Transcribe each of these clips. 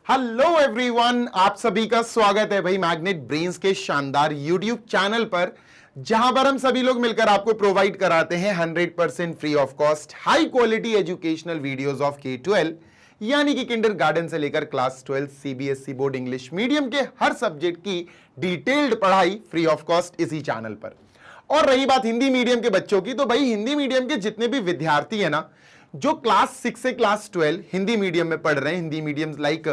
Hello everyone, आप सभी का स्वागत है भाई मैग्नेट ब्रेन्स के शानदार यूट्यूब चैनल पर, जहां पर हम सभी लोग मिलकर आपको प्रोवाइड कराते हैं 100% free of cost high quality educational videos of K-12 यानी कि किंडरगार्टन से लेकर class 12 CBSE board English medium के हर सब्जेक्ट की डिटेल्ड पढ़ाई फ्री ऑफ कॉस्ट इसी चैनल पर। और रही बात हिंदी मीडियम के बच्चों की, तो भाई हिंदी मीडियम के जितने भी विद्यार्थी है ना, जो क्लास 6 से क्लास 12 हिंदी मीडियम में पढ़ रहे हैं, Hindi medium like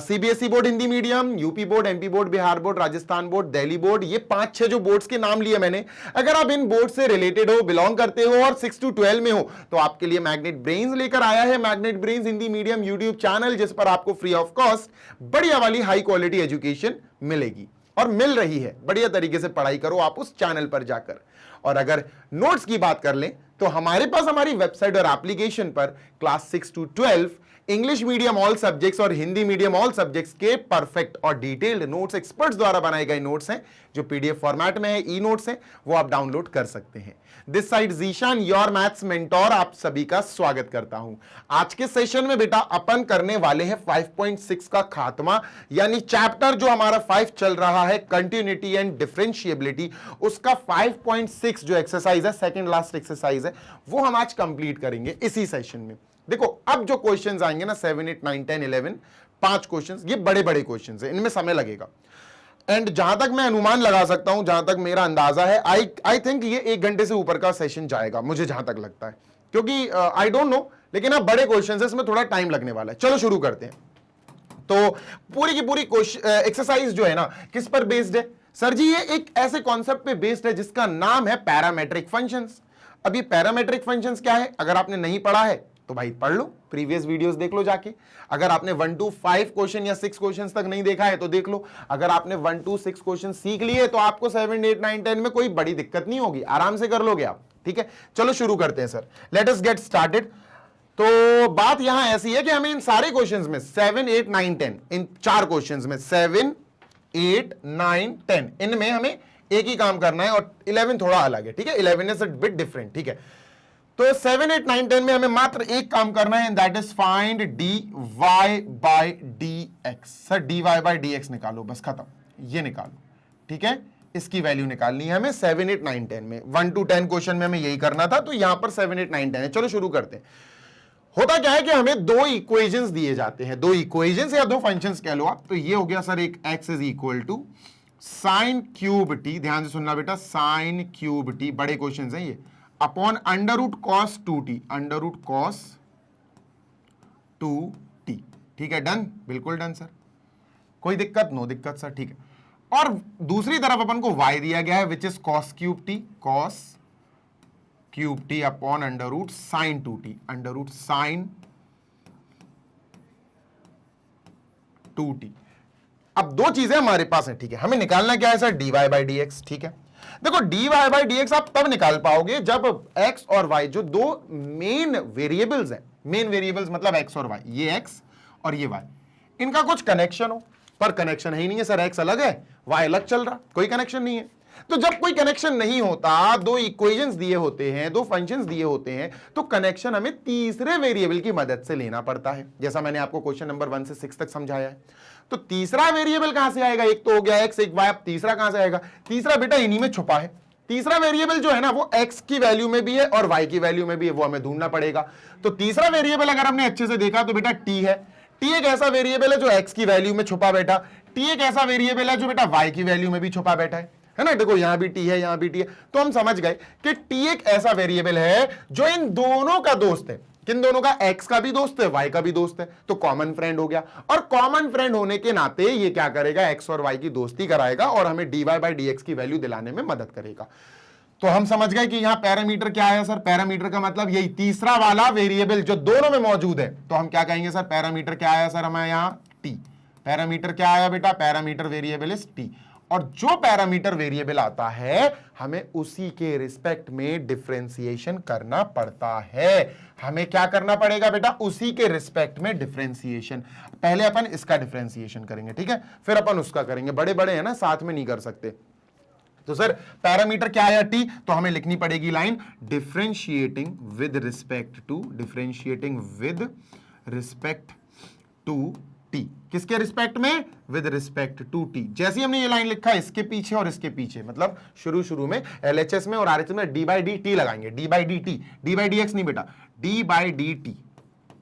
CBSE board Hindi medium, UP board, MP board, Bihar board, Rajasthan board, Delhi board, ये 5-6 जो बोर्ड्स के नाम लिए मैंने, अगर आप इन बोर्ड से रिलेटेड हो, बिलोंग करते हो और 6 to 12 में हो, तो आपके लिए मैग्नेट ब्रेन्स लेकर आया है magnet brains Hindi medium YouTube channel, जिस पर आपको फ्री ऑफ कॉस्ट बढ़िया वाली हाई क्वालिटी एजुकेशन मिलेगी और मिल रही है। बढ़िया तरीके से पढ़ाई करो आप उस चैनल पर जाकर। और अगर नोट्स की बात कर लें तो हमारे पास हमारी वेबसाइट और एप्लीकेशन पर class 6 to 12 English medium all subjects और हिंदी मीडियम ऑल सब्जेक्ट्स के परफेक्ट और डिटेल्ड नोट्स एक्सपर्ट्स द्वारा बनाए गए नोट्स हैं, जो पीडीएफ फॉर्मेट में है, ई नोट्स हैं, वो आप डाउनलोड कर सकते हैं। This side Zeeshan, your maths mentor, आप सभी का स्वागत करता हूं। आज के सेशन में बेटा अपन करने वाले हैं 5.6 का खात्मा, यानी चैप्टर जो हमारा 5 चल रहा है कंटिन्यूटी एंड डिफरेंशिएबिलिटी, उसका 5.6 जो एक्सरसाइज है, सेकंड लास्ट एक्सरसाइज है, वो हम आज कंप्लीट करेंगे इसी सेशन में। देखो अब जो क्वेश्चंस आएंगे ना 7, 8, 9, 10, 11, 5 क्वेश्चंस, ये बड़े बड़े क्वेश्चंस हैं, इनमें समय लगेगा। एंड जहां तक मैं अनुमान लगा सकता हूं, जहां तक मेरा अंदाजा है, आई थिंक ये 1 घंटे से ऊपर का सेशन जाएगा, मुझे जहां तक लगता है, क्योंकि आई डोंट नो, लेकिन अब बड़े क्वेश्चंस है, इसमें थोड़ा टाइम लगने वाला है। चलो शुरू करते हैं। तो पूरी की पूरी एक्सरसाइज जो है ना, किस पर बेस्ड है सर जी? ये एक ऐसे कॉन्सेप्ट पे बेस्ड है जिसका नाम है पैरामेट्रिक फंक्शंस। अब ये पैरामेट्रिक फंक्शंस क्या है? अगर आपने नहीं पढ़ा है तो भाई पढ़ लो, प्रीवियस वीडियोस देख लो जाके। अगर आपने 1 to 5 क्वेश्चन या 6 क्वेश्चन तक नहीं देखा है तो देख लो। अगर आपने 1 to 6 क्वेश्चन सीख लिए तो आपको 7, 8, 9, 10 में कोई बड़ी दिक्कत नहीं होगी, आराम से कर लोगे आप। ठीक है, चलो शुरू करते हैं sir, let us get started. तो बात यहां ऐसी है कि हमें इन सारे क्वेश्चंस में 7, 8, 9, 10, इन 4 क्वेश्चंस में 7, 8, 9, 10, इनमें हमें एक ही काम करना है, और 11 थोड़ा अलग है। ठीक है, 11 इज अ बिट डिफरेंट। ठीक है, तो 7, 8, 9, 10 में हमें मात्र एक काम करना है, that is find dy by dx। Sir dy by dx निकालो, बस खत्म, ये निकालो। ठीक है, इसकी वैल्यू निकालनी है हमें 7, 8, 9, 10 में। 1 to 10 क्वेश्चन में हमें यही करना था, तो यहां पर 7, 8, 9, 10 है। चलो शुरू करते हैं। होता क्या है कि हमें 2 इक्वेशंस दिए जाते हैं, 2 इक्वेशंस या 2 फंक्शंस कह लो आप। तो ये हो गया सर एक x is equal to sine cube t, ध्यान से सुनना बेटा, साइन क्यूब टी, बड़े क्वेश्चंस हैं ये, upon under root cos 2t, under root cos 2t। ठीक है, डन, बिल्कुल डन सर, कोई दिक्कत? नो दिक्कत सर। ठीक है, और दूसरी तरफ अपन को y दिया गया है, which is cos cube t, cos cube t upon under root sine 2t, under root sine 2t। अब 2 चीजें हमारे पास हैं। ठीक है, हमें निकालना क्या है सर? dy by dx। ठीक है, देखो dy बाई dx आप तब निकाल पाओगे जब x और y जो 2 मेन वेरिएबल्स हैं, मेन वेरिएबल्स मतलब x और y, ये x और ये y, इनका कुछ कनेक्शन हो। पर कनेक्शन है ही नहीं है सर, x अलग है, y अलग चल रहा, कोई कनेक्शन नहीं है। तो जब कोई कनेक्शन नहीं होता, 2 इक्वेशंस दिए होते हैं, 2 फंक्शंस दिए होते हैं, तो कनेक्शन हमें तीसरे वेरिएबल की मदद से लेना पड़ता है, जैसा मैंने आपको क्वेश्चन नंबर 1 से 6 तक समझाया है। तो तीसरा वेरिएबल कहां से आएगा? एक तो हो गया x, एक y, अब तीसरा कहां से आएगा? तीसरा बेटा इन्हीं में छुपा है। तीसरा वेरिएबल जो है ना, वो x की वैल्यू में भी है और y की वैल्यू में भी है, वो हमें ढूंढना पड़ेगा। तो तीसरा वेरिएबल अगर हमने अच्छे से देखा तो बेटा t है। t एक ऐसा वेरिएबल है जो x की वैल्यू में छुपा बैठा, t एक ऐसा वेरिएबल है जो बेटा y की वैल्यू में भी छुपा बैठा है ना। देखो यहां भी t है, यहां भी t है, तो हम समझ गए कि t एक ऐसा वेरिएबल है जो इन दोनों का दोस्त है। किन दोनों का? x का भी दोस्त है, y का भी दोस्त है, तो कॉमन फ्रेंड हो गया। और कॉमन फ्रेंड होने के नाते ये क्या करेगा? x और y की दोस्ती कराएगा और हमें dy बाई dx की वैल्यू दिलाने में मदद करेगा। तो हम समझ गए कि यहां पैरामीटर क्या है सर? पैरामीटर का मतलब यही तीसरा वाला वेरिएबल जो दोनों में मौजूद है। तो हम क्या कहेंगे सर? पैरामीटर क्या आया सर हमें यहां? t। पैरामीटर क्या आया बेटा? Parameter variable is t। और जो पैरामीटर वेरिएबल आता है, हमें उसी के रिस्पेक्ट में डिफरेंशिएशन करना पड़ता है। हमें क्या करना पड़ेगा बेटा? उसी के रिस्पेक्ट में डिफरेंशिएशन। पहले अपन इसका डिफरेंशिएशन करेंगे, ठीक है, फिर अपन उसका करेंगे। बड़े बड़े हैं ना, साथ में नहीं कर सकते। तो सर पैरामीटर क्या आया? t। तो हमें लिखनी पड़ेगी line differentiating with respect to, differentiating with respect to t, किसके रिस्पेक्ट में, विद रिस्पेक्ट टू टी। जैसे ही हमने ये लाइन लिखा इसके पीछे और इसके पीछे, मतलब शुरू में एलएचएस में और आरएचएस में डी बाई डी टी लगाएंगे, d by D t, d by D x नहीं बेटा, डी बाई डी टी,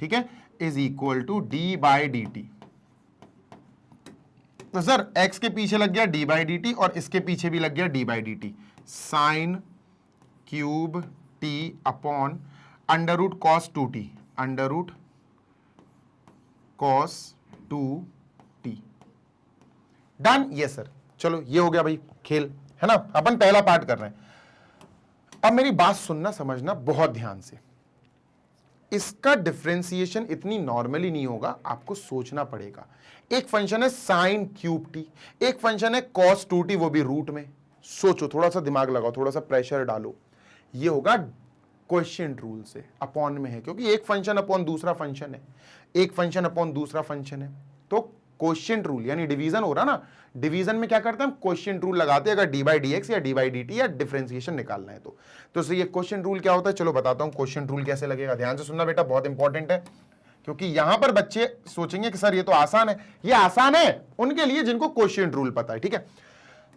ठीक है, is equal to D by D t. तो सर x के पीछे लग गया डी बाई डी टी और इसके पीछे भी लग गया d by D T, sine cube t upon under root cos two t, under root cos two t. Done, ये सर, चलो ये हो गया भाई खेल, है ना। अपन पहला पार्ट कर रहे हैं। अब मेरी बात सुनना समझना बहुत ध्यान से, इसका डिफरेंशिएशन इतनी नॉर्मली नहीं होगा, आपको सोचना पड़ेगा। एक फंक्शन है साइन क्यूब टी, एक फंक्शन है कॉस टू टी, वो भी रूट में। सोचो, थोड़ा सा दिमाग लगाओ, थोड़ा सा प्रेशर डालो। ये होगा क्वेश्चन रूल से, अपॉन में है, क्योंकि एक फंक्शन अपॉन दूसरा फंक्शन है, एक फंक्शन अपॉन दूसरा फंक्शन है, तो क्वेश्चन रूल यानी डिवीजन हो रहा ना। डिवीजन में क्या करते हैं हम, क्वेश्चन रूल लगाते हैं, अगर डी बाई डी एक्स या डी बाई डी टी या डिफरेंशिएशन निकालना है तो ये क्वेश्चन रूल क्या होता है, चलो बताता हूं क्वेश्चन रूल कैसे लगेगा। ध्यान से सुनना बेटा, बहुत इंपॉर्टेंट है, क्योंकि यहां पर बच्चे सोचेंगे कि सर ये तो आसान है। ये आसान है उनके लिए जिनको क्वेश्चन रूल पता है, ठीक है।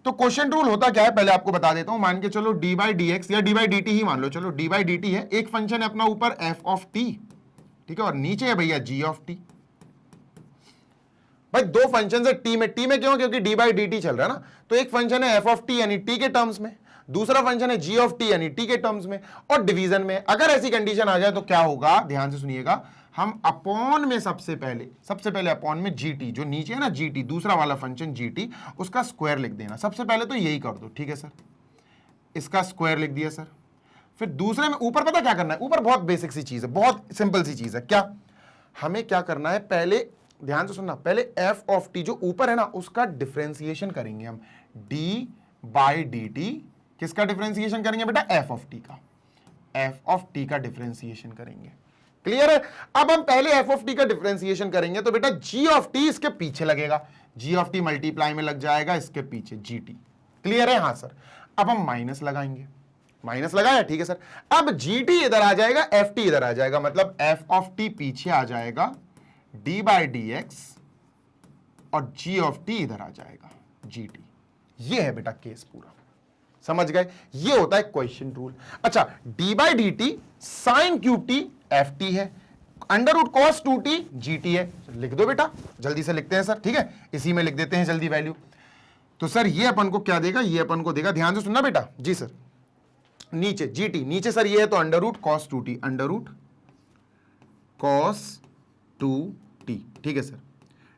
तो क्वेश्चन रूल होता क्या है, पहले आपको बता देता हूं। मान के चलो डी बाई डी एक्स या डी बाई डी टी ही मान लो, चलो डी बाई डी टी है, एक फंक्शन है अपना ऊपर एफ ऑफ टी, ठीक है, और नीचे है भैया जी ऑफ टी। भाई दो फंक्शन है टी में क्यों, क्योंकि डी बाई डी टी चल रहा है ना। तो एक फंक्शन है एफ ऑफ टी यानी टी के टर्म्स में, दूसरा फंक्शन है जी ऑफ टी यानी टी के टर्म्स में, और डिवीजन में अगर ऐसी कंडीशन आ जाए तो क्या होगा, ध्यान से सुनिएगा। हम अपॉन में सबसे पहले अपॉन में जी टी, जो नीचे है ना जी टी, दूसरा वाला फंक्शन जी टी, उसका स्क्वायर लिख देना। सबसे पहले तो यही कर दो, ठीक है सर, इसका स्क्वायर लिख दिया सर। फिर दूसरे में ऊपर पता क्या करना है, ऊपर बहुत बेसिक सी चीज है, बहुत सिंपल सी चीज है। क्या हमें क्या करना है, पहले ध्यान से सुनना, पहले एफ ऑफ टी जो ऊपर है ना उसका डिफरेंशिएशन करेंगे हम, डी बाई डी टी। किसका डिफरेंशिएशन करेंगे बेटा, एफ ऑफ टी का, एफ ऑफ टी का डिफरेंशिएशन करेंगे। क्लियर है। अब हम पहले एफ ऑफ टी का डिफरेंशिएशन करेंगे तो बेटा जी ऑफ टी इसके पीछे लगेगा, जी ऑफ टी मल्टीप्लाई में लग जाएगा इसके पीछे जी टी। क्लियर है, हाँ सर। अब हम माइनस लगाएंगे, माइनस लगाया, ठीक है सर। अब जी टी इधर आ जाएगा, एफ टी इधर आ जाएगा, मतलब एफ ऑफ टी पीछे आ जाएगा डी बाई डी एक्स और जी ऑफ टी इधर आ जाएगा जी टी। ये है बेटा केस पूरा, समझ गए। ये होता है क्वेश्चन रूल। अच्छा, D by D T sine cube T F T है, under root cos two T जी टी है। लिख दो बेटा, जल्दी से लिखते हैं सर, ठीक है, इसी में लिख देते हैं जल्दी वैल्यू। तो सर ये अपन को क्या देगा, ये अपन को देगा, ध्यान से सुनना बेटा। जी सर, नीचे जी टी, नीचे सर ये है तो under root cos two t, under root cos two t, ठीक है sir.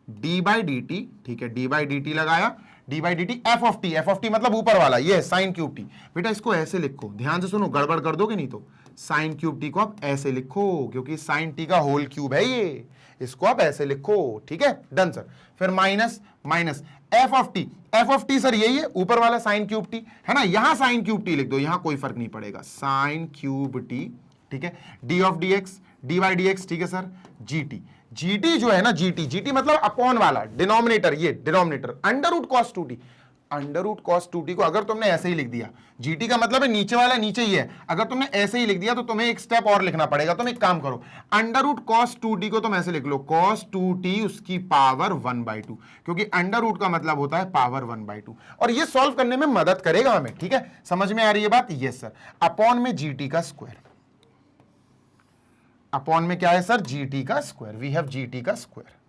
D by D t, ठीक है, डी बाई डी टी लगाया, d by D t f of t, f of t मतलब ऊपर वाला, ये है साइन क्यूब टी। बेटा इसको ऐसे लिखो, ध्यान से सुनो, गड़बड़ कर दोगे नहीं तो। साइन क्यूब टी को आप ऐसे लिखो, क्योंकि साइन टी का होल क्यूब है ये, इसको आप ऐसे लिखो, ठीक है, डन सर। फिर minus minus F of t, f of T sir यही है ऊपर वाला साइन क्यूब टी, है ना, यहां साइन क्यूब टी लिख दो, यहां कोई फर्क नहीं पड़ेगा, साइन क्यूब टी, ठीक है। D of d x, D by D x, ठीक है सर, जी टी, जी टी जो है ना, जी टी, जी टी मतलब अपॉन वाला, डिनोमिनेटर, ये denominator, under root cos two t, under root cos two t को अगर तुमने ऐसे ही लिख दिया, जी टी का मतलब है नीचे वाला नीचे ही है, अगर तुमने ऐसे ही लिख दिया तो तुम्हें एक स्टेप और लिखना पड़ेगा। तुम एक काम करो, under root cos two t को तुम ऐसे लिख लो, कॉस टू टी उसकी पावर 1/2, क्योंकि अंडर रूट का मतलब होता है पावर 1/2, और ये सॉल्व करने में मदद करेगा हमें, ठीक है, समझ में आ रही है बात। यस सर, अपॉन में जी टी का स्क्वायर, अपॉन में क्या है सर, जी टी का square, we have g t का स्क्वायर,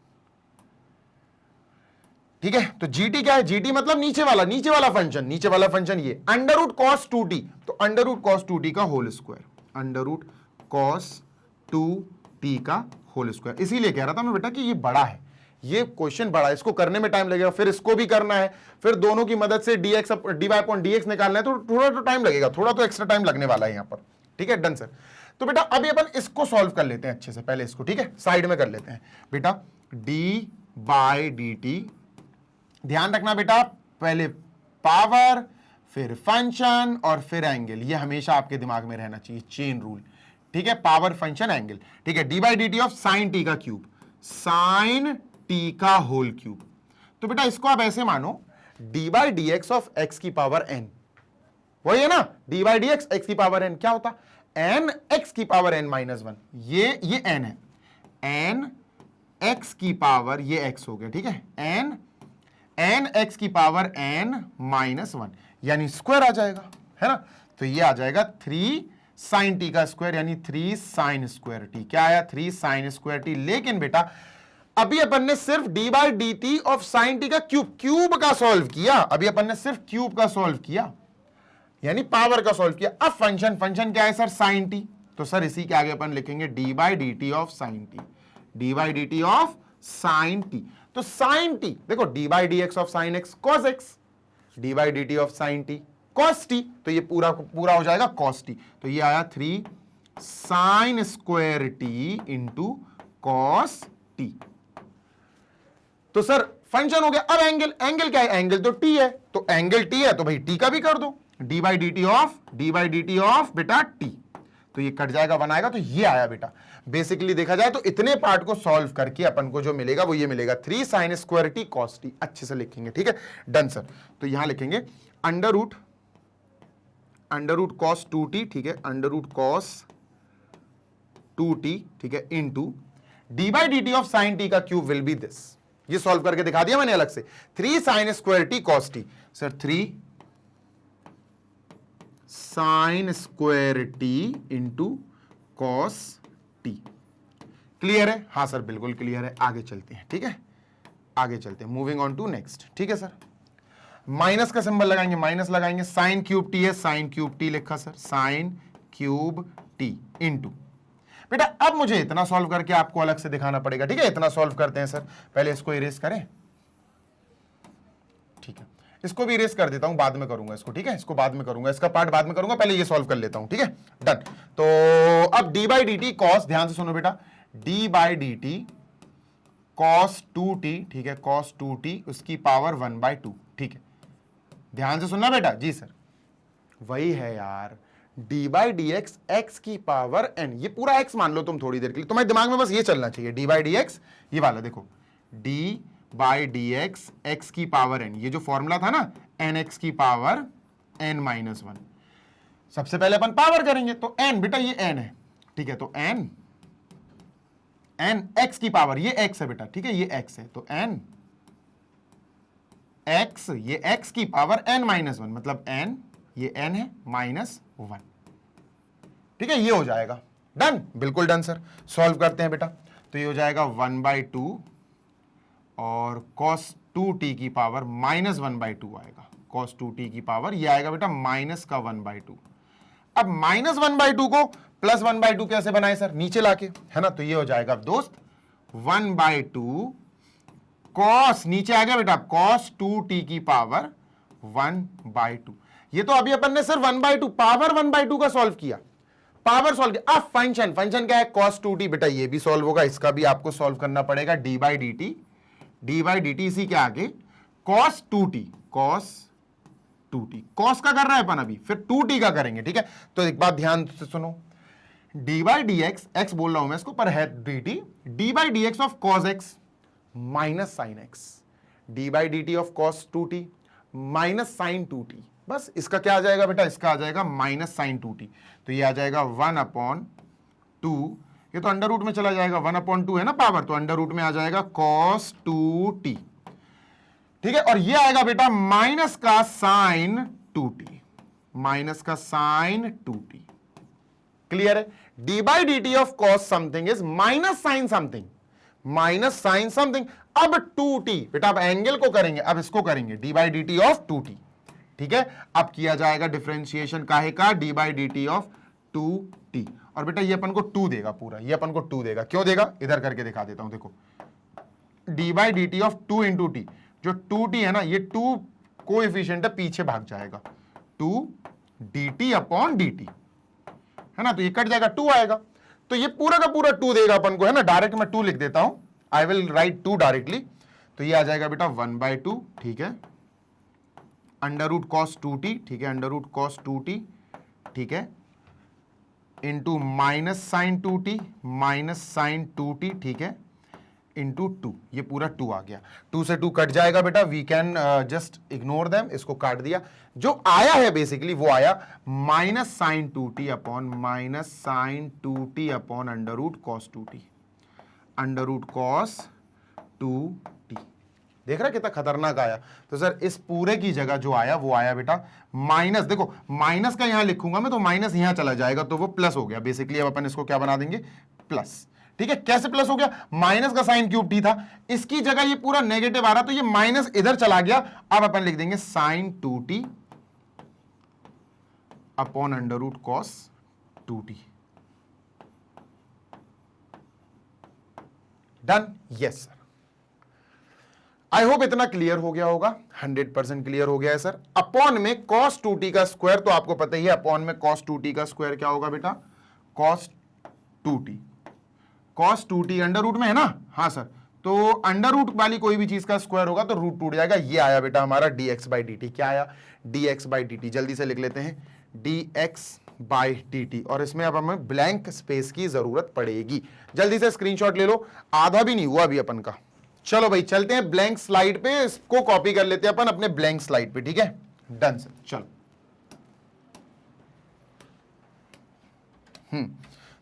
ठीक है। तो जी टी क्या है, जी टी मतलब नीचे वाला फंक्शन, नीचे वाला फंक्शन ये under root cos two T, तो under root cos two T का whole square, under root cos two T का होल स्क्वायर। इसीलिए कह रहा था मैं बेटा कि ये बड़ा है, ये क्वेश्चन बड़ा है, इसको करने में टाइम लगेगा, फिर इसको भी करना है, फिर दोनों की मदद से dx dy अपॉन dx निकालना है, तो थोड़ा तो टाइम लगेगा, थोड़ा तो एक्स्ट्रा टाइम लगने वाला है यहाँ पर, ठीक है, डन सर। तो बेटा अभी अपन इसको सॉल्व कर लेते हैं अच्छे से, पहले इसको, ठीक है, साइड में कर लेते हैं बेटा। डी बाई डी टी, ध्यान रखना बेटा, पहले पावर फिर फंक्शन और फिर एंगल, ये हमेशा आपके दिमाग में रहना चाहिए, चेन रूल, ठीक है, पावर फंक्शन एंगल, ठीक है। D by D T of sine T का क्यूब, साइन टी का होल क्यूब। तो बेटा इसको आप ऐसे मानो, D by D x of x की पावर एन, वही है ना, D by D x x की पावर एन, क्या होता, एन एक्स की पावर एन -1, ये एन है, एन एक्स की पावर, ये एक्स हो गया, ठीक है, एन एक्स की पावर n माइनस 1, यानी स्क्वायर आ जाएगा, है ना। तो ये आ जाएगा 3 साइन टी का स्क्वायर, यानी 3 साइन स्क्वायर टी। क्या आया? 3 साइन स्क्वायर टी। लेकिन बेटा अभी अपन ने सिर्फ D by D T of sine T का क्यूब का सॉल्व किया, अभी अपन ने सिर्फ क्यूब का सॉल्व किया, यानी पावर का सॉल्व किया। अब फंक्शन क्या है सर? Sine T. तो सर इसी के आगे अपन लिखेंगे d by D T of sine t, d by D T of sine T. तो साइन टी देखो, D by D x of sine x cos x, D by D T of sine T cos T, तो ये पूरा पूरा हो जाएगा cos T. तो ये आया 3 sine square T into cos T. तो सर फंक्शन हो गया। अब एंगल क्या है? एंगल तो टी है, तो एंगल टी है तो भाई टी का भी कर दो, D by D T of बेटा टी। तो ये कट जाएगा, 1 आएगा, तो ये आया बेटा। बेसिकली देखा जाए तो इतने पार्ट को सॉल्व करके अपन को जो मिलेगा वो ये मिलेगा, 3 sine square t cos T. अच्छे से लिखेंगे, ठीक है, डन सर। तो यहां लिखेंगे अंडर रूट कॉस 2t, ठीक है, अंडर रूट कॉस 2t, ठीक है, into D by D T of sine T का क्यूब विल बी दिस। ये सॉल्व करके दिखा दिया मैंने अलग से, 3 sine square t cos T. Sir 3 sine square T into cos T. Clear है? हाँ सर बिल्कुल क्लियर है। आगे चलते हैं, ठीक है, आगे चलते हैं, मूविंग ऑन टू नेक्स्ट, ठीक है सर। माइनस का सिंबल लगाएंगे, माइनस लगाएंगे, साइन क्यूब टी है, साइन क्यूब टी लिखा sir, sign cube t into बेटा। अब मुझे इतना सॉल्व करके आपको अलग से दिखाना पड़ेगा, ठीक है। इतना सॉल्व करते हैं सर, पहले इसको इरेज करें, ठीक है, इसको भी इरेज कर देता हूं, बाद में करूंगा इसको, ठीक है, इसको बाद में करूंगा, इसका पार्ट बाद में करूंगा, पहले ये सॉल्व कर लेता हूं, ठीक है, डन। तो अब D by D t cos, ध्यान से सुनो बेटा, d by D t cos 2t, ठीक है, कॉस 2t उसकी पावर 1/2, ठीक है, ध्यान से सुनना बेटा। जी सर वही है यार, D by D x x की पावर n, ये पूरा x मान लो तुम थोड़ी देर के लिए, तुम्हारे दिमाग में बस ये चलना चाहिए, डी बाई डी एक्स, ये वाला देखो, D by D x x की पावर n, ये जो फॉर्मूला था ना, एन एक्स की पावर n माइनस 1। सबसे पहले अपन पावर करेंगे, तो n बेटा ये n है, ठीक है, तो n x की पावर, ये x है बेटा, ठीक है, ये x है, तो n x, ये x की पावर n माइनस 1, मतलब n, ये n है माइनस 1, ठीक है, ये हो जाएगा, डन, बिल्कुल डन सर। सॉल्व करते हैं बेटा, तो ये हो जाएगा 1/2 और cos 2t की पावर माइनस 1/2 आएगा, cos 2t की पावर ये आएगा बेटा माइनस का 1/2। अब माइनस 1/2 को प्लस 1/2 कैसे बनाए सर? नीचे लाके, है ना, तो ये हो जाएगा दोस्त 1/2 cos, नीचे आ गया बेटा, cos 2t की पावर 1/2। ये तो अभी अपन ने सिर्फ 1/2 पावर 1/2 का सॉल्व किया, पावर सॉल्व किया। अब फंक्शन क्या है? cos 2t, बेटा ये भी सॉल्व होगा, इसका भी आपको सॉल्व करना पड़ेगा, डी बाई डी टी इसी के आगे cos 2t, cos का कर रहा है अपन अभी, फिर 2t का करेंगे, ठीक है। तो एक बात ध्यान से सुनो, डी बाई डी एक्स बोल रहा हूं मैं इसको, पर है d by D x of cos x minus sine x, D by D T of cos 2t minus sine 2t, बस इसका क्या आ जाएगा बेटा? इसका आ जाएगा माइनस साइन 2t, तो ये आ जाएगा 1/2, ये तो अंडर रूट में चला जाएगा, 1/2 है ना पावर, तो अंडर रूट में आ जाएगा cos 2t, ठीक है, और ये आएगा बेटा माइनस का साइन 2t, माइनस का साइन 2t। क्लियर है? D by D T of cos something is minus sine something, minus sine something. अब 2t बेटा, अब एंगल को करेंगे, अब इसको करेंगे D by D T of 2t, ठीक है। अब किया जाएगा डिफरेंशिएशन काहे का? D by D T of 2t, और बेटा ये अपन को 2 देगा पूरा, ये अपन को 2 देगा, क्यों देगा? इधर करके दिखा देता हूं, देखो, D by D T of 2 into T, जो 2t है ना, ये 2 कोएफिशिएंट है, पीछे भाग जाएगा, 2 dt अपॉन dt, है ना, तो ये कट जाएगा, 2 आएगा, तो ये पूरा का पूरा 2 देगा अपन को, है ना। डायरेक्ट मैं 2 लिख देता हूं, आई विल राइट 2 डायरेक्टली, तो ये आ जाएगा बेटा 1/2, ठीक है, अंडर रूट cos 2t, ठीक है, अंडर रूट cos 2t, ठीक है, into minus sine 2t, minus sine 2t, ठीक है, इंटू 2, ये पूरा 2 आ गया, 2 से 2 कट जाएगा बेटा, we can just ignore them, इसको काट दिया। जो आया है बेसिकली वो आया minus sine 2t upon minus sine 2t upon under root cos 2t, under root cos 2t। देख रहा कितना खतरनाक आया। तो सर इस पूरे की जगह जो आया वो आया बेटा माइनस, देखो माइनस का यहां लिखूंगा मैं तो माइनस यहां चला जाएगा तो वो प्लस हो गया। बेसिकली अब अपन इसको क्या बना देंगे, प्लस। ठीक है, कैसे प्लस हो गया, माइनस का साइन क्यूब टी था, इसकी जगह ये पूरा नेगेटिव आ रहा तो ये माइनस इधर चला गया। अब अपन लिख देंगे sine 2t upon under root cos 2t। Done, yes sir. I hope इतना क्लियर हो गया होगा, 100% क्लियर हो गया है सर। अपॉन में cos 2t का स्क्वायर, तो आपको पता ही है अपॉन में cos 2t का स्क्वायर क्या होगा बेटा, cos 2t। cos 2t under root में है ना, हाँ सर, तो अंडर रूट वाली कोई भी चीज का स्क्वायर होगा तो रूट टूट जाएगा। ये आया बेटा हमारा dx बाई dt। क्या आया, dx बाई dt। जल्दी से लिख लेते हैं dx बाई dt, और इसमें अब हमें ब्लैंक स्पेस की जरूरत पड़ेगी। जल्दी से स्क्रीनशॉट ले लो, आधा भी नहीं हुआ अभी अपन का। चलो भाई चलते हैं ब्लैंक स्लाइड पे, इसको कॉपी कर लेते हैं अपन अपने ब्लैंक स्लाइड पे। ठीक है, डन सर। चलो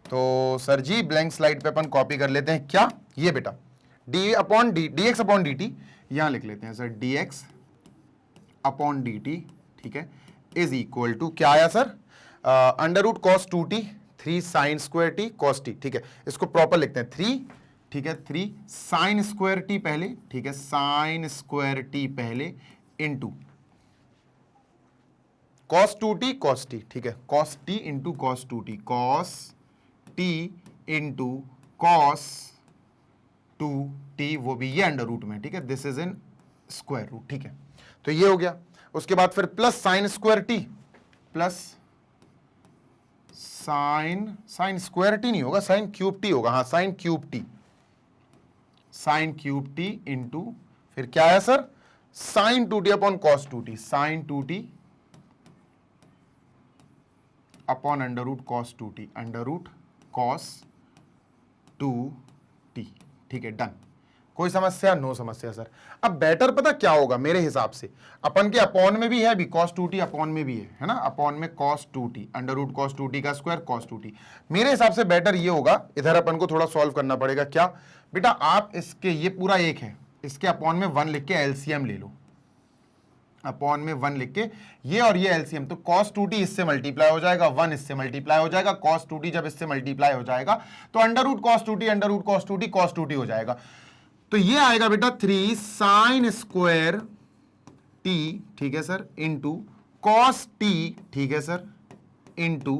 तो सर जी ब्लैंक स्लाइड पे अपन कॉपी कर लेते हैं क्या, ये बेटा D upon D, dx upon dt यहां लिख लेते हैं सर, dx अपॉन dt। ठीक है, इज इक्वल टू क्या आया sir, under root cos 2t 3 sine square t cos t। ठीक है, इसको प्रॉपर लिखते हैं 3। ठीक है, 3 साइन स्क्वायर टी पहले, ठीक है, साइन स्क्वायर टी पहले into cos 2t cos t। ठीक है, cos t into cos 2t, cos t into cos 2t, वो भी ये अंडर रूट में। ठीक है, this is in square root. ठीक है, तो ये हो गया। उसके बाद फिर plus sine square t, plus sine square t नहीं होगा, साइन क्यूब टी होगा, हाँ sine cube t, sine cube t into फिर क्या है sir, sine 2t upon cos 2t, sine 2t upon under root cos 2t, under root cos 2t। ठीक है, done. कोई समस्या, नो समस्या सर। अब बेटर पता क्या होगा मेरे हिसाब से, अपन के अपॉन में भी है भी cos 2t, अपॉन में भी है ना, अपॉन में cos 2t, under root cos 2t का स्क्वायर cos 2t। मेरे हिसाब से बेटर ये होगा, इधर अपन को थोड़ा सॉल्व करना पड़ेगा। क्या बेटा, आप इसके ये पूरा एक है, इसके अपॉन में 1 लिख के एलसीएम ले लो, अपॉन में 1 लिख के ये और ये एलसीएम, तो cos 2t इससे मल्टीप्लाई हो जाएगा, 1 इससे मल्टीप्लाई हो जाएगा, cos 2t जब इससे मल्टीप्लाई हो जाएगा तो under root cos 2t, under root cos 2t cos 2t हो जाएगा। तो ये आएगा बेटा 3 साइन स्क्वायर t, ठीक है सर, इंटू कॉस t, ठीक है सर, इंटू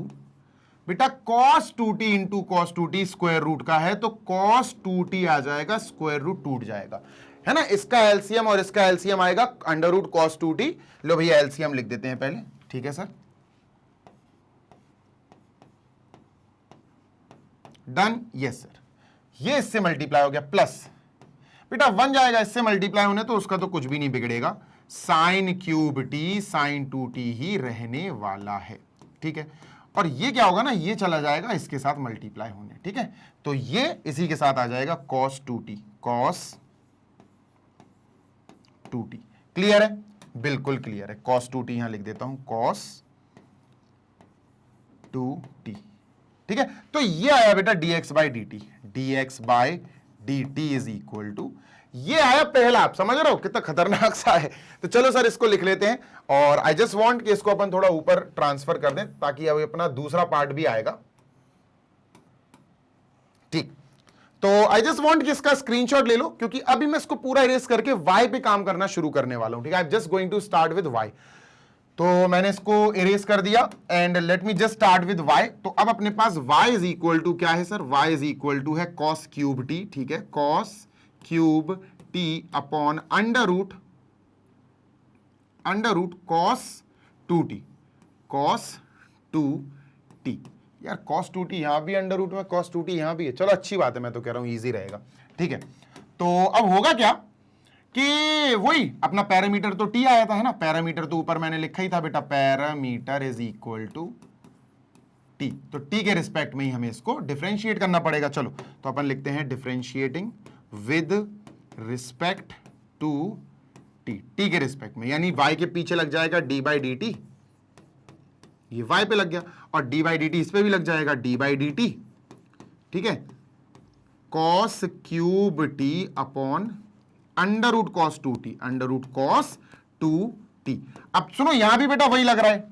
बेटा cos 2t into cos 2t square root का है तो cos 2t आ जाएगा, स्क्वायर रूट टूट जाएगा, है ना। इसका एलसीएम और इसका एलसीएम आएगा अंडर रूट cos 2t। लो भैया एलसीएम लिख देते हैं पहले, ठीक है सर, डन, यस सर। ये इससे मल्टीप्लाई हो गया, प्लस बेटा 1 जाएगा इससे मल्टीप्लाई होने तो उसका तो कुछ भी नहीं बिगड़ेगा, sine cube t sine 2t ही रहने वाला है। ठीक है, और ये क्या होगा ना, ये चला जाएगा इसके साथ मल्टीप्लाई होने। ठीक है, तो ये इसी के साथ आ जाएगा cos 2t, cos 2t। Clear है, बिल्कुल क्लियर है। cos 2t यहां लिख देता हूं, cos 2t। ठीक है, तो ये आया बेटा dx by dt, dx by dt is equal to, ये आया पहला। आप समझ रहे हो कितना खतरनाक सा है। तो चलो सर इसको लिख लेते हैं, और आई जस्ट वांट कि इसको अपन थोड़ा ऊपर ट्रांसफर कर दें ताकि अब अपना दूसरा पार्ट भी आएगा। ठीक, तो आई जस्ट वांट कि इसका स्क्रीनशॉट ले लो, क्योंकि अभी मैं इसको पूरा इरेज करके y पे काम करना शुरू करने वाला हूं। ठीक है, I am just going to start with y। तो मैंने इसको इरेज कर दिया and let me just start with y। तो अब अपने पास y इज इक्वल टू क्या है sir, y is equal to है cos क्यूब t। ठीक है, cos cube t upon under root cos 2t, cos 2t। यार cos 2t यहां भी अंडर रूट में, cos 2t यहां भी है। चलो अच्छी बात है, मैं तो कह रहा हूं इजी रहेगा। ठीक है, तो अब होगा क्या कि वही अपना पैरामीटर तो t आया था, है ना, पैरामीटर तो ऊपर मैंने लिखा ही था बेटा, parameter is equal to t। तो t के रिस्पेक्ट में ही हमें इसको डिफरेंशिएट करना पड़ेगा। चलो तो अपन लिखते हैं differentiating with respect to t, t के रिस्पेक्ट में, यानी y के पीछे लग जाएगा d बाई डी टी, ये y पे लग गया, और d बाई डी टी इस पे भी लग जाएगा d बाई डी टी। ठीक है, cos cube t upon under root cos 2t, under root cos 2t। अब सुनो यहां भी बेटा वही लग रहा है,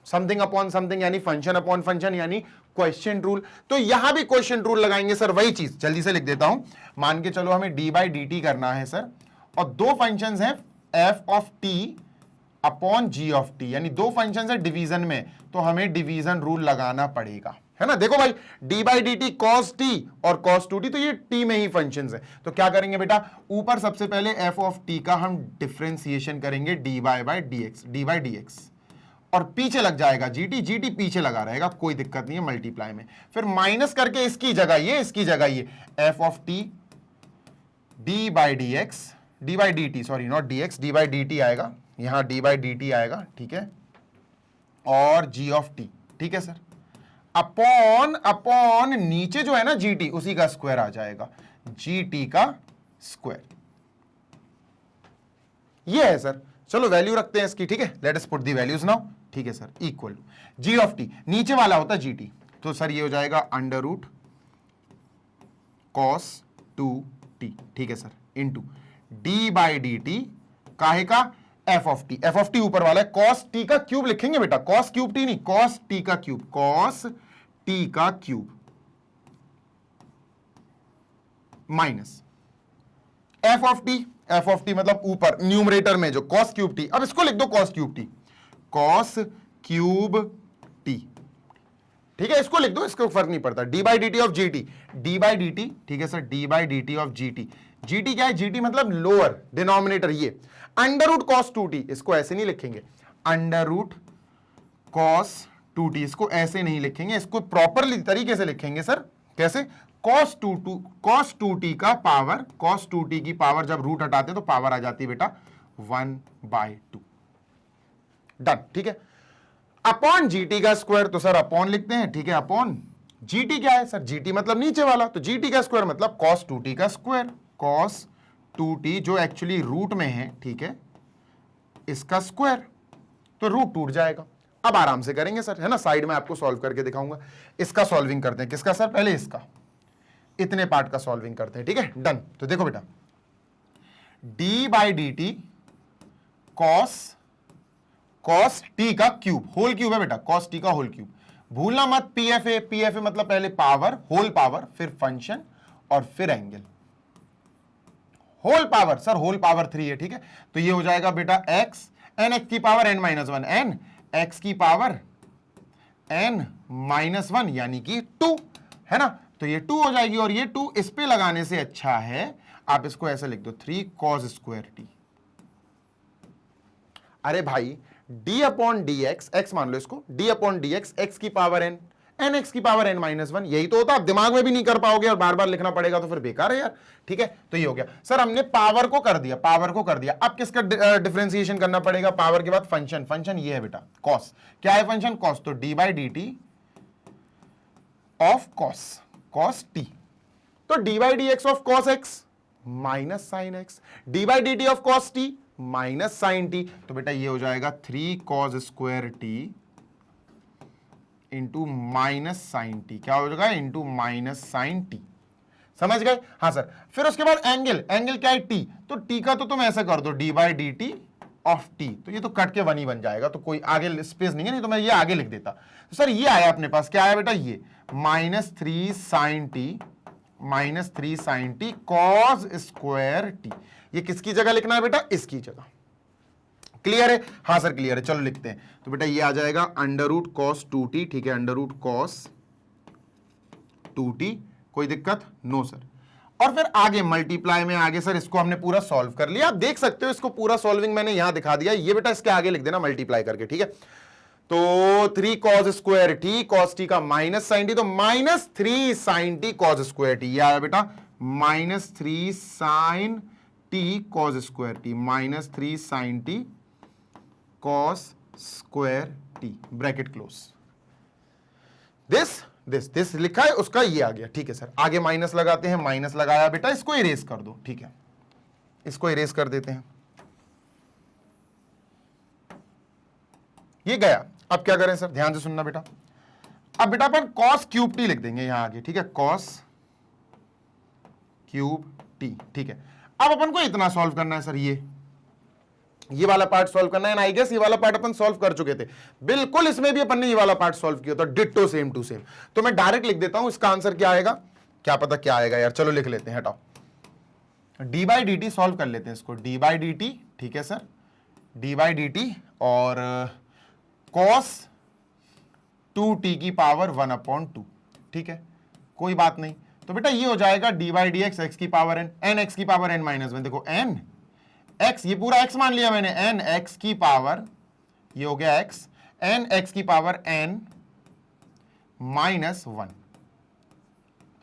समथिंग अपॉन समथिंग यानी फंक्शन अपॉन फंक्शन यानी क्वेश्चन रूल। तो यहां भी क्वेश्चन रूल लगाएंगे सर, वही चीज जल्दी से लिख देता हूं। मान के चलो हमें डी बाई डी टी करना है सर, और दो फंक्शंस हैं f of t upon g of t, यानी दो फंक्शंस है डिवीजन में, तो हमें डिवीजन रूल लगाना पड़ेगा, है ना। देखो भाई D by D t cos T और कॉस 2t, तो ये टी में ही फंक्शंस है। तो क्या करेंगे बेटा, ऊपर सबसे पहले एफ ऑफ टी का हम डिफरेंशिएशन करेंगे d Y by D x, D by D x, और पीछे लग जाएगा जीटी, जीटी पीछे लगा रहेगा, कोई दिक्कत नहीं है मल्टीप्लाई में। फिर माइनस करके इसकी जगह ये, इसकी जगह ये, F of T d by D x, D by D T, sorry not D x, D by D T आएगा, यहां डी बाई डी टी आएगा, ठीक है, और जी ऑफ टी, ठीक है सर, अपॉन अपॉन नीचे जो है ना जीटी, उसी का स्क्वायर आ जाएगा, जीटी का स्क्वायर। ये है सर। चलो वैल्यू रखते हैं इसकी, ठीक है, let us put the values now, ठीक है sir, equal to g of t, नीचे वाला होता है जीटी, तो सर ये हो जाएगा अंडर रूट कॉस 2t, ठीक है sir, into D by D T, काहे का, F of t, f of T ऊपर वाला है, कॉस टी का क्यूब लिखेंगे बेटा, कॉस क्यूब टी नहीं, कॉस टी का क्यूब, कॉस टी का cube, minus F of t, f of t मतलब ऊपर न्यूमरेटर में जो कॉस क्यूब टी, अब इसको लिख दो cos cube t, cos cube t, ठीक है, इसको लिख दो, इसको फर्क नहीं पड़ता, D by D T of G T, d by D t, ठीक है sir, d by D T of ji t, G T क्या है, जी टी मतलब लोअर डिनोमिनेटर, ये अंडर रूट कॉस 2t, इसको ऐसे नहीं लिखेंगे, अंडर रूट कॉस 2t, इसको ऐसे नहीं लिखेंगे, इसको प्रॉपरली तरीके से लिखेंगे सर, कैसे, cos 2t का पावर, cos 2t की पावर जब रूट हटाते तो पावर आ जाती है बेटा 1/2, डन, ठीक है। अपॉन जीटी का स्क्वायर, तो सर अपॉन लिखते हैं, ठीक है, अपॉन जीटी क्या है सर, जीटी मतलब नीचे वाला, तो जीटी का स्क्वायर मतलब cos 2t का स्क्वायर, cos 2t जो एक्चुअली रूट में है, ठीक है, इसका स्क्वायर, तो रूट टूट जाएगा। अब आराम से करेंगे सर, है ना, साइड में आपको सॉल्व करके दिखाऊंगा। इसका सॉल्विंग करते हैं, किसका सर, पहले इसका, इतने पार्ट का सॉल्विंग करते हैं, ठीक है, डन। तो देखो बेटा, d by D t cos t का क्यूब, होल क्यूब है बेटा, कॉस टी का होल क्यूब, भूलना मत, पीएफए, पीएफए मतलब पहले पावर, होल पावर, फिर फंक्शन और फिर angle, whole power sir, whole power 3 है, ठीक है, तो ये हो जाएगा बेटा एक्स, एन एक्स की power n minus 1, n x की पावर n माइनस 1 यानी कि 2, है ना, तो ये 2 हो जाएगी, और ये 2 इस पे लगाने से अच्छा है आप इसको ऐसे लिख दो, 3 cos स्क्वायर टी। अरे भाई d upon D x, x मान लो इसको, d upon D x, x की पावर n, एन एक्स की पावर n माइनस 1, यही तो होता, आप दिमाग में भी नहीं कर पाओगे और बार बार लिखना पड़ेगा तो फिर बेकार है यार, ठीक है। तो ये हो गया सर, हमने पावर को कर दिया, पावर को कर दिया, अब किसका डिफरेंशिएशन करना पड़ेगा, पावर के बाद फंक्शन, फंक्शन ये है बेटा कॉस, क्या है फंक्शन, कॉस, तो D by D T of cos, cos T, तो D by D x of cos x minus sine x, D by D T of cos T minus sine T, तो बेटा ये हो जाएगा 3 cos square T into minus sine T, क्या हो जाएगा, into minus sine T, समझ गए, हाँ सर। फिर उसके बाद एंगल, एंगल क्या है, टी, तो टी का तो तुम ऐसा कर दो, D by D T of T, तो ये तो कट के 1 ही बन जाएगा, तो कोई आगे स्पेस नहीं है, नहीं तो मैं ये आगे लिख देता। तो सर ये आया अपने पास, क्या आया बेटा, ये -3 sine t, -3 sine T cos square t, ये किसकी जगह लिखना है बेटा, इसकी जगह, क्लियर है, हाँ सर क्लियर है, चलो लिखते हैं। तो बेटा ये आ जाएगा अंडर रूट कॉस 2t, ठीक है, अंडर रूट कॉस 2t, कोई दिक्कत, नो सर। और फिर आगे मल्टीप्लाई में आगे सर इसको हमने पूरा सॉल्व कर लिया, आप देख सकते हो इसको पूरा सॉल्विंग मैंने यहां दिखा दिया, ये बेटा इसके आगे लिख देना मल्टीप्लाई करके, ठीक है। तो 3 cos square t, cos t का माइनस साइन टी, तो -3 sine t cos square t, ये आया बेटा -3 sine t cos square t, -3 sine t cos square t, bracket close, this लिखा है, उसका ये आ गया, ठीक है सर। आगे माइनस लगाते हैं, माइनस लगाया बेटा, इसको इरेज कर दो, ठीक है, इसको इरेज कर देते हैं, ये गया। अब क्या करें सर, ध्यान से सुनना बेटा, अब बेटा अपन cos क्यूब टी लिख देंगे यहां आगे, ठीक है, cos क्यूब टी, ठीक है। अब अपन को इतना सॉल्व करना है सर, ये वाला पार्ट सॉल्व करना है। आई गेस ये वाला पार्ट अपन सॉल्व कर चुके थे, बिल्कुल इसमें भी अपन ने ये वाला पार्ट सॉल्व किया था, डिट्टो सेम टू सेम। तो मैं डायरेक्ट लिख देता हूं इसका आंसर क्या आएगा, क्या पता क्या आएगा यार, चलो लिख लेते हैं, हटाओ। D by D T solve कर लेते हैं इसको, डी बाई डी टी, ठीक है sir, d by D T और कॉस 2t की पावर 1/2, ठीक है, कोई बात नहीं। तो बेटा ये हो जाएगा d by D x, x की पावर एन, एन एक्स की पावर एन माइनस वन, देखो एन एक्स, ये पूरा एक्स मान लिया मैंने, एन एक्स की पावर, ये हो गया एक्स, एन एक्स की power n minus one.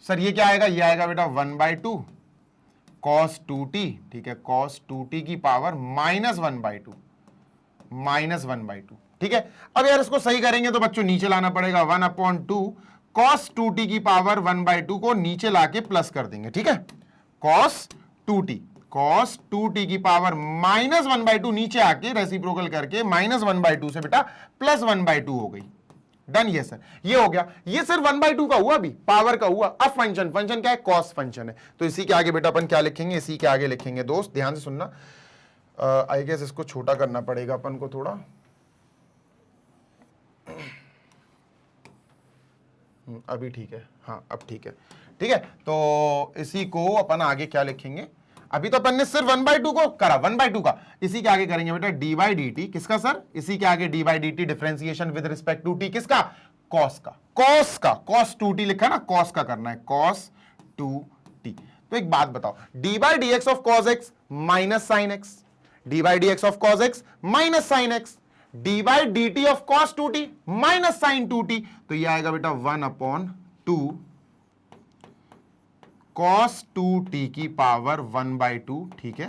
Sir ये क्या आएगा, ये आएगा बेटा 1/2 कॉस 2t, ठीक है, कॉस 2t की पावर -1/2, -1/2, ठीक है। अब यार इसको सही करेंगे तो बच्चों नीचे लाना पड़ेगा, 1/2 कॉस 2t की पावर 1/2 को नीचे लाके प्लस कर देंगे, ठीक है, कॉस 2t, कॉस 2t की पावर -1/2 नीचे आके रेसिप्रोकल करके -1/2 से बेटा +1/2 हो गई, डन। ये सर ये हो गया, ये सिर्फ 1/2 का हुआ, अभी पावर का हुआ। अब फंक्शन, फंक्शन क्या है, कॉस फंक्शन है, तो इसी के आगे बेटा अपन क्या लिखेंगे, इसी के आगे लिखेंगे दोस्त, ध्यान से सुनना। आई गेस इसको छोटा करना पड़ेगा अपन को थोड़ा, अभी ठीक है, हाँ अब ठीक है, ठीक है। तो इसी को अपन आगे क्या लिखेंगे, अभी तो अपन ने सिर्फ 1/2 को करा, 1/2 का, इसी के आगे करेंगे बेटा डी बाई डी टी, किसका सर, इसी के आगे d by D t differentiation with respect to t, किसका, कॉस का, कॉस का, कॉस 2t लिखा ना, कॉस का करना है, कॉस 2t। तो एक बात बताओ, d by D x of cos x minus sine x, D by D x of cos x minus sine x, D by D T of cos 2t minus sine 2t, तो ये आएगा बेटा 1/2 cos 2t की power 1/2, ठीक है,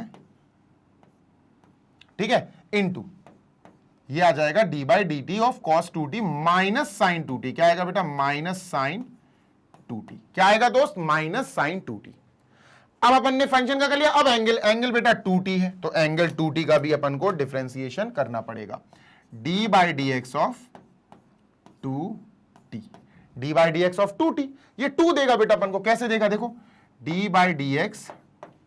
ठीक है, into ये आ जाएगा d by D T of cos 2t minus sine 2t, क्या आएगा बेटा माइनस साइन 2t, क्या आएगा दोस्त माइनस साइन 2t। अब अपन ने फंक्शन का कर लिया, अब एंगल, एंगल बेटा 2t है, तो एंगल 2t का भी अपन को डिफरेंशिएशन करना पड़ेगा, D by D x of 2t, D by D x of 2t, ये 2 देगा बेटा अपन को, कैसे देगा देखो, डी बाई डी एक्स,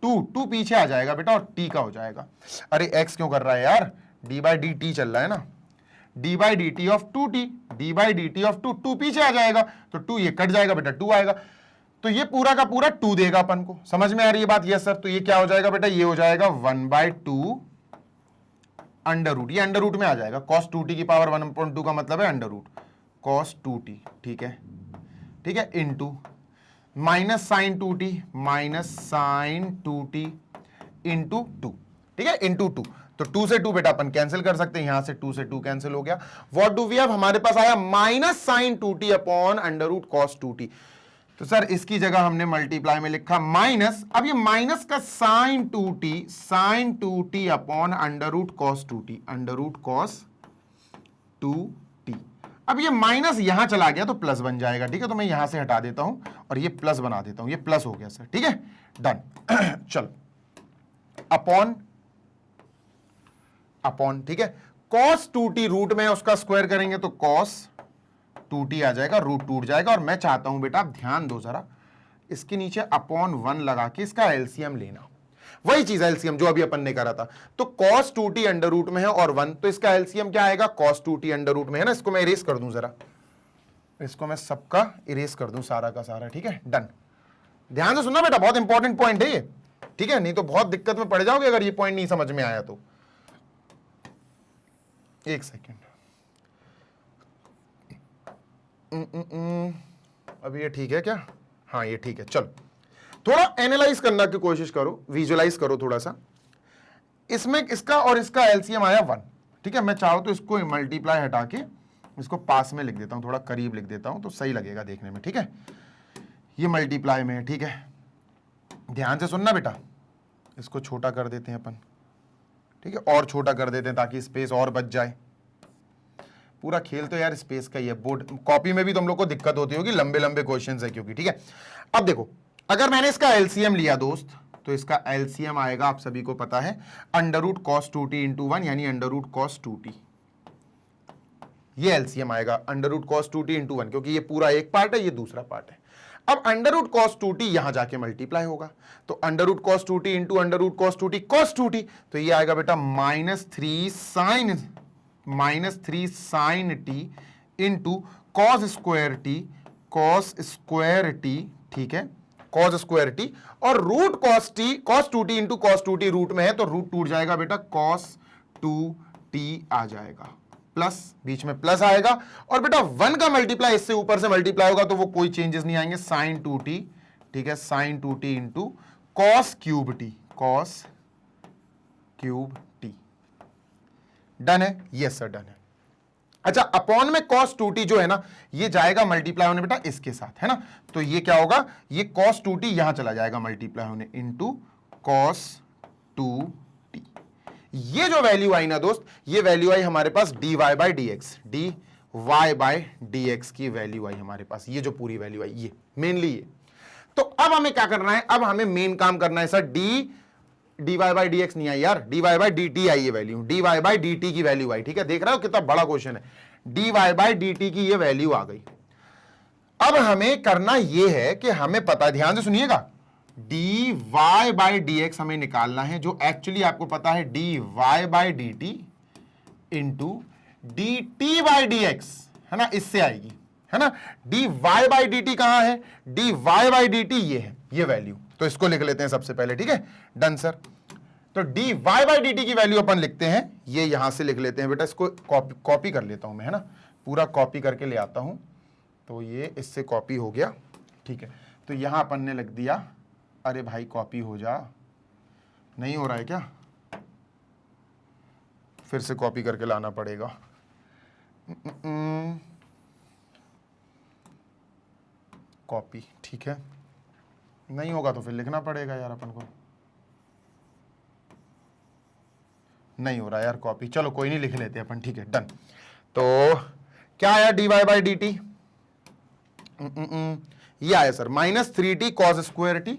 2 पीछे आ जाएगा बेटा और t का हो जाएगा, अरे x क्यों कर रहा है यार, डी बाई डी टी चल रहा है ना, D by D T of 2t, D by D T of 2 पीछे आ जाएगा, तो 2 ये कट जाएगा बेटा, 2 आएगा, तो ये पूरा का पूरा 2 देगा अपन को, समझ में आ रही है बात, यस सर। तो ये क्या हो जाएगा बेटा, ये हो जाएगा 1/2 अंडर रूट, ये अंडर रूट में आ जाएगा, cos 2t की पावर 1/2 का मतलब है अंडर रूट cos 2t, ठीक है, ठीक है, into minus sine 2t, minus sine 2t into 2, ठीक है, इंटू 2, तो 2 से 2 बेटा अपन कैंसिल कर सकते हैं, यहां से 2 से 2 कैंसिल हो गया, व्हाट डू वी हैव, हमारे पास आया minus sine 2t upon under root cos 2t। तो सर इसकी जगह हमने मल्टीप्लाई में लिखा माइनस, अब ये माइनस का sine 2t upon under root cos 2t, under root cos 2t। अब ये माइनस यहां चला गया तो प्लस बन जाएगा, ठीक है, तो मैं यहां से हटा देता हूं और ये प्लस बना देता हूं, ये प्लस हो गया सर, ठीक है, डन। चलो अपॉन, अपॉन, ठीक है, कॉस 2t रूट में उसका स्क्वायर करेंगे तो कॉस 2t आ जाएगा, रूट टूट जाएगा, और मैं चाहता हूं बेटा आप ध्यान दो जरा, इसके नीचे अपॉन 1 लगा के इसका एलसीएम लेना, वही चीज एलसीएम जो अभी अपन ने करा था। तो cos 2t अंडर रूट में है और 1, तो इसका एलसीएम क्या आएगा, cos 2t अंडर रूट में है ना, इसको मैं इरेज कर दूं जरा, इसको मैं सबका इरेज कर दूं सारा का सारा, ठीक है, डन। ध्यान से सुनना बेटा, बहुत इंपॉर्टेंट पॉइंट है ये, ठीक है, नहीं तो बहुत दिक्कत में पड़ जाओगे अगर ये पॉइंट नहीं समझ में आया तो। एक सेकेंड, अभी ये ठीक है क्या, हाँ ये ठीक है, चलो थोड़ा एनालाइज करने की कोशिश करो, विजुअलाइज करो थोड़ा सा, इसमें इसका और इसका एलसीएम आया 1, ठीक है, मैं चाहूं तो इसको मल्टीप्लाई हटा के इसको पास में लिख देता हूं, थोड़ा करीब लिख देता हूं तो सही लगेगा देखने में, ठीक है, ये मल्टीप्लाई में है, ठीक है, ध्यान से सुनना बेटा, इसको छोटा कर देते हैं अपन, ठीक है, और छोटा कर देते हैं ताकि स्पेस और बच जाए। पूरा खेल तो यार स्पेस का ही है, बोर्ड कॉपी में भी तुम लोग को दिक्कत होती होगी, लंबे लंबे क्वेश्चंस है क्योंकि, ठीक है। अब देखो अगर मैंने इसका एलसीएम लिया दोस्त, तो इसका एलसीएम आएगा, आप सभी को पता है, under root cos 2t into 1, यानी अंडर रूट कॉस 2t, ये एलसीएम आएगा under root cos 2t into 1, क्योंकि ये पूरा एक पार्ट है, ये दूसरा पार्ट है। अब अंडर रूट कॉस 2t यहां जाके मल्टीप्लाई होगा, तो under root cos 2t into under root cos 2t cos 2t, तो ये आएगा बेटा -3 sine t into cos square T, ठीक है, कॉस स्क्वायर टी, और root cos 2t into cos 2t root में है तो रूट टूट जाएगा बेटा, कॉस 2t आ जाएगा, प्लस बीच में प्लस आएगा, और बेटा 1 का मल्टीप्लाई इससे ऊपर से मल्टीप्लाई होगा तो वो कोई चेंजेस नहीं आएंगे, साइन 2t, ठीक है, sine 2t into cos cube t. Done है? यस सर डन है। अच्छा, अपॉन में cos 2t जो है ना, ये जाएगा मल्टीप्लाई होने बेटा इसके साथ, है ना, तो ये क्या होगा, ये cos 2t यहां चला जाएगा मल्टीप्लाई होने, इंटू cos 2t। ये जो वैल्यू आई ना दोस्त, ये वैल्यू आई हमारे पास dy बाई डी एक्स की वैल्यू आई हमारे पास, ये जो पूरी वैल्यू आई, ये मेनली ये। तो अब हमें क्या करना है, अब हमें मेन काम करना है sir, dy by D x नहीं आई यार, dy बाई डी टी आई, ये value dy by D T की वैल्यू आई, ठीक है, देख रहे हो कितना बड़ा क्वेश्चन है, dy बाई डी टी की ये वैल्यू आ गई। अब हमें करना ये है कि हमें पता, ध्यान से सुनिएगा, dy बाई डी एक्स हमें निकालना है, जो एक्चुअली आपको पता है dy by D T into D T by D X, है ना, इससे आएगी, है ना, dy बाई डी टी कहां है, dy बाई डी टी ये है, ये वैल्यू, तो इसको लिख लेते हैं सबसे पहले, ठीक है, डन सर। तो dy बाई डी टी की वैल्यू अपन लिखते हैं, ये यहां से लिख लेते हैं बेटा, इसको कॉपी कर लेता हूं मैं, है ना, पूरा कॉपी करके ले आता हूं, तो ये इससे कॉपी हो गया, ठीक है, तो यहां अपन ने लिख दिया, अरे भाई कॉपी हो जा, नहीं हो रहा है क्या, फिर से कॉपी करके लाना पड़ेगा, कॉपी, ठीक है, नहीं होगा तो फिर लिखना पड़ेगा यार अपन को, नहीं हो रहा यार कॉपी, चलो कोई नहीं, लिख लेते अपन, ठीक है, डन। तो क्या आया dy बाई डी टी, ये आया sir -3t cos square t,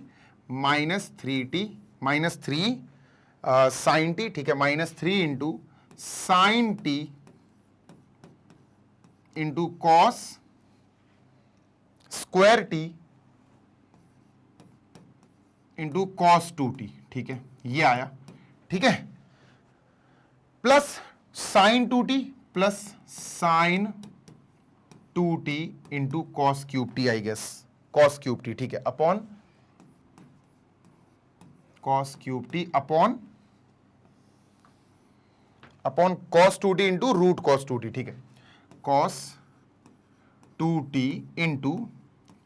-3 sine t, ठीक है, -3 into sine t into cos square T into cos 2t, ठीक है, ये आया, ठीक है, plus sine 2t plus sine 2t into cos cube t, I guess cos cube t, ठीक है, upon cos cube t upon cos 2t into root cos 2t, ठीक है, cos 2t into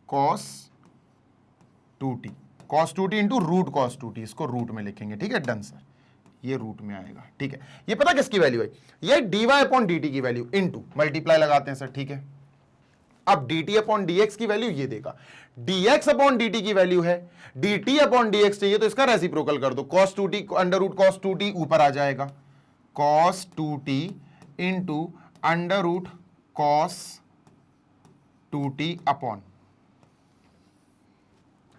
cos 2t, cos 2t into root cos 2t, इसको root में लिखेंगे, ठीक है, done sir, ये रूट में आएगा, ठीक है, ये पता किसकी वैल्यू है, ये dy अपॉन dt की वैल्यू इंटू मल्टीप्लाई लगाते हैं सर, ठीक है, अब dt अपॉन dx की वैल्यू ये देगा, dx अपॉन dt की वैल्यू है, dt अपॉन dx चाहिए तो इसका रेसिप्रोकल कर दो, cos 2t under root cos 2t ऊपर आ जाएगा, cos 2t into under root cos 2t upon,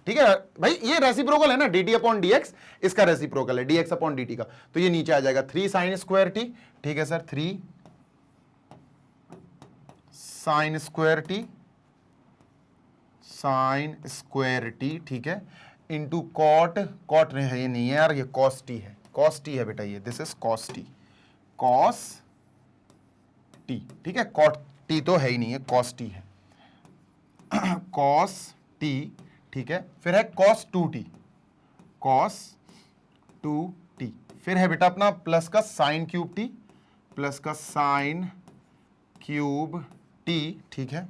ठीक है भाई, ये रेसिप्रोकल है ना, dt अपॉन dx, इसका रेसिप्रोकल है dx अपॉन dt का, तो ये नीचे आ जाएगा 3 साइन स्क्वायर टी, ठीक है सर, 3 साइन स्क्वायर टी, ठीक है, इंटू कॉट है, ये नहीं है यार, ये कॉस टी है बेटा, ये दिस इज कॉस टी, ठीक है, कॉट टी तो है ही नहीं है, कॉस टी है, कॉस टी, ठीक है, फिर है cos 2t, फिर है बेटा अपना प्लस का साइन क्यूब टी, प्लस का साइन क्यूब टी, ठीक है,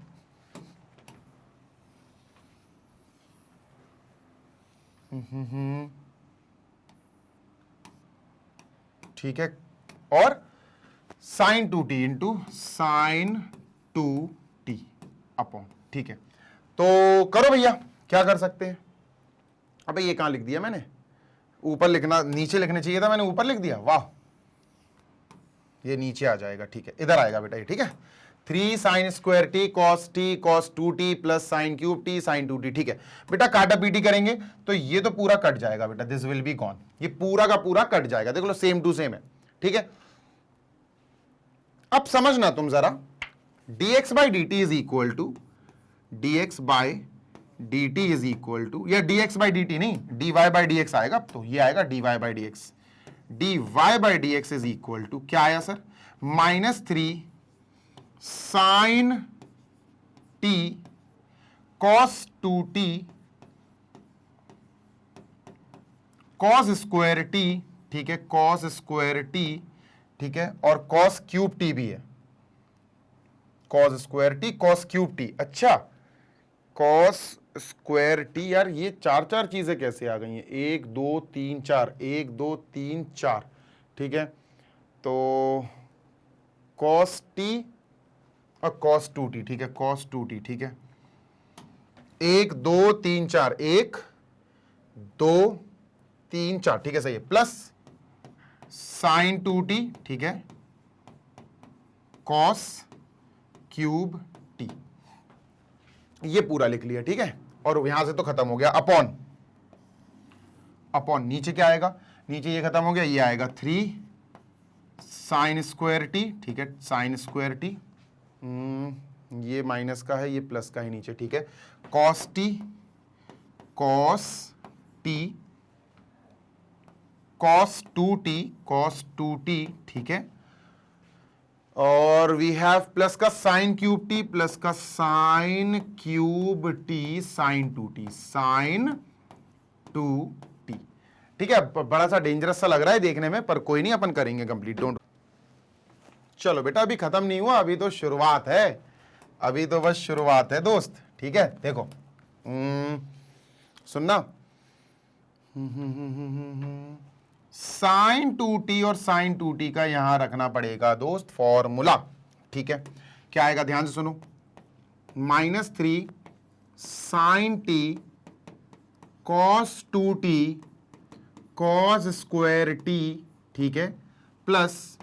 ठीक है, और sign 2t into sine 2t upon, ठीक है, तो करो भैया, क्या कर सकते हैं, अबे ये कहां लिख दिया मैंने, ऊपर लिखना, नीचे लिखने चाहिए था, मैंने ऊपर लिख दिया, वाह, ये नीचे आ जाएगा, ठीक है, इधर आएगा बेटा ये, ठीक है, 3 sine square t cos 2t plus sine cube t sine 2t, ठीक है बेटा, काटा पीटी करेंगे तो ये तो पूरा कट जाएगा बेटा, दिस विल बी गॉन, ये पूरा का पूरा कट जाएगा, देख लो सेम टू सेम है, ठीक है। अब समझना तुम जरा, dx by dt is equal to dx by D T is equal to, या D X by D T नहीं, D Y by D X आएगा, तो ये आएगा D Y by D x. D Y by D x is equal to क्या आया sir, -3 sine T cos 2t cos square T, ठीक है, cos square T, ठीक है, और कॉस क्यूब टी भी है, cos square t cos cube T. अच्छा, कॉस स्क्वायर टी, यार ये चार चार चीजें कैसे आ गई हैं, 1 2 3 4, 1 2 3 4, ठीक है, तो कॉस टी और कॉस 2t, ठीक है, कॉस 2t, ठीक है, 1 2 3 4, 1 2 3 4, ठीक है, सही है, प्लस साइन 2t, ठीक है, कॉस क्यूब टी, ये पूरा लिख लिया, ठीक है, और यहां से तो खत्म हो गया, अपॉन, अपॉन नीचे क्या आएगा, नीचे ये खत्म हो गया, ये आएगा 3 साइन स्क्वायर टी, ठीक है, साइन स्क्वायर टी, ये माइनस का है, ये प्लस का है नीचे, ठीक है, cos t cos t cos 2t cos 2t, ठीक है, और वी हैव प्लस का साइन क्यूब टी, प्लस का sine cube t sine 2t, sine 2t, ठीक है। बड़ा सा डेंजरस सा लग रहा है देखने में, पर कोई नहीं, अपन करेंगे कंप्लीट, डोंट। चलो बेटा, अभी खत्म नहीं हुआ, अभी तो शुरुआत है, अभी तो बस शुरुआत है दोस्त, ठीक है। देखो सुनना, साइन 2t और साइन 2t का यहां रखना पड़ेगा दोस्त फॉर्मूला, ठीक है। क्या आएगा, ध्यान से सुनो, -3 sine T cos 2t cos square T, ठीक है, प्लस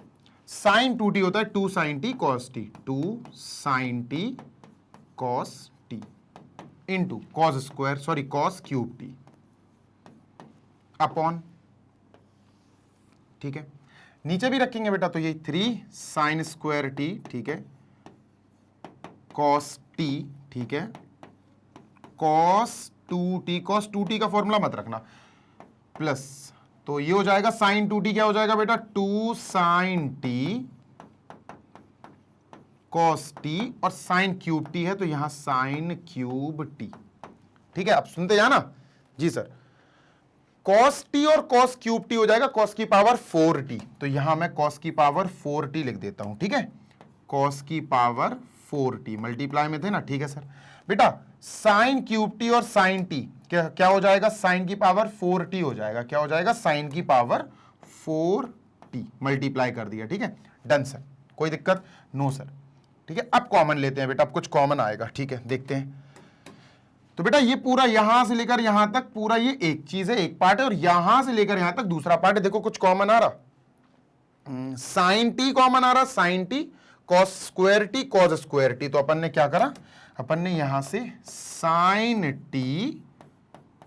साइन 2t होता है 2 sine T cos t, 2 sine T cos t into cos square, sorry cos cube t, upon, ठीक है। नीचे भी रखेंगे बेटा, तो ये 3 साइन स्क्वायर टी, ठीक है, कॉस टी, ठीक है, कॉस 2t का फॉर्मूला मत रखना, प्लस, तो ये हो जाएगा साइन 2t, क्या हो जाएगा बेटा, 2 साइन टी कॉस टी, और साइन क्यूब टी है तो यहां साइन क्यूब टी, ठीक है। अब सुनते जाना जी सर, कॉस टी और कॉस क्यूब टी हो जाएगा कॉस की पावर 4t, तो यहां मैं कॉस की पावर 4t लिख देता हूं, ठीक है, कॉस की पावर 4t, मल्टीप्लाई में थे ना, ठीक है सर। बेटा साइन क्यूब टी और साइन टी क्या हो जाएगा, साइन की पावर 4t हो जाएगा, क्या हो जाएगा, साइन की पावर 4t, मल्टीप्लाई कर दिया, ठीक है, डन सर, कोई दिक्कत, नो सर, ठीक है। अब कॉमन लेते हैं बेटा, अब कुछ कॉमन आएगा, ठीक है, देखते हैं। तो बेटा ये पूरा यहां से लेकर यहां तक पूरा ये एक चीज है, एक पार्ट है, और यहां से लेकर यहां तक दूसरा पार्ट है। देखो कुछ कॉमन आ रहा, साइन टी कॉमन आ रहा, sine T cos square t cos square t, तो अपन ने क्या करा, अपन ने यहां से साइन टी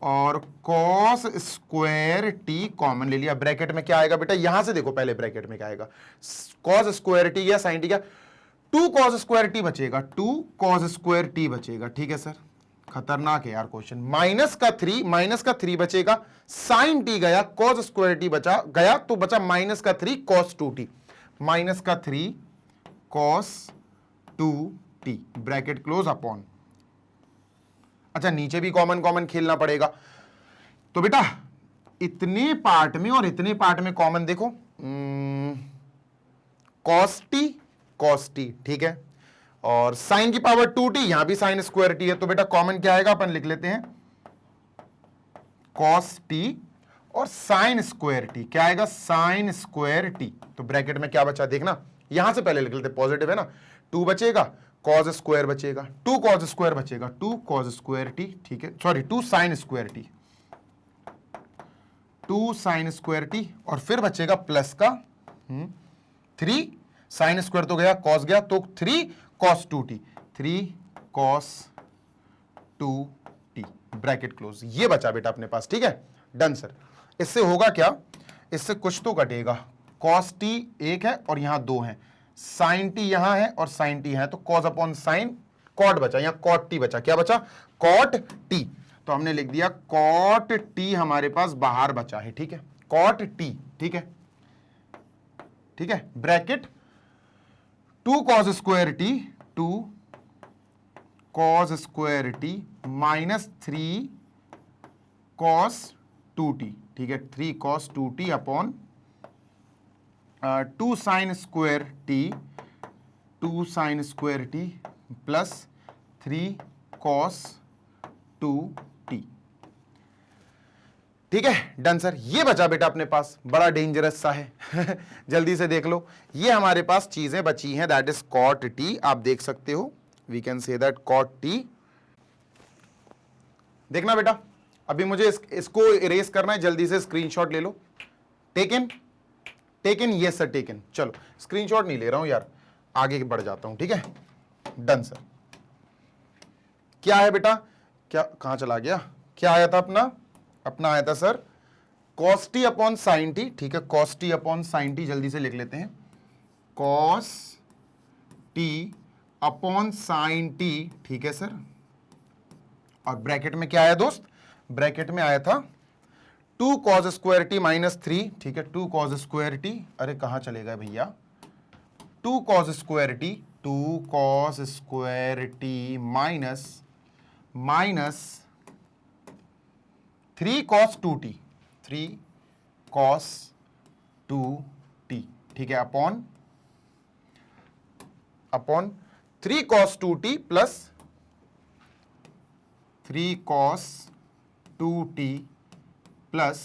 और कॉस स्क्वायर टी कॉमन ले लिया। ब्रैकेट में क्या आएगा बेटा, यहां से देखो पहले ब्रैकेट में क्या आएगा, कॉस स्क्वायर टी या साइन टी का 2 कॉस स्क्वायर टी बचेगा, 2 कॉस स्क्वायर टी बचेगा, ठीक है सर। खतरनाक है यार क्वेश्चन, माइनस का 3 बचेगा, साइन टी गया, कॉस स्क्वायर टी बचा गया, तो बचा -3 cos 2t, -3 cos 2t, bracket close upon. अच्छा नीचे भी कॉमन खेलना पड़ेगा, तो बेटा इतने पार्ट में और इतने पार्ट में कॉमन देखो, कॉस टी, ठीक है, और साइन की पावर 2t, यहां भी साइन स्क्वायर टी है, तो बेटा कॉमन क्या आएगा, अपन लिख लेते हैं कॉस टी और साइन स्क्वायर टी, क्या आएगा, साइन स्क्वायर टी, तो ब्रैकेट में क्या बचा देखना, यहां से पहले लिख लेते, पॉजिटिव है ना, 2 बचेगा, कॉस स्क्वायर बचेगा, 2 कॉस स्क्वायर बचेगा, 2 कॉस स्क्वायर टी, ठीक है, sorry 2 sign square T, 2 sign square t, और फिर बचेगा प्लस का 3 साइन स्क्वायर तो गया, कॉस गया, तो 3 cos 2t, 3 cos 2t, bracket close, ये बचा बेटा अपने पास, ठीक है, डन सर। इससे होगा क्या, इससे कुछ तो कटेगा, कॉस टी एक है और यहां 2 है, साइन टी यहां है और साइन टी है, तो कॉस अपॉन साइन कॉट बचा, यहां कॉट टी बचा, क्या बचा, कॉट टी, तो हमने लिख दिया कॉट टी हमारे पास बाहर बचा है, ठीक है, कॉट टी, ठीक है, ठीक है, bracket 2 cos square T, 2 cos square T minus 3 cos 2t, ठीक है, 3 cos 2t upon 2 sin square T, 2 sin square t plus 3 cos 2t, ठीक है, डन सर। ये बचा बेटा अपने पास, बड़ा डेंजरस सा है जल्दी से देख लो, ये हमारे पास चीजें बची हैं, दैट इज कॉट टी, आप देख सकते हो, we can say that cot t. देखना बेटा, अभी मुझे इसको इरेज करना है, जल्दी से स्क्रीनशॉट ले लो। Taken, taken, yes sir taken. चलो स्क्रीनशॉट नहीं ले रहा हूं यार, आगे बढ़ जाता हूं, ठीक है, डन सर। क्या है बेटा, क्या कहां चला गया, क्या आया था अपना, अपना आया था sir cos t upon sine t, ठीक है, cos t upon sine T, जल्दी से लिख लेते हैं, cos t upon sine t, ठीक है सर, और ब्रैकेट में क्या आया दोस्त, ब्रैकेट में आया था 2 cos स्क्वायर टी माइनस 3, ठीक है, 2 cos स्क्वायर टी, अरे कहां चलेगा भैया, 2 cos square T, 2 cos square T minus 3 cos 2t, 3 cos 2t, ठीक है, upon 3 cos 2t plus 3 cos 2t plus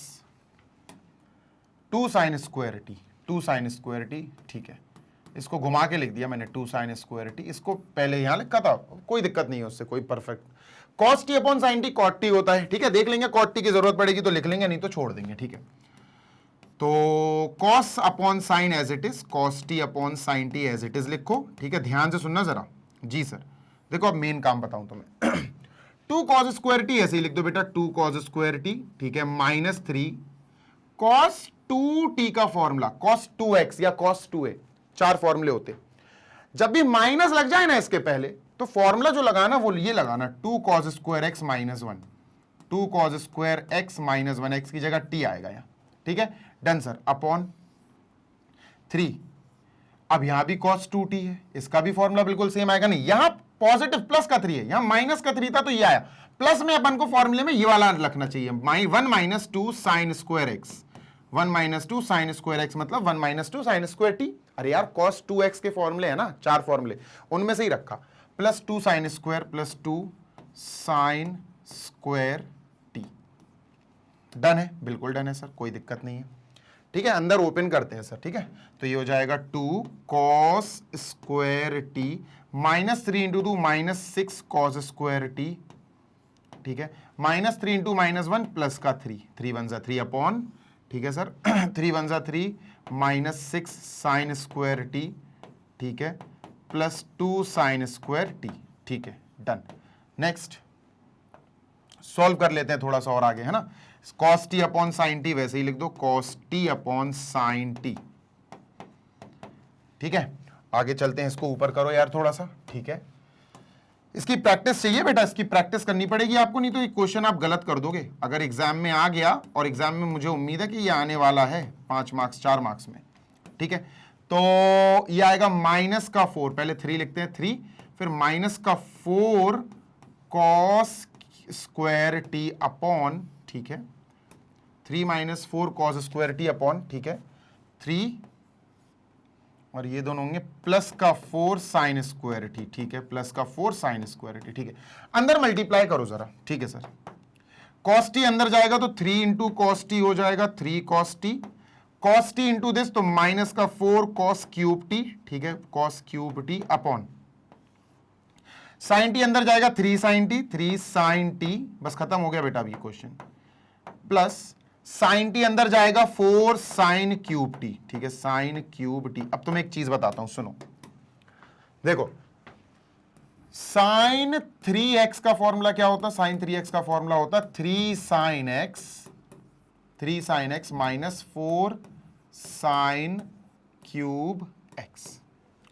2 sin square T, 2 sin square T, ठीक है, इसको घुमा के लिख दिया मैंने 2 sin स्क्वायर टी, इसको पहले यहां लिखा था, कोई दिक्कत नहीं है उससे, कोई perfect, cos t upon sin t cot t होता है, ठीक है, देख लेंगे, cot t की जरूरत पड़ेगी तो लिख लेंगे, नहीं तो छोड़ देंगे, ठीक है, तो cos upon sin as it is, cos t upon sin t as it is लिखो, ठीक है, ध्यान से सुनना जरा, जी सर। देखो अब मेन काम बताऊं तुम्हें 2 cos स्क्वायर टी ऐसे ही लिख दो बेटा, 2 cos स्क्वायर टी, ठीक है, माइनस 3 cos 2t का फॉर्मूला, cos 2x या cos 2a, 4 फॉर्मूले होते, जब भी माइनस लग जाए ना इसके पहले, तो फॉर्मूला जो लगाना वो ये लगाना 2 cos square x minus 1, 2 cos square x minus 1, x की जगह t आएगा यहाँ, ठीक है, डन सर, अपॉन 3, अब यहां भी cos 2t है, इसका भी फॉर्मूला बिल्कुल सेम आएगा, नहीं यहां पॉजिटिव प्लस का 3 है, यहां माइनस का 3 था तो ये आया, प्लस में अपन को फॉर्मूले में ये वाला रखना चाहिए, 1 minus 2 sine square x, 1 minus 2 sine square x मतलब 1 माइनस 2 साइन स्क्वायर टी, अरे यार cos 2x के फॉर्मूले है ना, 4 फॉर्मूले, उनमें से ही रखा, plus 2 sine square plus 2 sign square T, done है, बिल्कुल डन है सर, कोई दिक्कत नहीं है, ठीक है, अंदर ओपन करते हैं सर, ठीक है, तो ये हो जाएगा 2 cos square T minus 3 into 2 minus 6 cos square T, ठीक है, माइनस 3 इंटू माइनस 1 प्लस का 3, 3 1 3 अपॉन, ठीक है sir 3 1 3 minus 6 sign square T, ठीक है, प्लस 2 साइन स्क्वायर टी, ठीक है, डन। नेक्स्ट सॉल्व कर लेते हैं थोड़ा सा और आगे, है ना, cos t upon sine T वैसे ही लिख दो, cos t upon sine t, ठीक है, आगे चलते हैं, इसको ऊपर करो यार थोड़ा सा, ठीक है, इसकी प्रैक्टिस चाहिए बेटा, इसकी प्रैक्टिस करनी पड़ेगी आपको, नहीं तो ये क्वेश्चन आप गलत कर दोगे, अगर एग्जाम में आ गया, और एग्जाम में मुझे उम्मीद है कि ये आने वाला है 5 मार्क्स 4 मार्क्स में, ठीक है, तो ये आएगा माइनस का 4, पहले 3 लिखते हैं, 3 फिर माइनस का 4 cos स्क्वायर टी अपॉन, ठीक है, 3 minus 4 cos square T upon, ठीक है, 3 और ये दोनों होंगे प्लस का 4 साइन स्क्वायर टी, ठीक है, प्लस का 4 साइन स्क्वायर टी, ठीक है, अंदर मल्टीप्लाई करो जरा, ठीक है सर, cos t अंदर जाएगा तो 3 इंटू कॉस टी हो जाएगा 3 cos t इंटू दिस तो माइनस का 4 cos क्यूब टी, ठीक है, cos cube t upon sine T अंदर जाएगा 3 साइन टी, 3 साइन टी, बस खत्म हो गया बेटा अभी क्वेश्चन, प्लस साइन टी अंदर जाएगा 4 साइन क्यूब टी, ठीक है, साइन क्यूब टी। अब तुम्हें एक चीज बताता हूं, सुनो, देखो साइन 3x का फॉर्मूला क्या होता है, साइन 3x का फॉर्मूला होता है 3 sine x minus 4 sine cube x,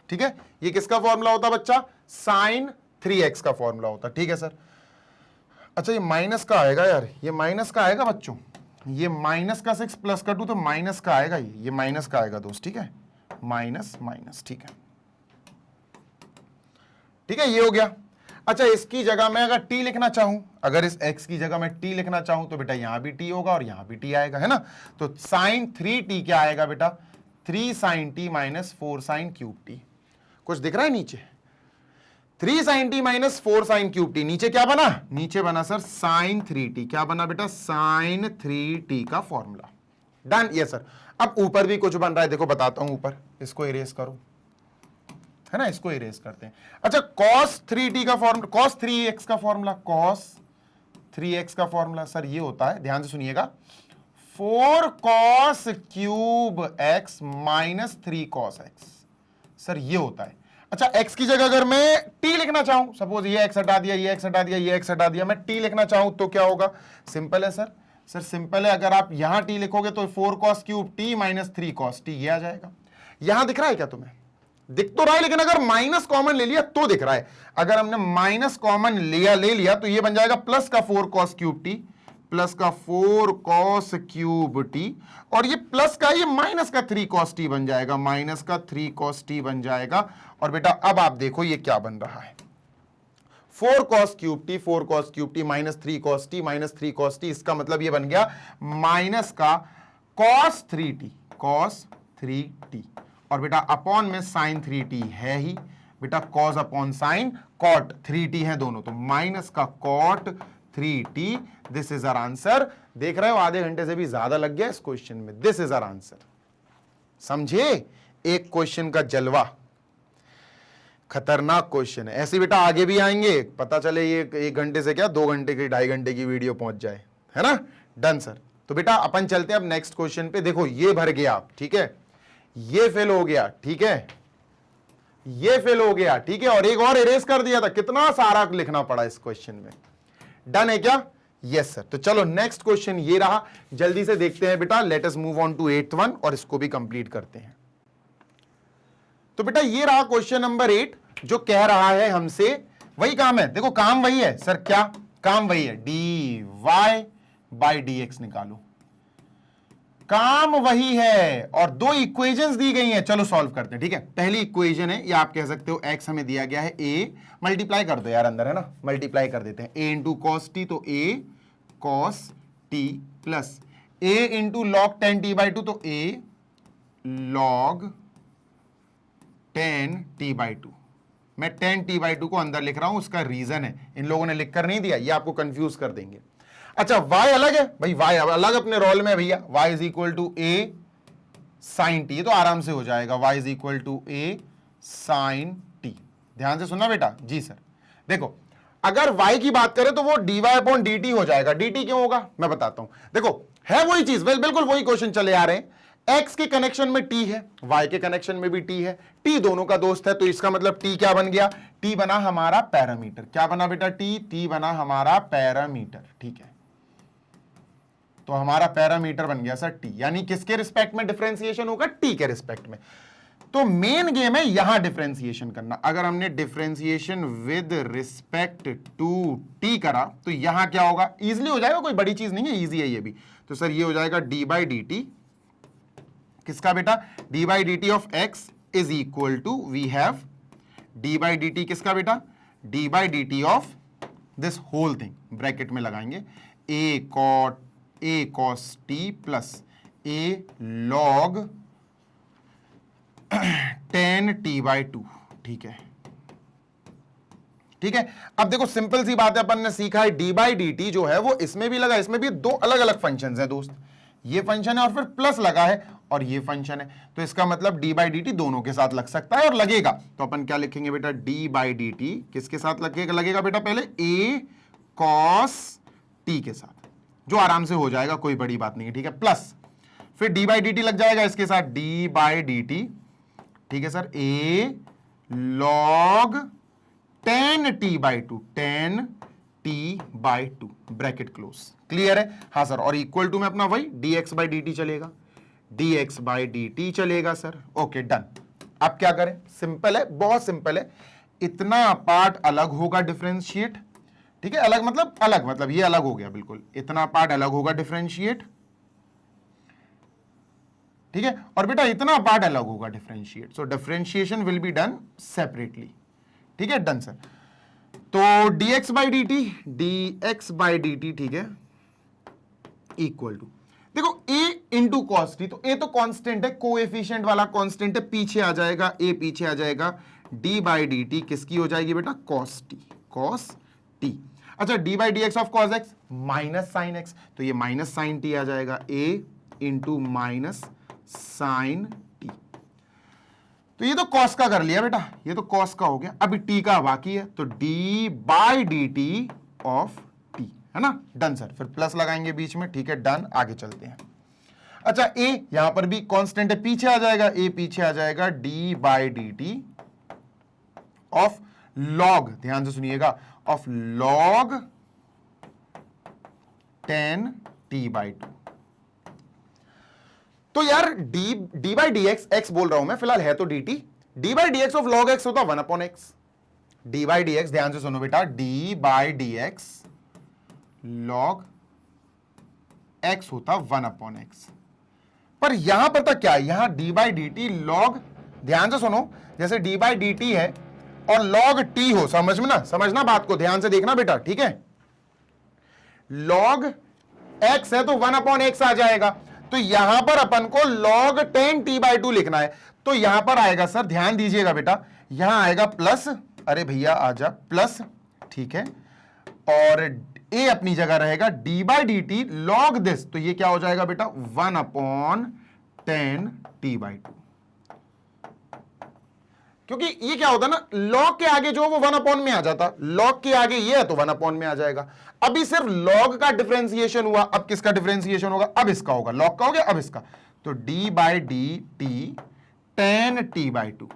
ठीक है, ये किसका फॉर्मूला होता है बच्चा, साइन 3x का फॉर्मूला होता है, ठीक है सर। अच्छा ये माइनस का आएगा यार, ये माइनस का आएगा बच्चों, ये माइनस का 6 प्लस का 2 तो माइनस का आएगा, ये माइनस का आएगा दोस्त, ठीक है, माइनस माइनस, ठीक है, ठीक है, ये हो गया। अच्छा इसकी जगह मैं अगर t लिखना चाहूं, अगर इस x की जगह मैं t लिखना चाहूं तो बेटा यहां भी t होगा और यहां भी t आएगा, है ना। तो साइन 3t क्या आएगा बेटा, 3 sine t minus 4 sine cube t। कुछ दिख रहा है नीचे, 3 sine t minus 4 sine cube t, नीचे क्या बना, नीचे बना सर साइन 3t, क्या बना बेटा, साइन 3t का फॉर्मूला। डन, ये सर। अब ऊपर भी कुछ बन रहा है, देखो बताता हूं, ऊपर इसको इरेज करो, है ना, इसको इरेज करते हैं। अच्छा cos 3t का फॉर्मूला, cos 3x का फॉर्मूला, cos 3x का फॉर्मूला सर ये होता है, ध्यान से सुनिएगा, 4 cos cube x minus 3 cos x, sir ये होता है। अच्छा x की जगह अगर मैं t लिखना चाहूं, सपोज ये x हटा दिया, ये x हटा दिया, ये x हटा दिया, मैं t लिखना चाहूं तो क्या होगा, सिंपल है सर, सर सिंपल है, अगर आप यहां t लिखोगे तो 4 cos cube t minus 3 cos t ये आ जाएगा। यहां दिख रहा है क्या तुम्हें, दिख तो रहा है, लेकिन अगर माइनस कॉमन ले लिया तो दिख रहा है। अगर हमने माइनस कॉमन ले लिया तो ये बन जाएगा प्लस का 4 cos क्यूब t, प्लस का 4 cos क्यूब t, और ये प्लस का ये माइनस का 3 cos t बन जाएगा, माइनस का 3 cos t बन जाएगा। और बेटा अब आप देखो ये क्या बन रहा है, 4 cos cube t, 4 cos cube t minus 3 cos t minus 3 cos t, इसका मतलब ये बन गया माइनस का cos 3t, cos 3t, और बेटा अपॉन में साइन 3t है ही, बेटा cos upon sine cot 3t है दोनों, तो माइनस का cot 3t, this is our answer. देख रहे हो आधे घंटे से भी ज्यादा लग गया इस क्वेश्चन में, दिस इज आवर आंसर। समझे, एक क्वेश्चन का जलवा, खतरनाक क्वेश्चन है। ऐसे बेटा आगे भी आएंगे, पता चले ये 1 घंटे से क्या 2 घंटे की 2.5 घंटे की वीडियो पहुंच जाए, है ना। Done sir. तो बेटा अपन चलते हैं अब नेक्स्ट क्वेश्चन पे। देखो ये भर गया, ठीक है, ये फेल हो गया, ठीक है, ये फेल हो गया, ठीक है, और एक और इरेज कर दिया था, कितना सारा लिखना पड़ा इस क्वेश्चन में। डन है क्या, यस सर। तो चलो नेक्स्ट क्वेश्चन ये रहा, जल्दी से देखते हैं बेटा, let us move on to 8th one और इसको भी कंप्लीट करते हैं। तो बेटा ये रहा क्वेश्चन नंबर 8, जो कह रहा है हमसे, वही काम है, देखो काम वही है सर, क्या काम वही है, dy बाई dx निकालो, काम वही है, और 2 इक्वेशंस दी गई हैं, चलो सॉल्व करते हैं, ठीक है। पहली इक्वेशन है, या आप कह सकते हो x हमें दिया गया है a, मल्टीप्लाई कर दो यार अंदर, है ना, मल्टीप्लाई कर देते हैं, a इंटू cos t, तो a cos t plus a into log 10t/2, तो a log 10t/2। मैं 10t/2 को अंदर लिख रहा हूं, उसका रीजन है, इन लोगों ने लिखकर नहीं दिया, ये आपको कंफ्यूज कर देंगे। अच्छा y अलग है भाई, y अलग अपने रोल में भैया, y is equal to a sine T, तो आराम से हो जाएगा, y is equal to a sine t. ध्यान से सुनना बेटा, जी सर। देखो अगर y की बात करें तो वो dy अपॉन dt हो जाएगा, dt क्यों होगा मैं बताता हूं। देखो है वही चीज, बिल्कुल वही क्वेश्चन चले आ रहे हैं, x के कनेक्शन में t है, y के कनेक्शन में भी t है, t दोनों का दोस्त है, तो इसका मतलब t क्या बन गया, t बना हमारा पैरामीटर, क्या बना बेटा, t बना हमारा पैरामीटर, ठीक है। तो हमारा पैरामीटर बन गया सर t, यानी किसके रिस्पेक्ट में डिफरेंशिएशन होगा, t के रिस्पेक्ट में। तो मेन गेम है यहां डिफरेंशिएशन करना। अगर हमने differentiation with respect to t करा तो यहां क्या होगा, इजीली हो जाएगा, कोई बड़ी चीज नहीं है, इजी है ये भी। तो सर ये हो जाएगा d बाई डी टी, किसका बेटा, d by D T of x is equal to, we have d by D t किसका बेटा, d by D T of this whole thing, bracket में लगाएंगे a cos t plus a log 10t/2, ठीक है, ठीक है। अब देखो सिंपल सी बात है, अपन ने सीखा है d बाई डी टी जो है वो इसमें भी लगा, इसमें भी 2 अलग अलग फंक्शन है दोस्त, ये फंक्शन है और फिर प्लस लगा है और ये फंक्शन है, तो इसका मतलब d बाई डी टी दोनों के साथ लग सकता है और लगेगा। तो अपन क्या लिखेंगे बेटा, d बाई डी टी किसके साथ लगेगा बेटा, पहले a cos t के साथ, जो आराम से हो जाएगा, कोई बड़ी बात नहीं है, ठीक है, प्लस फिर d बाई डी टी लग जाएगा इसके साथ, d बाई डी टी, ठीक है sir, a log 10t/2, 10t/2, bracket close, clear है, हाँ सर। और इक्वल टू में अपना वही dx बाई डी टी चलेगा, dx बाई डी टी चलेगा सर, ओके डन। अब क्या करें, सिंपल है, बहुत सिंपल है, इतना पार्ट अलग होगा डिफरेंशिएट, ठीक है, अलग मतलब ये अलग हो गया, बिल्कुल इतना पार्ट अलग होगा डिफरेंशिएट, ठीक है, और बेटा इतना पार्ट अलग होगा differentiate, so differentiation will be done separately, ठीक है, डन सर। तो dx बाई dt, ठीक है, इक्वल टू, देखो a इंटू कॉस टी, तो a तो कांस्टेंट है, कोएफिशिएंट वाला कांस्टेंट है, पीछे आ जाएगा, a पीछे आ जाएगा, d बाई डी टी किसकी हो जाएगी बेटा, कॉस टी। अच्छा, d by D x of cos x minus sine x, तो ये माइनस साइन टी आ जाएगा, a into minus sine T. तो ये तो कॉस का कर लिया बेटा, ये तो कॉस का हो गया, अभी टी का बाकी है, तो d by D T of T, है ना, डन सर। फिर प्लस लगाएंगे बीच में, ठीक है, डन, आगे चलते हैं। अच्छा, a यहां पर भी कांस्टेंट है, पीछे आ जाएगा, a पीछे आ जाएगा, d by D T of log, ध्यान से सुनिएगा, ऑफ लॉग 10 t बाई 2। तो यार d बाई डी एक्स बोल रहा हूं मैं, फिलहाल है तो dt, d by D x of log x होता 1 upon x, d by D x, ध्यान से सुनो बेटा, d by D x log x होता 1 अपॉन x। पर यहां पर तो क्या है, यहां d by D T log, ध्यान से सुनो, जैसे d बाई डी टी है और log t हो, समझना बात को, ध्यान से देखना बेटा, ठीक है, log x है तो 1 अपॉन x आ जाएगा, तो यहां पर अपन को log 10 t बाई 2 लिखना है, तो यहां पर आएगा सर, ध्यान दीजिएगा बेटा, यहां आएगा प्लस, अरे भैया आजा प्लस, ठीक है, और a अपनी जगह रहेगा, d by D T log this, तो ये क्या हो जाएगा बेटा, 1 अपॉन 10 t बाई 2, क्योंकि ये क्या होता है ना, लॉग के आगे जो वो 1 अपॉन में आ जाता, लॉग के आगे ये है तो 1 अपॉन में आ जाएगा। अभी सिर्फ लॉग का डिफरेंशिएशन हुआ, अब किसका डिफरेंशिएशन होगा, अब इसका होगा, लॉग का हो गया, अब इसका, तो d by D T 10 t by 2,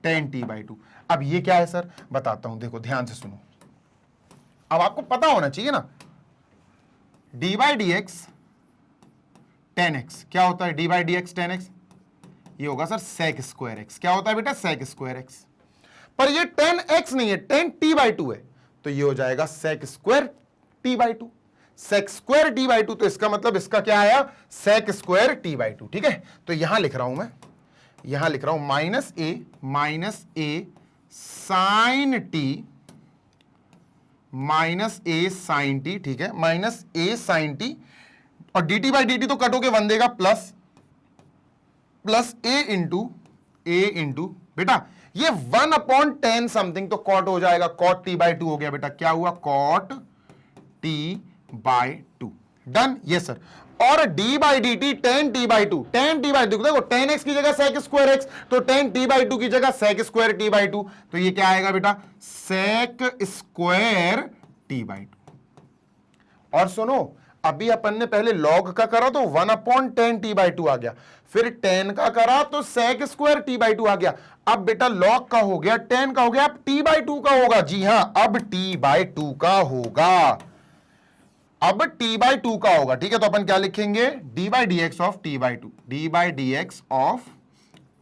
10 t by 2। अब ये क्या है सर, बताता हूं, देखो ध्यान से सुनो, अब आपको पता होना चाहिए ना, d by D x 10x क्या होता है, d by D x 10x, ये होगा सर सेक स्क्वायर एक्स, क्या होता है बेटा, सेक स्क्वायर एक्स, पर ये 10x नहीं है, 10 t बाई 2 है, तो ये हो जाएगा sec square t by 2, sec square t by 2, तो इसका मतलब इसका क्या आया, सेक स्क्वायर t बाई 2, ठीक है। तो यहां लिख रहा हूं मैं, यहां लिख रहा हूं माइनस ए साइन टी माइनस ए साइन टी, ठीक है, माइनस ए साइन टी, और dt बाई dt तो कट होके 1 देगा, प्लस ए इंटू बेटा ये 1 अपॉन 10 समथिंग, तो कॉट हो जाएगा, कॉट टी बाई 2 हो गया बेटा, क्या हुआ, कॉट टी बाई 2, डन, ये सर। और d by D T 10 t by 2, 10 t by 2, देखो 10x की जगह सेक स्क्वायर x, तो 10 t बाई 2 की जगह सेक स्क्वायर t बाई 2, तो ये क्या आएगा बेटा, सेक स्क्वायर t बाई 2। और सुनो, अभी अपन ने पहले log का करा तो 1 अपॉन 10 t बाई 2 आ गया, फिर 10 का करा तो सेक स्क्वायर t बाई 2 आ गया, अब बेटा log का हो गया, 10 का हो गया, अब t बाई 2 का होगा, जी हां, अब t बाई 2 का होगा, अब t बाई 2 का होगा, ठीक है। तो अपन क्या लिखेंगे, d by D x of t by 2, d by D x of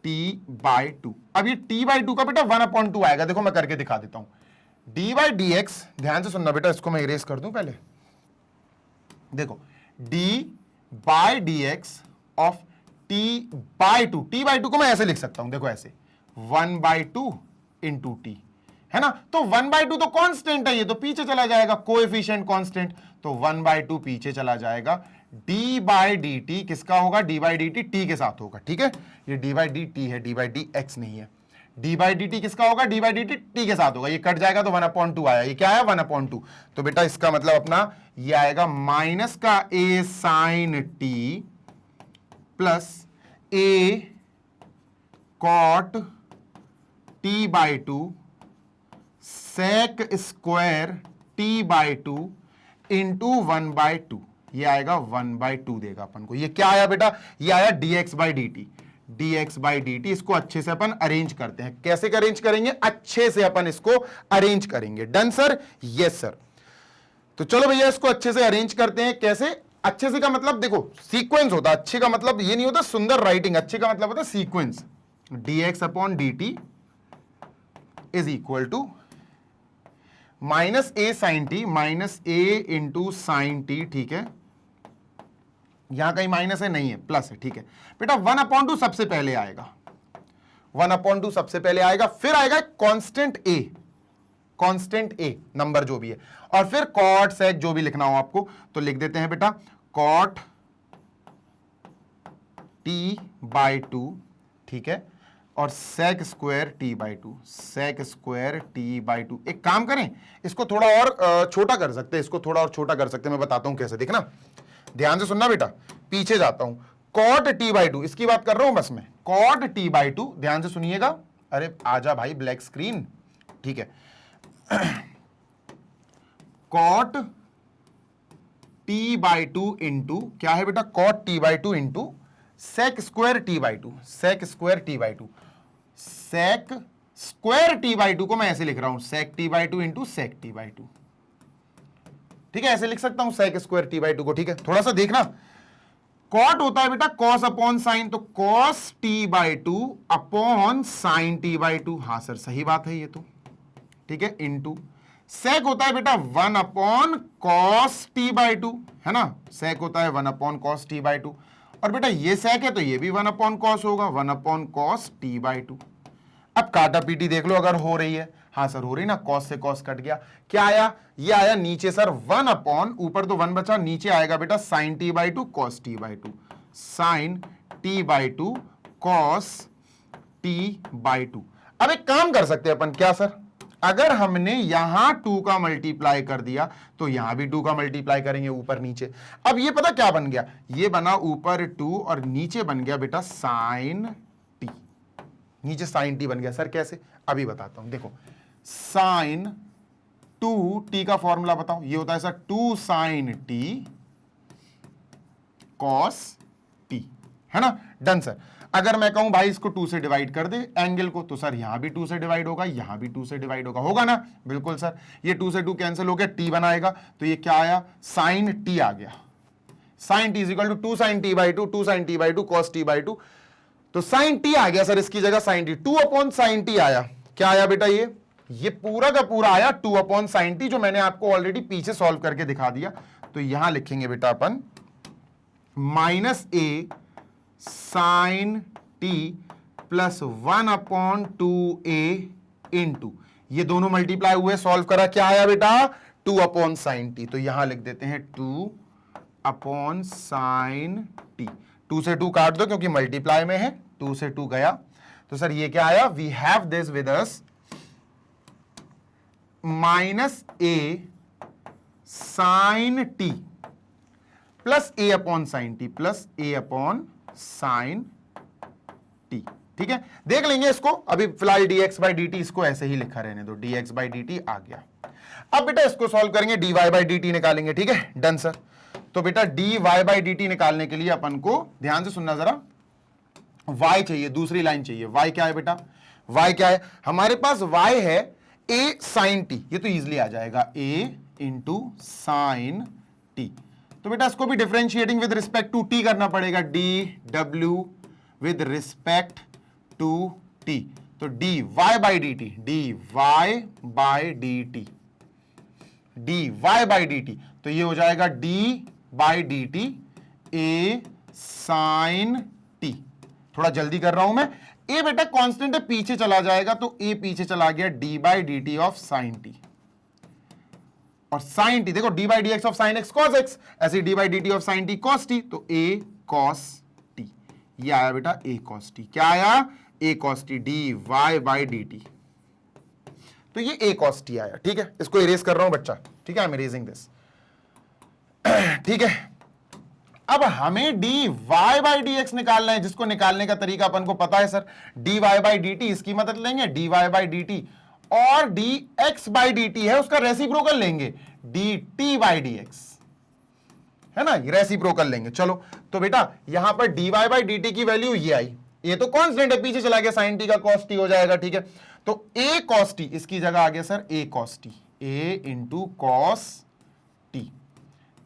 t by 2। अब ये t बाई 2 का बेटा 1 अपॉन 2 आएगा, देखो मैं करके दिखा देता हूं, d बाई डी एक्स, ध्यान से सुनना बेटा, इसको मैं इरेज कर दूं पहले, देखो d by D x of t by 2, t by 2 को मैं ऐसे लिख सकता हूं, देखो ऐसे 1 बाई 2 इंटू टी, है ना, तो 1 बाई 2 तो कांस्टेंट है, ये तो पीछे चला जाएगा, कोएफिशिएंट कांस्टेंट, तो 1 बाई 2 पीछे चला जाएगा, d बाई डी टी किसका होगा, d by D T t के साथ होगा, ठीक है, ये d बाई डी टी है, d बाई डी एक्स नहीं है, d बाई डी टी किसका होगा, d by D T t के साथ होगा, ये कट जाएगा तो 1 अपॉन 2 आया, ये क्या आया, 1 अपॉन 2, तो बेटा इसका मतलब अपना ये आएगा माइनस का a sine t plus a cot t by 2 sec square t by 2 into 1 by 2, ये आएगा 1 बाई 2 देगा अपन को, ये क्या आया बेटा, ये आया dx by D T, dx by D t. इसको अच्छे से अपन अरेंज करते हैं, कैसे अरेंज करेंगे, अच्छे से अपन इसको अरेंज करेंगे, डन सर, यस सर। तो चलो भैया इसको अच्छे से अरेंज करते हैं, कैसे, अच्छे से का मतलब देखो सीक्वेंस होता है, अच्छे का मतलब ये नहीं होता सुंदर राइटिंग, अच्छे का मतलब होता है sequence, dx upon dt is equal to minus A sine t, minus a into sine t, ठीक है, यहां कहीं माइनस है, नहीं है, प्लस है, ठीक है बेटा। 1/2 सबसे पहले आएगा, 1/2 सबसे पहले आएगा, फिर आएगा कांस्टेंट ए, कांस्टेंट ए नंबर जो भी है, और फिर कॉट सेक जो भी लिखना हो आपको तो लिख देते हैं बेटा, कॉट टी बाई टू, ठीक है, और sec square T by two, sec square T by two. एक काम करें, इसको थोड़ा और छोटा कर सकते हैं, इसको थोड़ा और छोटा कर सकते हैं, मैं बताता हूं कैसे, देखना ध्यान से सुनना बेटा, पीछे जाता हूं, कॉट टी बाई टू, इसकी बात कर रहा हूं बस मैं, कॉट टी बाई टू, ध्यान से सुनिएगा, अरे आजा भाई ब्लैक स्क्रीन, ठीक है, cot T by two into क्या है बेटा, cot T by two into sec square T by two, sec square T by two, sec square T by two को मैं ऐसे लिख रहा हूं, sec T by two into sec T by two, ठीक है, ऐसे लिख सकता हूं sec square T by two को, ठीक है। थोड़ा सा देखना, कॉट होता है बेटा कॉस अपॉन साइन, तो cos t by two upon sine t by to, हाँ सर सही बात है ये तो, ठीक है, इंटू सेक होता है बेटा 1 कॉस टी बाई टू, है ना, सेक होता है 1 कॉस टी बाई टू, और बेटा ये सेक है तो ये भी 1 कॉस होगा, 1 कॉस टी बाई टू। अब काटा पीटी देख लो अगर हो रही है, हाँ सर हो रही ना, कॉस से कॉस कट गया, क्या आया, ये आया नीचे सर 1 ऊपर तो 1 बचा, नीचे आएगा बेटा sine t by two cos t by two, sine t by two cos t by two. अब एक काम कर सकते हैं अपन, क्या सर, अगर हमने यहां 2 का मल्टीप्लाई कर दिया तो यहां भी 2 का मल्टीप्लाई करेंगे ऊपर नीचे। अब ये पता क्या बन गया, ये बना ऊपर 2 और नीचे बन गया बेटा साइन टी, नीचे साइन टी बन गया। सर कैसे, अभी बताता हूं, देखो साइन 2t का फॉर्मूला बताओ, ये होता है sir 2 sine T cos t, है ना, डन सर। अगर मैं कहूं भाई इसको 2 से डिवाइड कर दे एंगल को, तो सर यहां भी 2 से डिवाइड होगा, यहां भी 2 से डिवाइड होगा ना, बिल्कुल सर, ये 2 से 2 कैंसिल हो गया, टी बनाएगा, तो ये क्या आया, साइन टी आ गया, sine t is equal to 2 sine t by two, 2 sine t by two cos t by two, तो साइन टी आ गया सर, इसकी जगह sine t, 2 upon sine t आया, क्या आया बेटा, ये पूरा का पूरा आया 2 अपॉन साइन टी, जो मैंने आपको ऑलरेडी पीछे सॉल्व करके दिखा दिया। तो यहां लिखेंगे बेटा अपन माइनस ए sine T plus 1/2a into, ये दोनों मल्टीप्लाई हुए, सॉल्व करा, क्या आया बेटा 2 अपॉन साइन टी, तो यहां लिख देते हैं 2 अपॉन साइन टी, 2 से 2 काट दो क्योंकि मल्टीप्लाई में है, 2 से 2 गया, तो सर ये क्या आया, we have this with us minus A sine T plus a upon sine T, plus a upon sine t, ठीक है। देख लेंगे इसको, अभी फिलहाल dx बाई dt इसको ऐसे ही लिखा रहने दो, dx बाई dt आ गया। अब बेटा इसको सॉल्व करेंगे, dy बाई dt निकालेंगे, ठीक है, डन सर। तो बेटा dy बाई dt निकालने के लिए अपन को ध्यान से सुनना जरा, y चाहिए, दूसरी लाइन चाहिए, y क्या है बेटा, y क्या है, हमारे पास y है a साइन टी, ये तो इजिली आ जाएगा a इंटू साइन टी, तो बेटा इसको भी differentiating with respect to t करना पड़ेगा, dw with respect to T, तो dy by dt, dy by dt, dy by dt, तो ये हो जाएगा d by dt a sine t, थोड़ा जल्दी कर रहा हूं मैं, a बेटा कांस्टेंट है, पीछे चला जाएगा, तो a पीछे चला गया, d by dt of sine t, और साइन टी देखो d by dx of sine x cos x, ऐसे d by dt of sine T cos T, तो a कॉस टी, ये आया बेटा a कॉस टी, क्या आया a cos T, dy by dt, तो ये a कॉस टी आया, ठीक है। इसको इरेज कर रहा हूं बच्चा, ठीक है, आई एम इरेजिंग दिस, ठीक है। अब हमें dy बाई dx निकालना है, जिसको निकालने का तरीका अपन को पता है सर, dy बाई dt, इसकी मदद लेंगे dy बाई dt, और dx बाई dt है उसका रेसिप्रोकल लेंगे, dt बाई dx, है ना, रेसिप्रोकल लेंगे। चलो तो बेटा यहां पर dy बाई dt की वैल्यू ये आई, ये तो कांस्टेंट है, पीछे चला गया, साइन टी का cos t हो जाएगा, ठीक है, तो a cos t, इसकी जगह आ गया sir a cos t, a into cos t,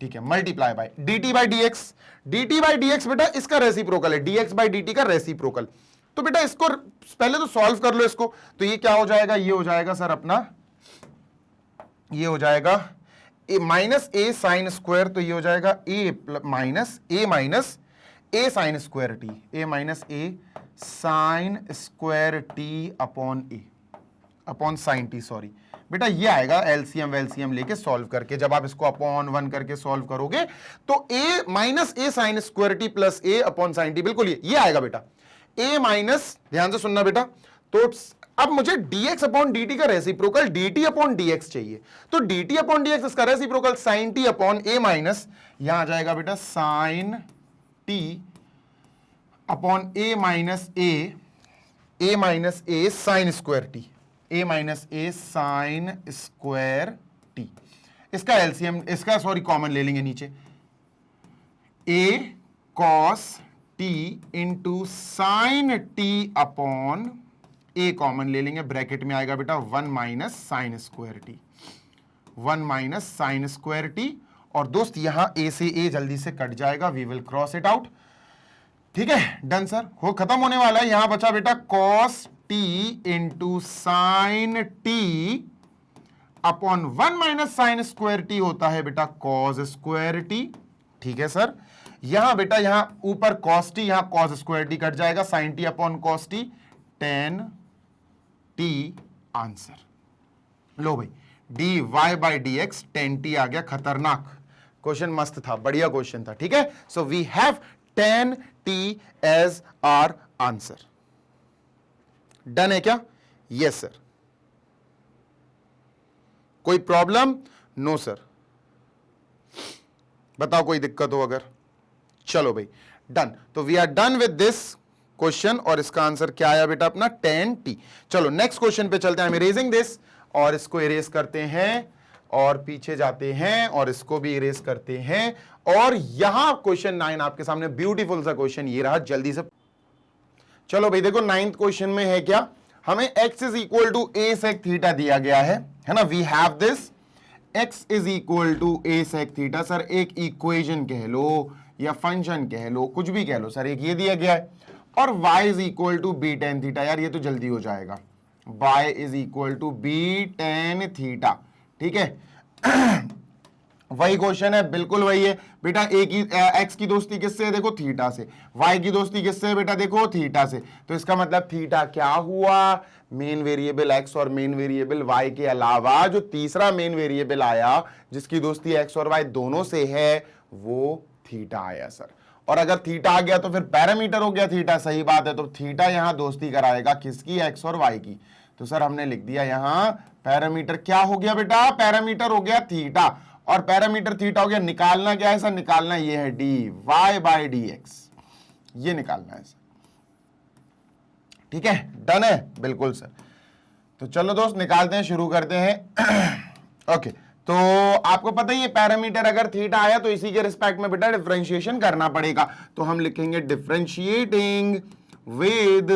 ठीक है, multiply by dt by dx, dt by dx बेटा इसका रेसिप्रोकल है, dx बाई dt का रेसिप्रोकल, तो बेटा इसको पहले तो सॉल्व कर लो इसको, तो ये क्या हो जाएगा, ये हो जाएगा सर अपना ये हो जाएगा A minus A sine square, तो ये हो जाएगा A minus A sine square T, A minus A sine square T upon sine T, sorry बेटा ये आएगा एलसीएम लेके सॉल्व करके, जब आप इसको अपॉन 1 करके सॉल्व करोगे तो ए minus A sine square t plus a upon sine T, बिल्कुल ये आएगा बेटा, ए माइनस, ध्यान से सुनना बेटा, तो अब मुझे dx अपॉन dt का रेसिप्रोकल dt अपॉन dx चाहिए, तो dt अपॉन dx इसका reciprocal sine t upon a minus, यहां आ जाएगा बेटा sine t upon a minus a sine square t, a minus a sine square t, इसका LCM, इसका सॉरी कॉमन ले लेंगे नीचे, a cos t into sine t upon a common ले लेंगे, ब्रैकेट में आएगा बेटा 1 minus sine square T, 1 minus sine square t, और दोस्त यहां ए से ए जल्दी से कट जाएगा, we will cross it out, ठीक है, डन सर, हो खत्म होने वाला है, यहां बचा बेटा cos t into sine T upon 1 minus sine square T होता है बेटा कॉस स्क्वायर टी, ठीक है सर, यहां बेटा यहां ऊपर कॉस टी, यहां कॉस स्क्वायर टी कट जाएगा, sine T upon cos T, tan T answer. लो भाई D Y by D X tan T आ गया, खतरनाक क्वेश्चन, मस्त था, बढ़िया क्वेश्चन था, ठीक है, so we have tan t as our answer. Done है क्या? Yes sir. कोई प्रॉब्लम? No sir. बताओ कोई दिक्कत हो अगर। चलो भाई डन, तो we are done with this question, और इसका आंसर क्या आया बेटा अपना 10t। चलो नेक्स्ट क्वेश्चन पे चलते हैं, हम इरेजिंग दिस, और इसको इरेज करते हैं और पीछे जाते हैं और इसको भी इरेज करते हैं, और यहां क्वेश्चन 9 आपके सामने, ब्यूटीफुल सा क्वेश्चन ये रहा, जल्दी से। चलो भाई देखो 9th क्वेश्चन में है क्या, हमें x is equal to a sec theta दिया गया है ना, we have this x is equal to a sec theta, sir एक इक्वेशन कह लो या फंक्शन कह लो, कुछ भी कह लो सर, एक ये दिया गया है, और y is equal to b tan theta, यार ये तो जल्दी हो जाएगा, y is equal to b tan theta, ठीक है वही क्वेश्चन है, बिल्कुल वही है बेटा, ए की x की दोस्ती किससे है, देखो थीटा से, y की दोस्ती किससे है बेटा, देखो थीटा से, तो इसका मतलब थीटा क्या हुआ, मेन वेरिएबल x और मेन वेरिएबल y के अलावा जो तीसरा मेन वेरिएबल आया जिसकी दोस्ती x और y दोनों से है, वो थीटा आया सर, और अगर थीटा आ गया तो फिर पैरामीटर हो गया थीटा, सही बात है, तो थीटा यहां दोस्ती कराएगा किसकी, x और y की, तो सर हमने लिख दिया यहां पैरामीटर क्या हो गया बेटा, पैरामीटर हो गया थीटा, और पैरामीटर थीटा हो गया, निकालना क्या है सर, निकालना ये है d Y by D x, ये निकालना है सर, ठीक है, डन है, बिल्कुल सर। तो चलो दोस्त निकालते हैं, शुरू करते हैं ओके, तो आपको पता ही है पैरामीटर अगर थीटा आया तो इसी के रिस्पेक्ट में बेटा डिफरेंशिएशन करना पड़ेगा, तो हम लिखेंगे differentiating with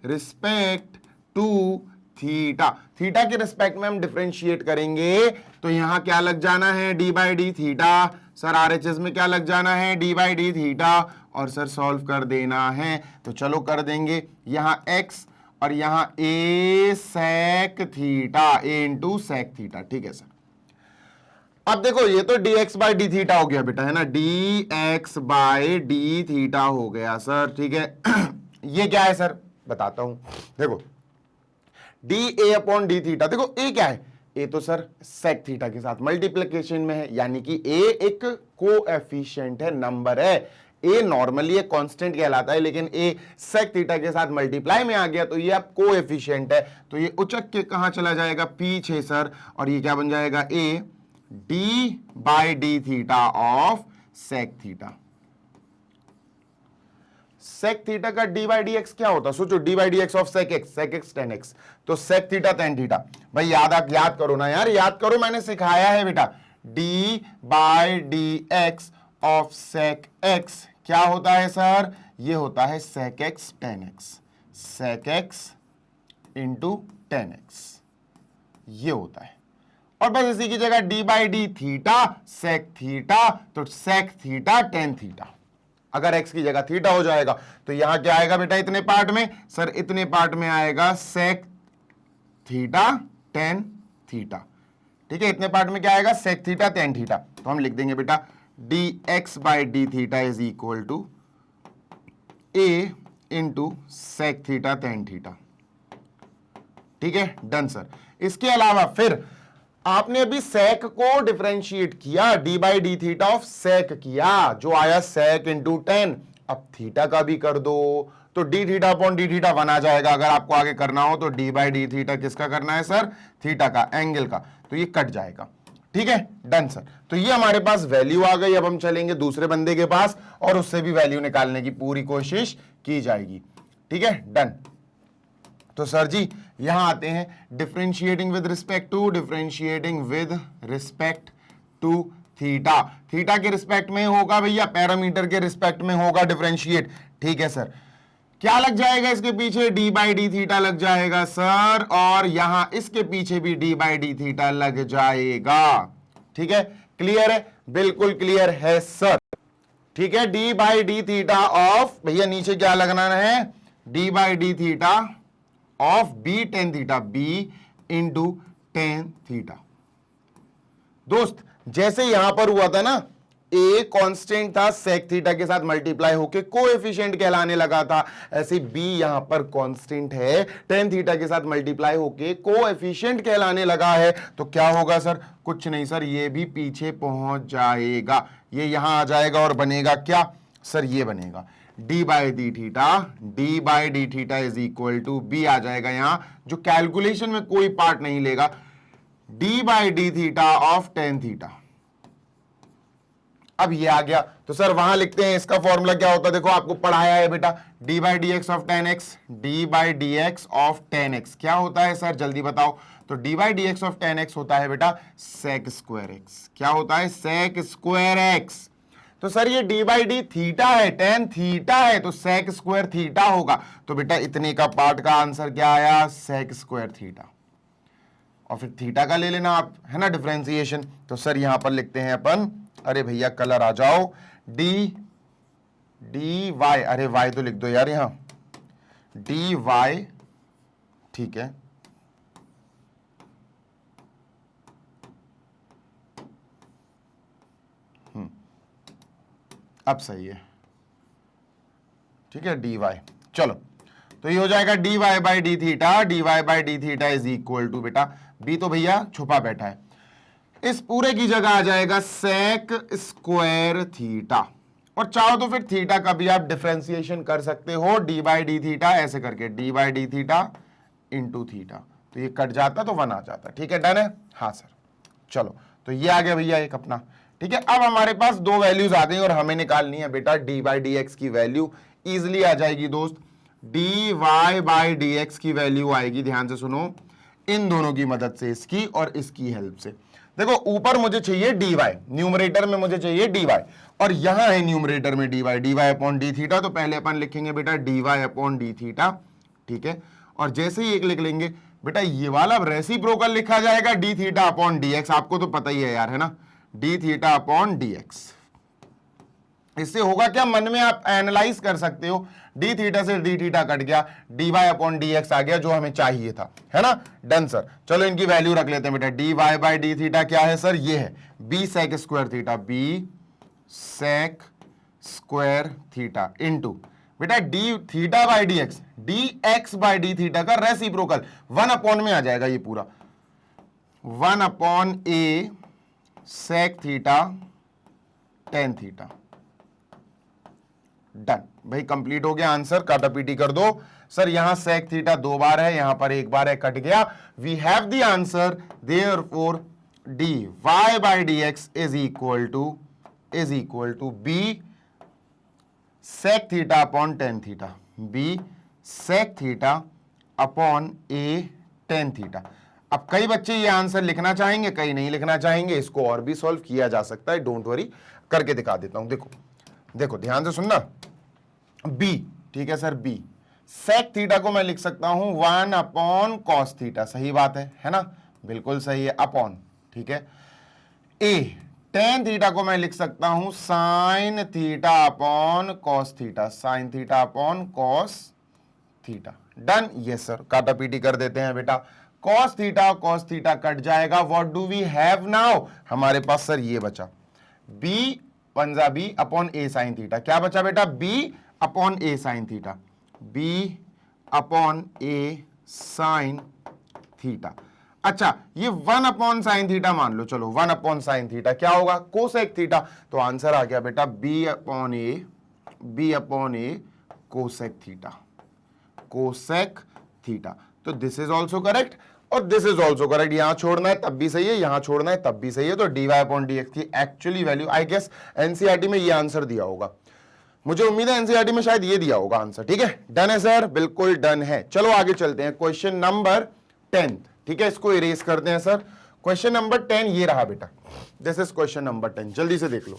respect to theta, theta के रिस्पेक्ट में हम डिफरेंशिएट करेंगे, तो यहां क्या लग जाना है, d by D theta, sir RHS में क्या लग जाना है, डी बाई डी थीटा, और सर सॉल्व कर देना है, तो चलो कर देंगे, यहां x और यहां a sec theta, a into sec theta, ठीक है सर। अब देखो ये तो dx बाई डी थीटा हो गया बेटा, है ना, dx बाई डी थीटा हो गया सर, ठीक है ये क्या है सर, बताता हूं, देखो D A upon D theta, देखो ए क्या है, ए तो सर सेक थीटा के साथ मल्टीप्लिकेशन में है, यानी कि ए एक कोएफिशिएंट है, नंबर है, ए नॉर्मली एक कांस्टेंट कहलाता है, लेकिन ए सेक थीटा के साथ मल्टीप्लाई में आ गया तो ये अब कोएफिशिएंट है, तो ये उचक के कहां चला जाएगा, पीछे सर, और ये क्या बन जाएगा, a d by D theta of sec theta. Sec theta का डी बाई डी एक्स क्या होता, सोचो, d by D x of sec x tan x, तो सेक थीटा टेन थीटा, भाई याद करो ना यार, याद करो, मैंने सिखाया है बेटा, d by D x of sec x क्या होता है सर, ये होता है sec x tan x, sec x into tan x, ये होता है, और बस इसी की जगह d by D theta sec theta, तो सेक थीटा टेन थीटा, अगर x की जगह थीटा हो जाएगा तो यहां क्या आएगा बेटा, इतने पार्ट में सर, इतने पार्ट में आएगा सेक थीटा टेन थीटा, ठीक है, इतने पार्ट में क्या आएगा, सेक थीटा टेन थीटा, तो हम लिख देंगे बेटा dx by D theta is equal to a into sec theta tan theta. ठीक है, डन सर। इसके अलावा फिर आपने अभी सेक को डिफरेंशिएट किया, D by D theta of sec किया, जो आया सेक इंटू टेन। अब थीटा का भी कर दो तो D theta upon D theta one आ जाएगा। अगर आपको आगे करना हो तो डी बाई डी थीटा किसका करना है सर, थीटा का, एंगल का, तो ये कट जाएगा। ठीक है, डन सर। तो ये हमारे पास वैल्यू आ गई। अब हम चलेंगे दूसरे बंदे के पास और उससे भी वैल्यू निकालने की पूरी कोशिश की जाएगी। ठीक है, डन। तो सर जी यहां आते हैं, differentiating with respect to theta. Theta के रिस्पेक्ट में होगा भैया, पैरामीटर के रिस्पेक्ट में होगा डिफरेंशिएट। ठीक है सर, क्या लग जाएगा इसके पीछे, डी बाई डी थीटा लग जाएगा सर, और यहां इसके पीछे भी डी बाई डी थीटा लग जाएगा। ठीक है, क्लियर है, बिल्कुल क्लियर है सर। ठीक है, d by D theta of, भैया नीचे क्या लगना है, d by D theta of b tan theta, b into tan theta. दोस्त जैसे यहां पर हुआ था ना, ए कांस्टेंट था, सेक थीटा के साथ मल्टीप्लाई होके कोएफिशिएंट कहलाने लगा था, ऐसे बी यहां पर कांस्टेंट है, टेन थीटा के साथ मल्टीप्लाई होके कोएफिशिएंट कहलाने लगा है। तो क्या होगा सर, कुछ नहीं सर, ये भी पीछे पहुंच जाएगा, ये यहां आ जाएगा और बनेगा क्या सर, ये बनेगा D by D theta is equal to B आ जाएगा यहां, जो कैलकुलेशन में कोई पार्ट नहीं लेगा, D by D theta of tan theta. अब ये आ गया, तो सर वहां लिखते हैं, इसका फॉर्मूला क्या होता है, देखो आपको पढ़ाया है बेटा, d by D x of ten x, D by D x of ten x क्या होता है सर, जल्दी बताओ। तो D by D x of ten x होता है बेटा सेक स्क्वायर एक्स। क्या होता है, सेक स्क्वायर एक्स। तो सर ये डी बाई डी थीटा है, टेन थीटा है, तो सेक स्क्वायर थीटा होगा। तो बेटा इतने का पार्ट का आंसर क्या आया, सेक स्क्वायर थीटा, और फिर थीटा का ले लेना आप, है ना, डिफरेंशिएशन। तो सर यहां पर लिखते हैं अपन, अरे भैया कलर आ जाओ, डी वाई, अरे वाई तो लिख दो यार यहां, डी वाई, ठीक है, अब सही है, ठीक है, डी वाई। चलो तो ये हो जाएगा D Y by D theta, d Y by D theta is equal to, बेटा बी तो भैया छुपा बैठा है, इस पूरे की जगह आ जाएगा सेक स्क्वायर थीटा, और चाहो तो फिर थीटा का भी आप डिफरेंशिएशन कर सकते हो, डी बाई डी थीटा ऐसे करके, D by D theta into theta, तो ये कट जाता तो वन आ जाता। ठीक है, डन है, हाँ सर। चलो तो ये आ गया भैया एक अपना। ठीक है, अब हमारे पास दो वैल्यूज आ गई और हमें निकालनी है बेटा डी बाई डी एक्स की वैल्यू, इजिली आ जाएगी दोस्त, d Y by D x की वैल्यू आएगी, ध्यान से सुनो, इन दोनों की मदद से, इसकी और इसकी हेल्प से। देखो ऊपर मुझे चाहिए डी वाई, न्यूमरेटर में मुझे चाहिए डी वाई, और यहां है न्यूमरेटर में d Y upon D theta, तो पहले अपन लिखेंगे बेटा D Y upon D theta. ठीक है, और जैसे ही एक लिख लेंगे बेटा, ये वाला रेसिप्रोकल लिखा जाएगा D theta upon D x, आपको तो पता ही है यार, है ना, D theta upon D x. इससे होगा क्या, मन में आप एनालाइज कर सकते हो, डी थीटा से डी थीटा कट गया, D Y upon D X आ गया, जो हमें चाहिए था, है ना, डन सर। चलो इनकी वैल्यू रख लेते हैं बेटा, D Y by D theta क्या है सर, ये है B sec square theta, B sec square theta into बेटा D theta by D x, D X by D theta का रेसिप्रोकल, वन अपॉन में आ जाएगा ये पूरा, one upon A sec theta tan theta. Done भाई, कंप्लीट हो गया आंसर, काटा पीटी कर दो। सर यहां सेक थीटा दो बार है, यहां पर एक बार है, कट गया। We have the answer, therefore d Y by D x is equal to b sec theta upon tan theta, B sec theta upon a tan theta. अब कई बच्चे ये आंसर लिखना चाहेंगे, कई नहीं लिखना चाहेंगे, इसको और भी सॉल्व किया जा सकता है, डोंट वरी, करके दिखा देता हूं। देखो देखो ध्यान से सुनना, बी, ठीक है सर, बी सेक थीटा को मैं लिख सकता हूं वन अपॉन कॉस थीटा, सही बात है ना, बिल्कुल सही है, अपॉन, ठीक है। ए टेन थीटा को मैं लिख सकता हूं sine theta upon cos theta, sine theta upon cos theta. Done, yes sir, काटा पीटी कर देते हैं बेटा, कॉस थीटा कट जाएगा। What do we have now, हमारे पास सर ये बचा बी पंजा b upon a sine theta. क्या बचा बेटा, b upon a sine theta, b upon a sine theta. अच्छा ये 1 अपॉन साइन थीटा मान लो, चलो 1 अपॉन साइन थीटा क्या होगा, कोसेक थीटा। तो आंसर आ गया बेटा बी अपॉन ए कोसेक थीटा, कोसेक थीटा। तो दिस इज ऑल्सो करेक्ट और दिस इज ऑल्सो करेक्ट। यहां छोड़ना है तब भी सही है, यहां छोड़ना है तब भी सही है। तो dy अपॉन dx की actually value, I guess NCERT में ये आंसर दिया होगा, मुझे उम्मीद है एनसीईआरटी में शायद ये दिया होगा आंसर। ठीक है, डन है सर, बिल्कुल डन है। चलो आगे चलते हैं, क्वेश्चन नंबर 10। ठीक है, इसको इरेज करते हैं सर। क्वेश्चन नंबर 10 ये रहा बेटा, दिस इज क्वेश्चन नंबर 10, जल्दी से देख लो।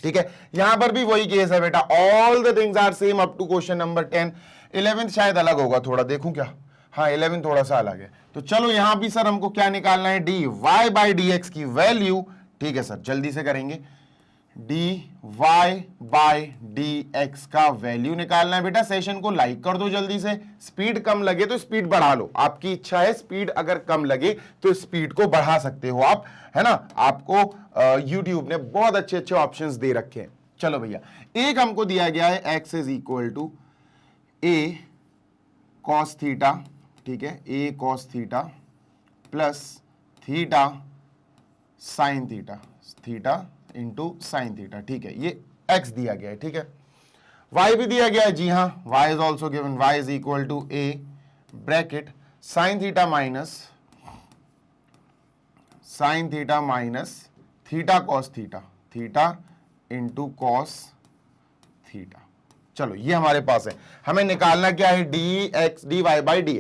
ठीक है, यहां पर भी वही केस है बेटा, all the things are same up to question number 10। 11th शायद अलग होगा थोड़ा, देखूं क्या, हाँ 11 थोड़ा सा अलग है। तो चलो यहां भी सर हमको क्या निकालना है, dy बाई dx की वैल्यू। ठीक है सर, जल्दी से करेंगे, dy बाई dx का वैल्यू निकालना है बेटा। सेशन को लाइक कर दो जल्दी से, स्पीड कम लगे तो स्पीड बढ़ा लो, आपकी इच्छा है। स्पीड अगर कम लगे तो स्पीड को बढ़ा सकते हो आप, है ना। आपको YouTube ने बहुत अच्छे अच्छे ऑप्शंस दे रखे हैं। चलो भैया, एक हमको दिया गया है x is equal to a cos theta. ठीक है, a cos theta plus theta sine theta, theta into sine theta. ठीक है, ये x दिया गया है। ठीक है, y भी दिया गया है, जी हाँ, y is also given, y is equal to a bracket sine theta minus theta cos theta, theta into cos theta. चलो ये हमारे पास है, हमें निकालना क्या है, dy बाई डी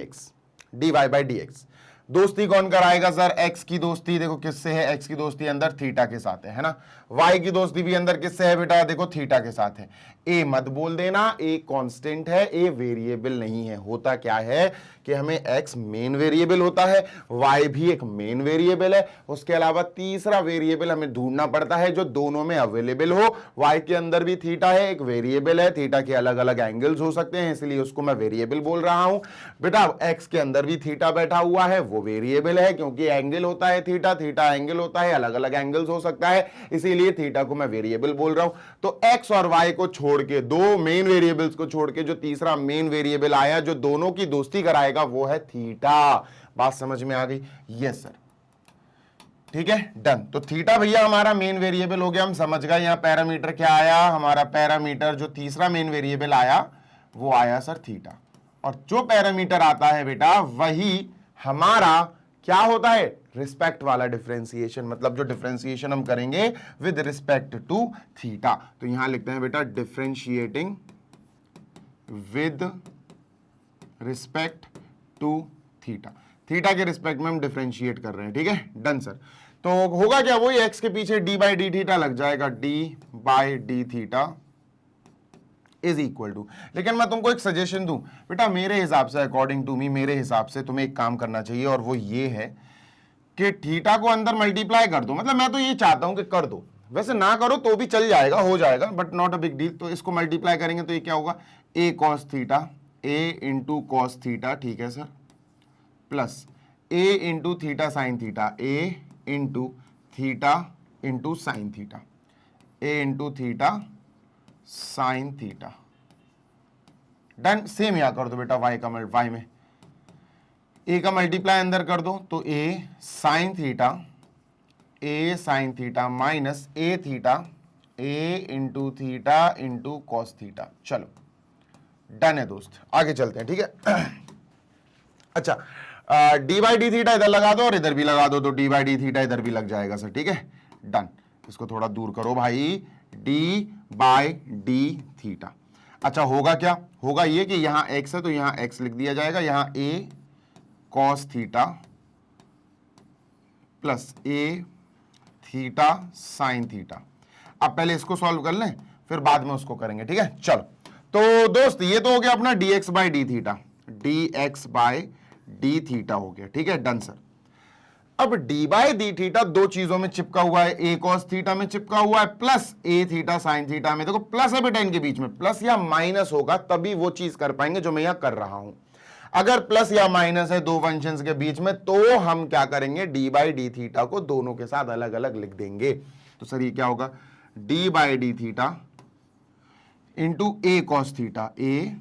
एक्स। दोस्ती कौन कराएगा सर, x की दोस्ती देखो किससे है, x की दोस्ती अंदर थीटा के साथ है ना। y की दोस्ती भी अंदर किससे है बेटा, देखो थीटा के साथ है। a मत बोल देना, a कांस्टेंट है, a वेरिएबल नहीं है। होता क्या है कि हमें x मेन वेरिएबल होता है, y भी एक मेन वेरिएबल है, उसके अलावा तीसरा वेरिएबल हमें ढूंढना पड़ता है जो दोनों में अवेलेबल हो। y के अंदर भी थीटा है, एक वेरिएबल है, थीटा के अलग अलग एंगल्स हो सकते हैं, इसलिए उसको मैं वेरिएबल बोल रहा हूं बेटा। x के अंदर भी थीटा बैठा हुआ है, वो वेरिएबल है, क्योंकि एंगल होता है थीटा, थीटा एंगल होता है, अलग अलग एंगल्स हो सकता है, इसीलिए थीटा को मैं वेरिएबल बोल रहा हूं। तो x और y को छोड़ के, दो मेन वेरिएबल्स को छोड़ के जो तीसरा मेन वेरिएबल आया जो दोनों की दोस्ती कराएगा वो है थीटा। बात समझ में आ गई, यस सर। ठीक है, डन। तो थीटा भैया हमारा मेन वेरिएबल हो गया, हम समझ गए। यहां पैरामीटर क्या आया, हमारा पैरामीटर जो तीसरा मेन वेरिएबल आया वो आया सर थीटा। और जो पैरामीटर आता है बेटा वही हमारा क्या होता है, रिस्पेक्ट वाला डिफरेंशिएशन, मतलब जो डिफरेंशिएशन हम करेंगे विद रिस्पेक्ट टू थीटा। तो यहां लिखते हैं बेटा differentiating with respect to theta. Theta के रिस्पेक्ट में हम डिफरेंशिएट कर रहे हैं। ठीक है, डन सर। तो होगा क्या, वही एक्स के पीछे डी बाई डी थीटा लग जाएगा, d by D theta is equal to. लेकिन मैं तुमको एक सजेशन दूं बेटा, मेरे हिसाब से, अकॉर्डिंग टू मी, मेरे हिसाब से तुम्हें एक काम करना चाहिए, और वो ये है कि थीटा को अंदर मल्टीप्लाई कर दो। मतलब मैं तो ये चाहता हूं कि कर दो, वैसे ना करो तो भी चल जाएगा, हो जाएगा, but not a big deal. तो इसको मल्टीप्लाई करेंगे तो ये क्या होगा, A cos theta, A into cos theta, ठीक है sir, plus A into theta sine theta, A into theta into sine theta, A into theta sine theta. Done. Same यहां कर दो बेटा, y का y में a का मल्टीप्लाई अंदर कर दो, तो a sign theta minus a theta, a into theta into cos theta. चलो डन है दोस्त, आगे चलते हैं। ठीक है, अच्छा डी बाई डी थीटा इधर लगा दो और इधर भी लगा दो, तो डी बाई डी थीटा इधर भी लग जाएगा सर। ठीक है, डन। इसको थोड़ा दूर करो भाई, डी बाई डी थीटा। अच्छा होगा क्या, होगा ये कि यहां x है तो यहां x लिख दिया जाएगा, यहां a cos theta plus a theta sine theta. अब पहले इसको सॉल्व कर लें, फिर बाद में उसको करेंगे। ठीक है, चलो। तो दोस्त ये तो हो गया अपना dx by D theta, dx by D theta हो गया। ठीक है, डन सर। अब डी बाई डी थीटा दो चीजों में चिपका हुआ है, ए कॉस थीटा में चिपका हुआ है, प्लस ए थीटा साइन थीटा में। देखो प्लस है बेटा, इनके बीच में प्लस या माइनस होगा तभी वो चीज कर पाएंगे जो मैं यहां कर रहा हूं। अगर प्लस या माइनस है दो फंक्शंस के बीच में तो हम क्या करेंगे, डी बाई डी थीटा को दोनों के साथ अलग अलग लिख देंगे। तो सर ये क्या होगा, D by D theta into A cos theta, A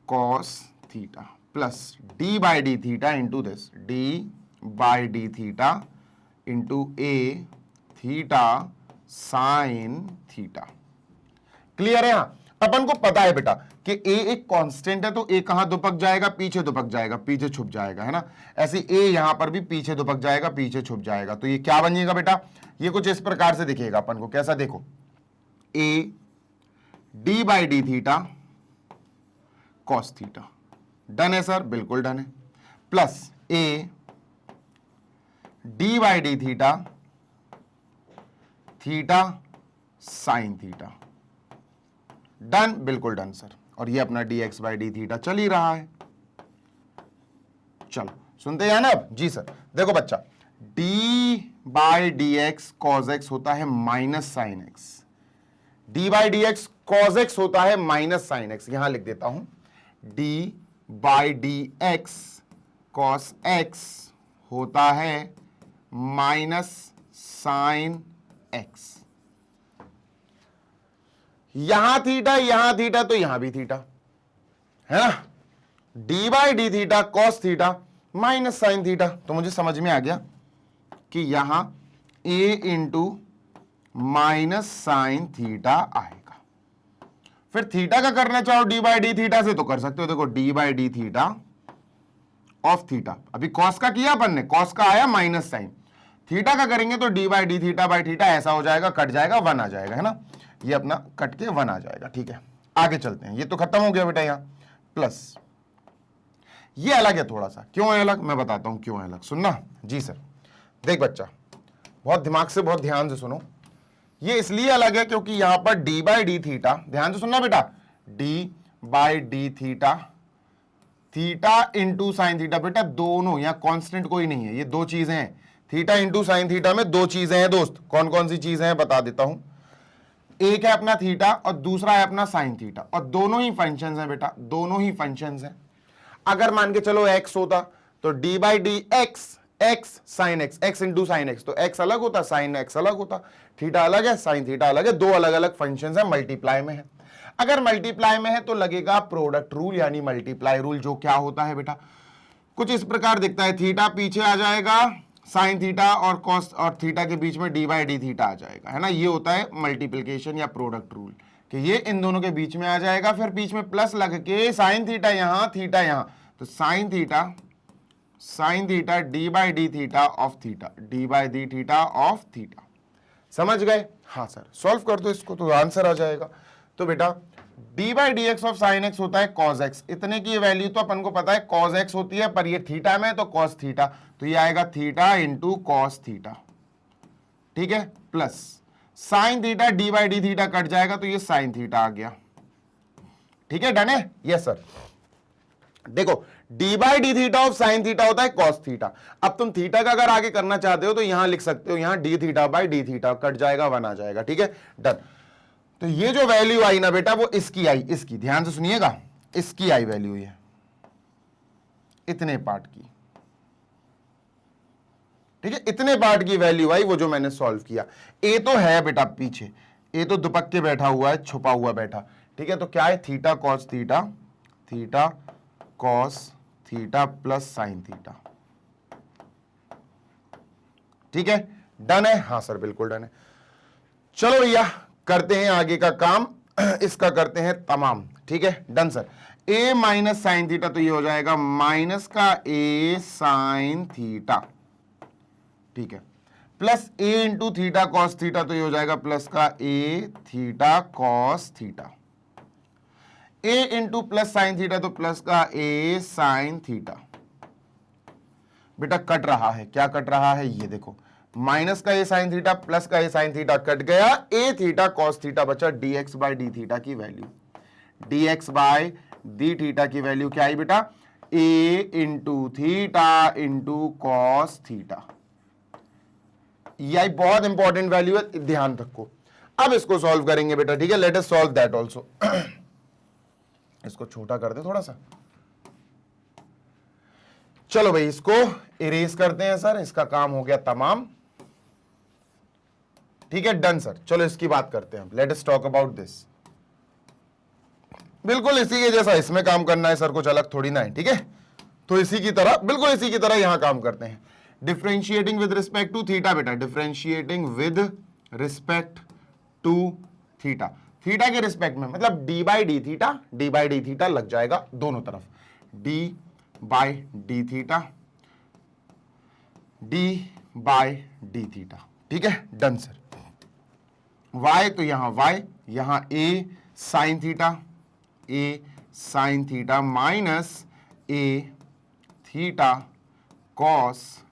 cos theta plus D by D theta into this D by D theta into A theta sine theta. Clear है? यहां अपन को पता है बेटा कि ए एक कांस्टेंट है, तो ए कहां दुपक जाएगा, पीछे दुपक जाएगा, पीछे छुप जाएगा, है ना। ऐसे ए यहां पर भी पीछे दुपक जाएगा, पीछे छुप जाएगा। तो ये क्या बनेगा बेटा, ये कुछ इस प्रकार से दिखेगा अपन को। कैसा, देखो, ए d by D theta cos theta. Done है सर, बिल्कुल डन है। Plus A d by D theta theta sine theta. Done, बिल्कुल डन सर। और ये अपना D X by D theta चल ही रहा है। चलो सुनते हैं ना अब जी सर। देखो बच्चा, D by D x cos x होता है minus sine x, D by D x cos x होता है माइनस साइन एक्स। यहां लिख देता हूं, D by D x cos x होता है माइनस साइन एक्स। यहां थीटा तो यहां भी थीटा है ना। D by D theta cos theta minus sine theta. तो मुझे समझ में आ गया कि यहां ए इंटू माइनस साइन थीटा आएगा। फिर थीटा का करना चाहो डी बाई डी थीटा से तो कर सकते हो। देखो D by D theta of theta, अभी कॉस का किया अपन ने, कॉस का आया माइनस साइन, थीटा का करेंगे तो D by D theta by theta ऐसा हो जाएगा, कट जाएगा, वन आ जाएगा, है ना। ये अपना कट के वन आ जाएगा। ठीक है, आगे चलते हैं। ये तो खत्म हो गया बेटा। यहां प्लस ये अलग है थोड़ा सा। क्यों है अलग, मैं बताता हूं क्यों है अलग, सुनना जी सर। देख बच्चा, बहुत दिमाग से, बहुत ध्यान से सुनो। ये इसलिए अलग है क्योंकि यहां पर डी बाई डी थीटा, ध्यान से सुनना बेटा, d by D theta theta into sine theta. बेटा दोनों, यहां कांस्टेंट कोई नहीं है, ये दो चीजें हैं। थीटा इंटू साइन थीटा में दो चीजें हैं दोस्त। कौन कौन सी चीजें हैं बता देता हूं। एक है अपना थीटा और दूसरा है अपना साइन थीटा, और दोनों ही फंक्शंस हैं बेटा, दोनों ही फंक्शंस हैं। अगर मान के चलो एक्स होता तो D by D x, x sine x, x into sine x, तो एक्स अलग होता, साइन एक्स अलग होता, थीटा अलग है, साइन थीटा अलग है, दो अलग अलग फंक्शंस हैं, मल्टीप्लाई में है। अगर मल्टीप्लाई में है तो लगेगा प्रोडक्ट रूल यानी मल्टीप्लाई रूल, जो क्या होता है बेटा, कुछ इस प्रकार दिखता है। थीटा पीछे आ जाएगा, साइन थीटा और कॉस और थीटा के बीच में डी बाई डी थीटा आ जाएगा, है ना। ये होता है मल्टीप्लिकेशन या प्रोडक्ट रूल, कि ये इन दोनों के बीच में आ जाएगा, फिर बीच में प्लस लग के साइन थीटा यहां, थीटा यहां, तो sine theta D by D theta of theta, D by D theta of theta. समझ गए? हाँ सर, सॉल्व कर दो इसको तो आंसर आ जाएगा। तो बेटा d by D x of sine x होता है कॉस एक्स। इतने की वैल्यू तो अपन को पता है कॉस एक्स होती है, पर ये थीटा में तो कॉस थीटा, तो ये आएगा थीटा इंटू कॉस थीटा। ठीक है, plus sine theta D by D theta cut जाएगा तो ये साइन थीटा आ गया। ठीक है, डन है? Yes sir. देखो D by D theta of sine theta होता है कॉस थीटा। अब तुम थीटा का अगर आगे करना चाहते हो तो यहां लिख सकते हो, यहां D theta by D theta cut जाएगा, वन आ जाएगा। ठीक है, डन। तो ये जो वैल्यू आई ना बेटा वो इसकी आई, इसकी ध्यान से सुनिएगा, इसकी आई वैल्यू ये इतने पार्ट की। ठीक है, इतने पार्ट की वैल्यू आई, वो जो मैंने सॉल्व किया। ए तो है बेटा पीछे, ए तो दुपक के बैठा हुआ है, छुपा हुआ बैठा। ठीक है, तो क्या है, theta cos theta, theta cos theta plus sign theta. ठीक है, डन है? हाँ सर, बिल्कुल डन है। चलो भैया करते हैं आगे का काम, इसका करते हैं तमाम। ठीक है, डन सर। ए माइनस साइन थीटा, तो ये हो जाएगा माइनस का ए साइन थीटा। ठीक है, plus A into theta cos theta, तो ये हो जाएगा प्लस का ए theta cos theta. A into plus sine theta, तो प्लस का ए साइन थीटा। बेटा कट रहा है, क्या कट रहा है, ये देखो, माइनस का ए साइन थीटा प्लस का ए साइन थीटा कट गया, ए थीटा कॉस थीटा बचा, D X by D theta की value, D X by D theta की वैल्यू क्या आई बेटा, A into theta into cos theta. यही बहुत इंपॉर्टेंट वैल्यू है, ध्यान रखो। अब इसको सॉल्व करेंगे बेटा। ठीक है, let us solve that also. इसको छोटा कर दे थोड़ा सा। चलो भाई इसको इरेज करते हैं सर, इसका काम हो गया तमाम। ठीक है, डन सर। चलो इसकी बात करते हैं, let us talk about this. बिल्कुल इसी के जैसा इसमें काम करना है सर, कुछ अलग थोड़ी ना है। ठीक है, तो इसी की तरह, बिल्कुल इसी की तरह यहां काम करते हैं। Differentiating with respect to theta बेटा, differentiating with respect to theta, theta के रिस्पेक्ट में, मतलब डी बाई डी थीटा लग जाएगा दोनों तरफ, D by D theta, D by D theta. ठीक है, डन सर। y तो यहां y, यहां a sign theta minus a theta cos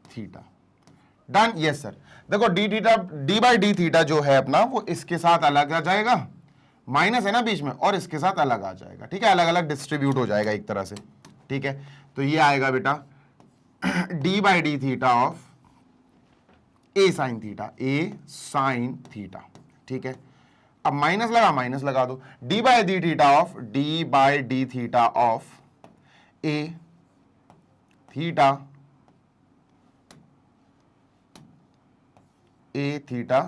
theta. Done, yes sir. देखो डी बाई डी थीटा जो है अपना, वो इसके साथ अलग आ जाएगा, माइनस है ना बीच में, और इसके साथ अलग आ जाएगा। ठीक है, अलग अलग डिस्ट्रीब्यूट हो जाएगा एक तरह से। ठीक है, तो ये आएगा बेटा d by D theta of A sine theta. ठीक है, अब माइनस लगा दो, D by D theta of A theta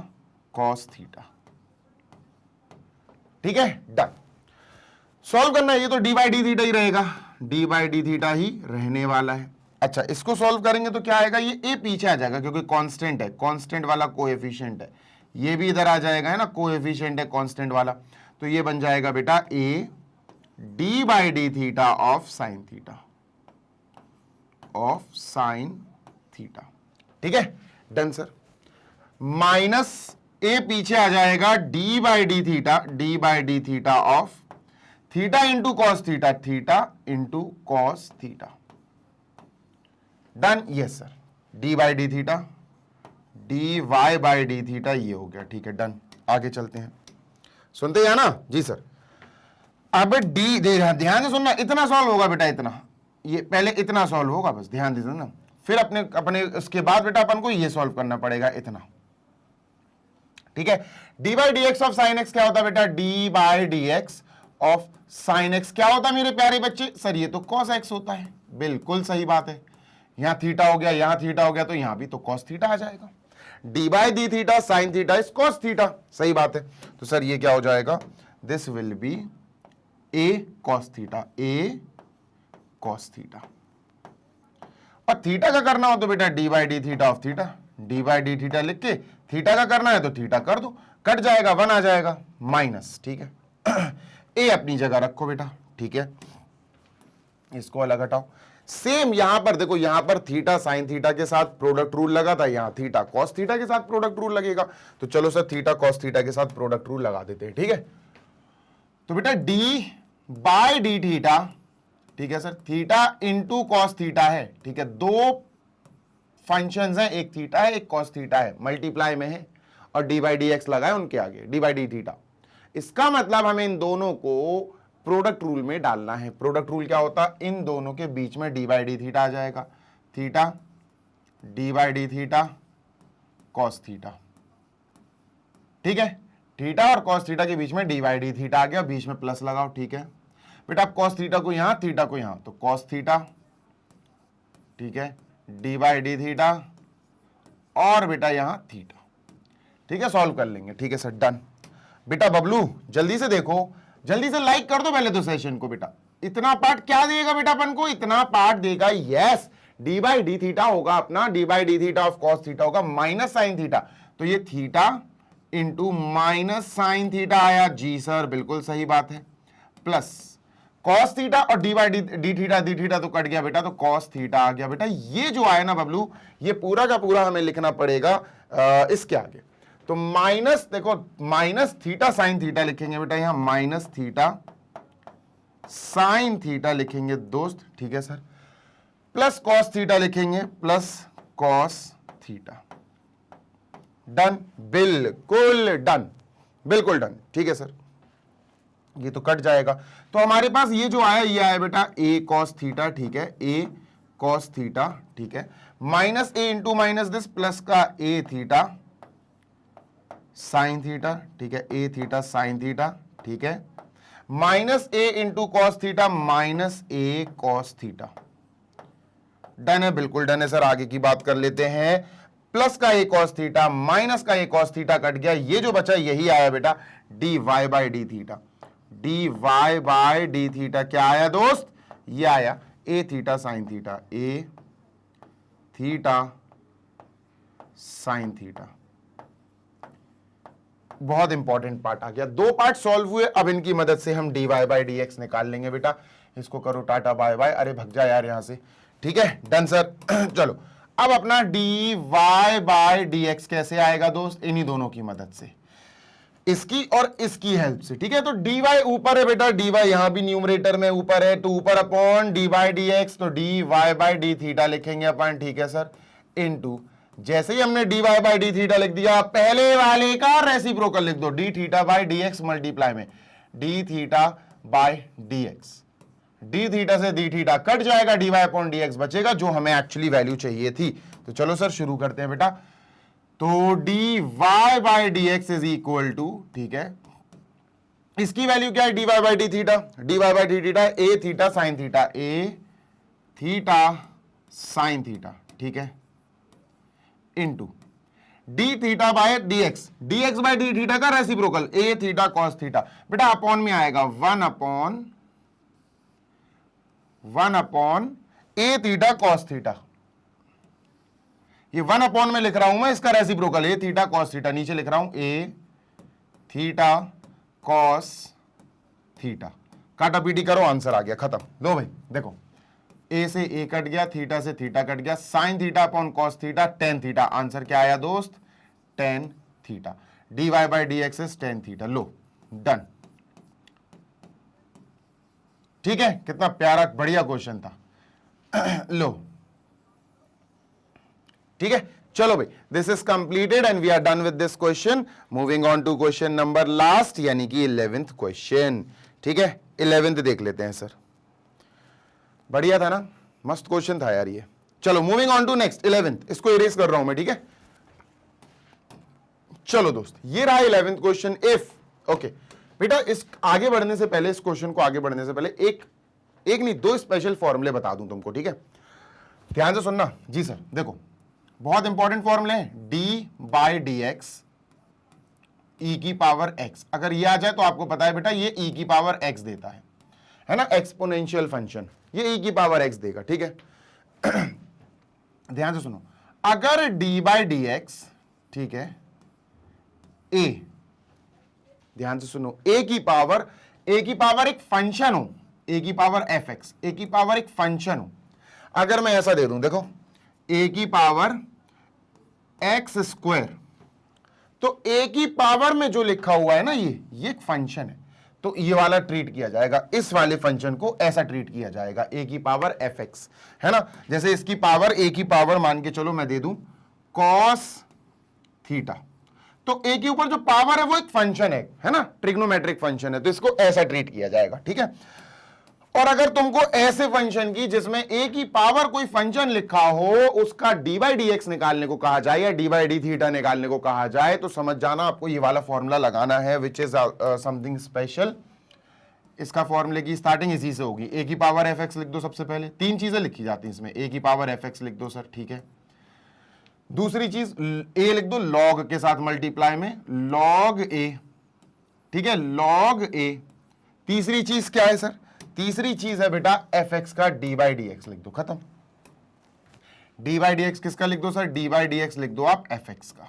cos theta. ठीक है, डन। सॉल्व करना है, ये तो डी बाई डी थीटा ही रहेगा, डी बाई डी थीटा ही रहने वाला है। अच्छा, इसको सॉल्व करेंगे तो क्या आएगा, ये ए पीछे आ जाएगा क्योंकि कांस्टेंट है, कांस्टेंट वाला कोएफिशिएंट है, ये भी इधर आ जाएगा, है ना, कोएफिशिएंट है कांस्टेंट वाला, तो ये बन जाएगा बेटा a d by D theta of sine theta. ठीक है, डन सर। माइनस ए पीछे आ जाएगा, d by D theta of theta into cos theta. Done, yes sir. D by D theta, d Y by D theta, ये हो गया। ठीक है, डन। आगे चलते हैं, सुनते हैं ना जी सर। अब डी ध्यान से सुनना, इतना सॉल्व होगा बेटा, इतना, ये पहले इतना सॉल्व होगा, बस ध्यान दीजिए ना, फिर अपने उसके बाद बेटा अपन को ये सॉल्व करना पड़ेगा, इतना। ठीक है, d by D x of sine x क्या होता है बेटा, d by D x of sine x क्या होता है मेरे प्यारे बच्चे, सर ये तो कॉस एक्स होता है। बिल्कुल सही बात है, यहां थीटा हो गया, यहां थीटा हो गया, तो यहां भी तो कॉस थीटा आ जाएगा। D by D theta sine theta is cos theta, सही बात है। तो सर ये क्या हो जाएगा, this will be A cos theta. और थीटा का करना हो तो बेटा d by D theta of theta, D by D theta लिख के थीटा का करना है तो थीटा कर दो, कट जाएगा, 1 आ जाएगा माइनस। ठीक है, ए अपनी जगह रखो बेटा। ठीक है, इसको अलग हटाओ। सेम यहां पर देखो, यहां पर थीटा साइन थीटा के साथ प्रोडक्ट रूल लगा था, यहां थीटा कॉस थीटा के साथ प्रोडक्ट रूल लगेगा। तो चलो सर थीटा कॉस थीटा के साथ प्रोडक्ट रूल लगा देते हैं। ठीक है, तो बेटा डी बाई डी थीटा, ठीक है sir, theta into cos theta है। ठीक है, दो फंक्शंस हैं, एक थीटा है एक कॉस थीटा है, मल्टीप्लाई में है, और डी बाई डी एक्स लगा है उनके आगे, डी बाई डी थीटा। इसका मतलब हमें इन दोनों को प्रोडक्ट रूल में डालना है। प्रोडक्ट रूल क्या होता है, इन दोनों के बीच में डी बाई डी थीटा आ जाएगा, theta D by D theta cos theta. ठीक है, थीटा और कॉस थीटा के बीच में डी बाई डी थीटा आ गया, बीच में प्लस लगाओ। ठीक है बेटा, आप कॉस थीटा को यहां, थीटा को यहां, तो कॉस थीटा, ठीक है, डी बाई डी थीटा, और बेटा यहां थीटा। ठीक है, सॉल्व कर लेंगे। ठीक है सर, डन। बेटा बबलू जल्दी से देखो, जल्दी से लाइक कर दो पहले तो सेशन को। बेटा इतना पार्ट क्या देगा बेटा अपन को, इतना पार्ट देगा, yes, D by D theta होगा अपना, D by D theta of cos theta होगा माइनस साइन थीटा, तो ये theta into minus sine theta आया। जी सर बिल्कुल सही बात है, प्लस कॉस थीटा और डी बाई डी थीटा तो कट गया बेटा, तो कॉस थीटा आ गया बेटा। ये जो आया ना बबलू, ये पूरा का पूरा हमें लिखना पड़ेगा इसके आगे। तो माइनस, देखो माइनस थीटा साइन थीटा लिखेंगे बेटा, यहां माइनस थीटा साइन थीटा लिखेंगे दोस्त। ठीक है सर, प्लस कॉस थीटा लिखेंगे, प्लस कॉस थीटा। डन, बिल्कुल डन, बिल्कुल डन। ठीक है सर, ये तो कट जाएगा, तो हमारे पास ये जो आया, ये आया बेटा ए कॉस थीटा। ठीक है, ए कॉस थीटा, ठीक है, minus a into minus this, plus का ए थीटा साइन थीटा। ठीक है, ए थीटा साइन थीटा। ठीक है, minus a into cos theta, minus A cos theta. Done है, बिल्कुल डन है सर। आगे की बात कर लेते हैं। प्लस का ए कॉस थीटा माइनस का ए कॉस थीटा कट गया, ये जो बचा यही आया बेटा D Y by D theta. D Y by D theta क्या आया दोस्त? ये आया a theta sine theta, a theta sine theta. बहुत इंपॉर्टेंट पार्ट आ गया। दो पार्ट सॉल्व हुए, अब इनकी मदद से हम d Y by D x निकाल लेंगे बेटा। इसको करो टाटा बाय बाय, अरे भग जा यार यहां से। ठीक है, डन सर। चलो अब अपना d y by d x कैसे आएगा दोस्त? इन्हीं दोनों की मदद से, इसकी और इसकी हेल्प से। ठीक है, तो डी वाई ऊपर है बेटा, डी वाई यहां भी न्यूमरेटर में ऊपर है, तो ऊपर upon D by D X, तो D Y by D theta लिखेंगे अपन। ठीक है सर, इनटू जैसे ही हमने D Y by D theta लिख दिया, पहले वाले का रेसिप्रोकल लिख दो, D theta by D X multiply में D theta by D x. D theta से डी थीटा कट जाएगा, D Y upon D X बचेगा, जो हमें एक्चुअली वैल्यू चाहिए थी। तो चलो सर शुरू करते हैं बेटा। तो D Y by D x is equal to, ठीक है, इसकी वैल्यू क्या है? D Y by D theta, d Y by D theta a theta sine theta, a theta sine theta. ठीक है, into d theta by d x, D x by d theta का reciprocal a theta cos theta. बेटा upon में आएगा one upon a theta cos theta. ये one upon में लिख रहा हूं मैं, इसका reciprocal a theta cos theta. नीचे लिख रहा हूं ए थीटा कॉस थीटा। काटा पीटी करो, आंसर आ गया, खत्म। लो भाई देखो, ए से ए कट गया, थीटा से थीटा कट गया, sine theta upon cos theta tan theta. Answer क्या आया दोस्त? Tan theta. D Y by D x is tan theta. लो डन। ठीक है, कितना प्यारा बढ़िया क्वेश्चन था। लो ठीक है, चलो भाई, this is completed and we are done with this question. Moving on to question number last, यानी कि 11th क्वेश्चन। ठीक है, 11th देख लेते हैं सर। बढ़िया था ना, मस्त क्वेश्चन था यार ये। चलो moving on to next 11th, इसको इरेज कर रहा हूं मैं। ठीक है, चलो दोस्त, ये रहा 11th क्वेश्चन। इफ ओके बेटा, इस आगे बढ़ने से पहले, इस क्वेश्चन को आगे बढ़ने से पहले एक नहीं दो स्पेशल फॉर्मूले बता दूं तुमको। ठीक है, ध्यान से सुनना जी सर। देखो बहुत इंपॉर्टेंट फॉर्मूले हैं, डी बाई डी एक्स ई की पावर एक्स। अगर ये आ जाए तो आपको पता है बेटा ये ई की पावर एक्स देता है ना, एक्सपोनेंशियल फंक्शन, ये ई की पावर एक्स देगा। ठीक है, ध्यान से सुनो, अगर डी बाई डी एक्स, ठीक है, ए, ध्यान से सुनो, ए की पावर एक फंक्शन हो, ए की पावर एफ एक्स, ए की पावर एक फंक्शन हो। अगर मैं ऐसा दे दूं, देखो ए की पावर एक्स स्क्वायर, तो ए की पावर में जो लिखा हुआ है ना, ये एक फंक्शन है, तो ये वाला ट्रीट किया जाएगा, इस वाले फंक्शन को ऐसा ट्रीट किया जाएगा, ए की पावर एफ एक्स, है ना। जैसे इसकी पावर, ए की पावर मान के चलो मैं दे दूं कॉस थीटा, तो ए के ऊपर जो पावर है वो एक फंक्शन है ना, ट्रिग्नोमेट्रिक फंक्शन है, तो इसको ऐसा ट्रीट किया जाएगा। ठीक है, और अगर तुमको ऐसे फंक्शन की जिसमें ए की पावर कोई फंक्शन लिखा हो, उसका डी बाई डी एक्स निकालने को कहा जाए या डी बाई डी थीटा निकालने को कहा जाए, तो समझ जाना आपको ये वाला फॉर्मूला लगाना है, विच इज समथिंग स्पेशल। इसका फॉर्मूले की स्टार्टिंग इसी से होगी। ए की पावर एफ एक्स लिख दो, सबसे पहले तीन चीजें लिखी जाती हैं इसमें, ए की पावर एफ एक्स लिख दो सर। ठीक है, दूसरी चीज ए लिख दो लॉग के साथ मल्टीप्लाई में, लॉग ए। ठीक है, लॉग ए। तीसरी चीज क्या है सर? तीसरी चीज है बेटा एफ एक्स का डी बाई डी एक्स लिख दो, खत्म। डी बाई डी एक्स किसका लिख दो sir? D by D x लिख दो आप एफ एक्स का,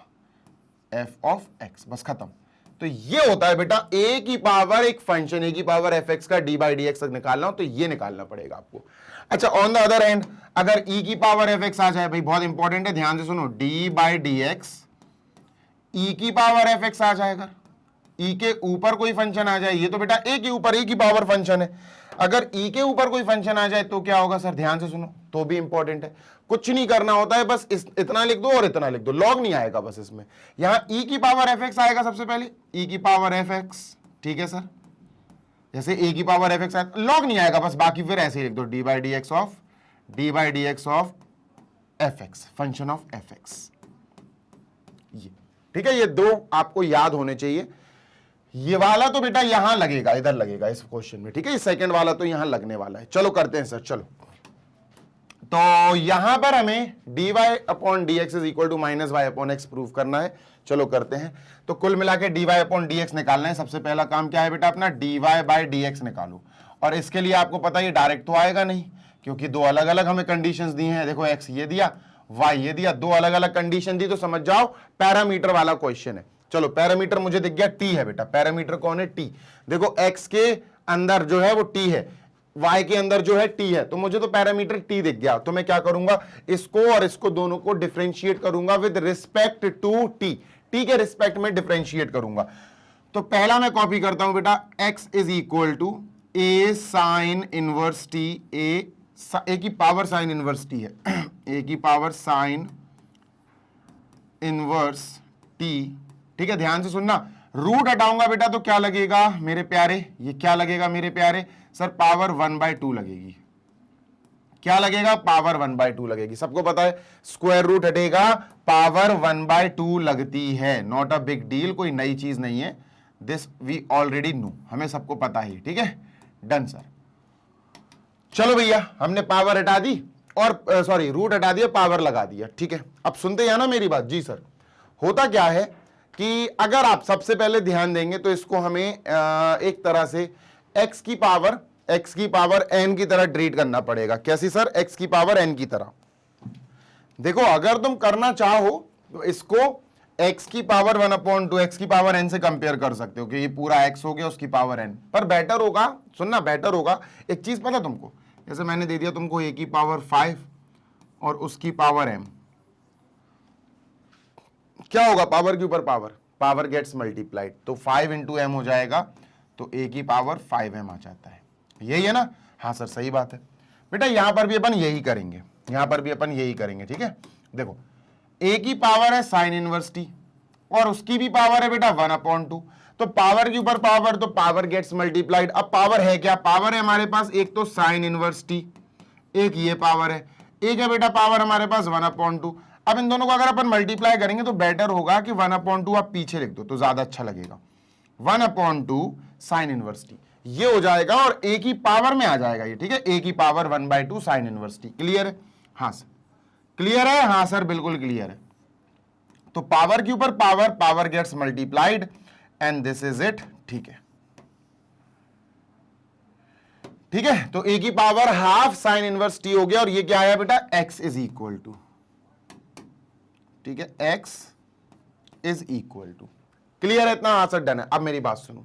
एफ ऑफ एक्स, बस खत्म। तो ये होता है बेटा ए की पावर एक फंक्शन, ए की पावर एफ एक्स का डी बाई डी एक्स तक निकालना हो तो ये निकालना पड़ेगा आपको। अच्छा, ऑन द अदर एंड अगर ई की पावर एफ एक्स आ जाए, भाई बहुत इंपॉर्टेंट है, ध्यान से सुनो, डी बाई डी एक्स ई की पावर एफ एक्स आ जाएगा, ई के ऊपर कोई फंक्शन आ जाए, ये तो बेटा ए के ऊपर ए की पावर फंक्शन है, अगर ई के ऊपर कोई फंक्शन आ जाए तो क्या होगा सर? ध्यान से सुनो, तो भी इंपॉर्टेंट है, कुछ नहीं करना होता है, बस इतना लिख दो और इतना लिख दो, लॉग नहीं आएगा बस इसमें। यहां ई की पावर एफ एक्स आएगा सबसे पहले, ई की पावर एफ एक्स, ठीक है सर, जैसे ए की पावर एफ एक्स आएगा, लॉग नहीं आएगा बस, बाकी फिर ऐसे ही लिख दो, D by D x of F x, function of F x. ये ठीक है, ये दो आपको याद होने चाहिए। ये वाला तो बेटा यहां लगेगा, इधर लगेगा इस क्वेश्चन में, ठीक है, ये सेकंड वाला तो यहां लगने वाला है। चलो करते हैं सर, चलो तो यहां पर हमें dy upon D x is equal to minus y upon x prove करना है। चलो करते हैं। तो कुल मिला के dy अपॉन डी एक्स निकालना है। सबसे पहला काम क्या है बेटा अपना, dy बाय डी एक्स निकालो। और इसके लिए आपको पता है ये डायरेक्ट तो आएगा नहीं, क्योंकि दो अलग अलग हमें कंडीशंस दी हैं। देखो x ये दिया, y ये दिया, दो अलग अलग कंडीशन दी, तो समझ जाओ पैरामीटर वाला क्वेश्चन है। चलो पैरामीटर मुझे दिख गया t है बेटा। पैरामीटर कौन है, t। देखो x के अंदर जो है वो t है, y के अंदर जो है t है, तो मुझे तो पैरामीटर t दिख गया। तो मैं क्या करूंगा, इसको और इसको दोनों को डिफरेंशिएट करूंगा with respect to t। t के रिस्पेक्ट में डिफरेंशिएट करूंगा। तो पहला मैं कॉपी करता हूं बेटा, x is equal to a sine inverse t, a की पावर साइन इनवर्स t है a की पावर साइन इनवर्स t। ठीक है, ध्यान से सुनना। रूट हटाऊंगा बेटा तो क्या लगेगा मेरे प्यारे, ये क्या लगेगा मेरे प्यारे, सर पावर 1/2 लगेगी। क्या लगेगा, पावर 1/2 लगेगी। सबको पता है स्क्वायर रूट हटेगा पावर 1/2 लगती है। नॉट अ बिग डील, कोई नई चीज नहीं है। दिस वी ऑलरेडी नो, हमें सबको पता ही। ठीक है, डन सर। चलो भैया, हमने पावर हटा दी और सॉरी रूट हटा दिया, पावर लगा दिया। ठीक है, अब सुनते हैं ना मेरी बात। जी सर, होता क्या है कि अगर आप सबसे पहले ध्यान देंगे तो इसको हमें एक तरह से x की पावर n की तरह ट्रीट करना पड़ेगा। कैसी सर, x की पावर n की तरह। देखो अगर तुम करना चाहो तो इसको x की पावर 1/2 x की पावर n से कंपेयर कर सकते हो कि ये पूरा x हो गया उसकी पावर n। पर बेटर होगा, सुनना, बेटर होगा एक चीज पता तुमको, जैसे मैंने दे दिया तुमको a की पावर 5 और उसकी पावर m, क्या होगा, पावर के ऊपर पावर गेट्स मल्टीप्लाइड, तो 5 इंटू एम हो जाएगा, तो a की पावर 5m आ जाता है। यही है ना, हाँ सर सही बात है बेटा। यहां पर भी अपन यही करेंगे, यहां पर भी अपन यही करेंगे। ठीक है, देखो a की पावर है साइन इनवर्स t और उसकी भी पावर है बेटा 1/2, तो पावर के ऊपर पावर, तो पावर गेट्स मल्टीप्लाइड। अब पावर है क्या, पावर है हमारे पास एक तो साइन इनवर्स t, एक ये पावर है, एक है बेटा पावर हमारे पास 1/2। अब इन दोनों को अगर अपन मल्टीप्लाई करेंगे तो बेटर होगा कि 1/2 आप पीछे लिख दो तो ज्यादा अच्छा लगेगा। 1/2 साइन इनवर्स टी ये हो जाएगा और a की पावर में आ जाएगा ये। ठीक है, a की power 1/2 sign inverse T. Clear है, हाँ सर क्लियर है, हाँ सर बिल्कुल क्लियर है। तो पावर के ऊपर power gets multiplied and this is it. ठीक है, ठीक है, तो a की power half sine inverse t हो गया और ये क्या आया बेटा, x इज इक्वल टू, ठीक है, x is equal to. Clear है इतना, हाँ सर डन है। अब मेरी बात सुनो,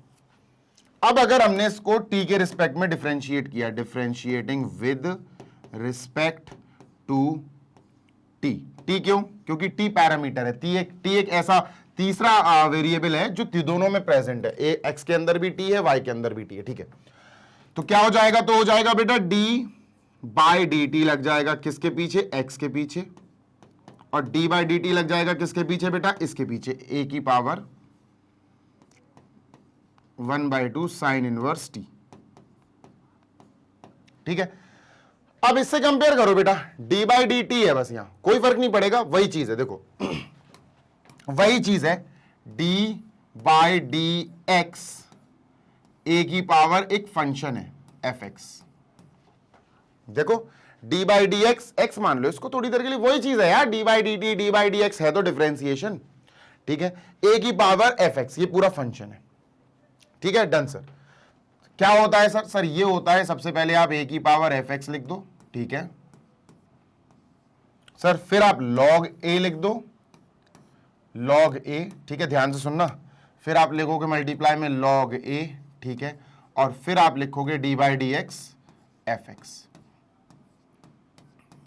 अब अगर हमने इसको t के रिस्पेक्ट में डिफरेंशिएट किया, differentiating with respect to t। t क्यों, क्योंकि t पैरामीटर है। t एक ऐसा तीसरा वेरिएबल है जो दोनों में प्रेजेंट है, x के अंदर भी t है, y के अंदर भी t है। ठीक है, तो क्या हो जाएगा, तो हो जाएगा बेटा d बाई डी टी लग जाएगा किसके पीछे, x के पीछे, और d बाई डी टी लग जाएगा किसके पीछे बेटा, इसके पीछे, a की पावर 1/2 साइन इनवर्स t। ठीक है, अब इससे कंपेयर करो बेटा, d बाई डी टी है बस, यहां कोई फर्क नहीं पड़ेगा, वही चीज है। देखो वही चीज है, d by D x, a की पावर एक फंक्शन है fx। देखो d by D x, x मान लो इसको थोड़ी देर के लिए, वही चीज है यार, d by D T, d by D X है तो डिफरेंशिएशन। ठीक है, a की पावर fx, ये पूरा फंक्शन है। ठीक है, डन सर। क्या होता है सर, सर ये होता है, सबसे पहले आप a की पावर fx लिख दो। ठीक है सर, फिर आप log a लिख दो, log a। ठीक है, ध्यान से सुनना, फिर आप लिखोगे मल्टीप्लाई में log a। ठीक है, और फिर आप लिखोगे d by D x fx,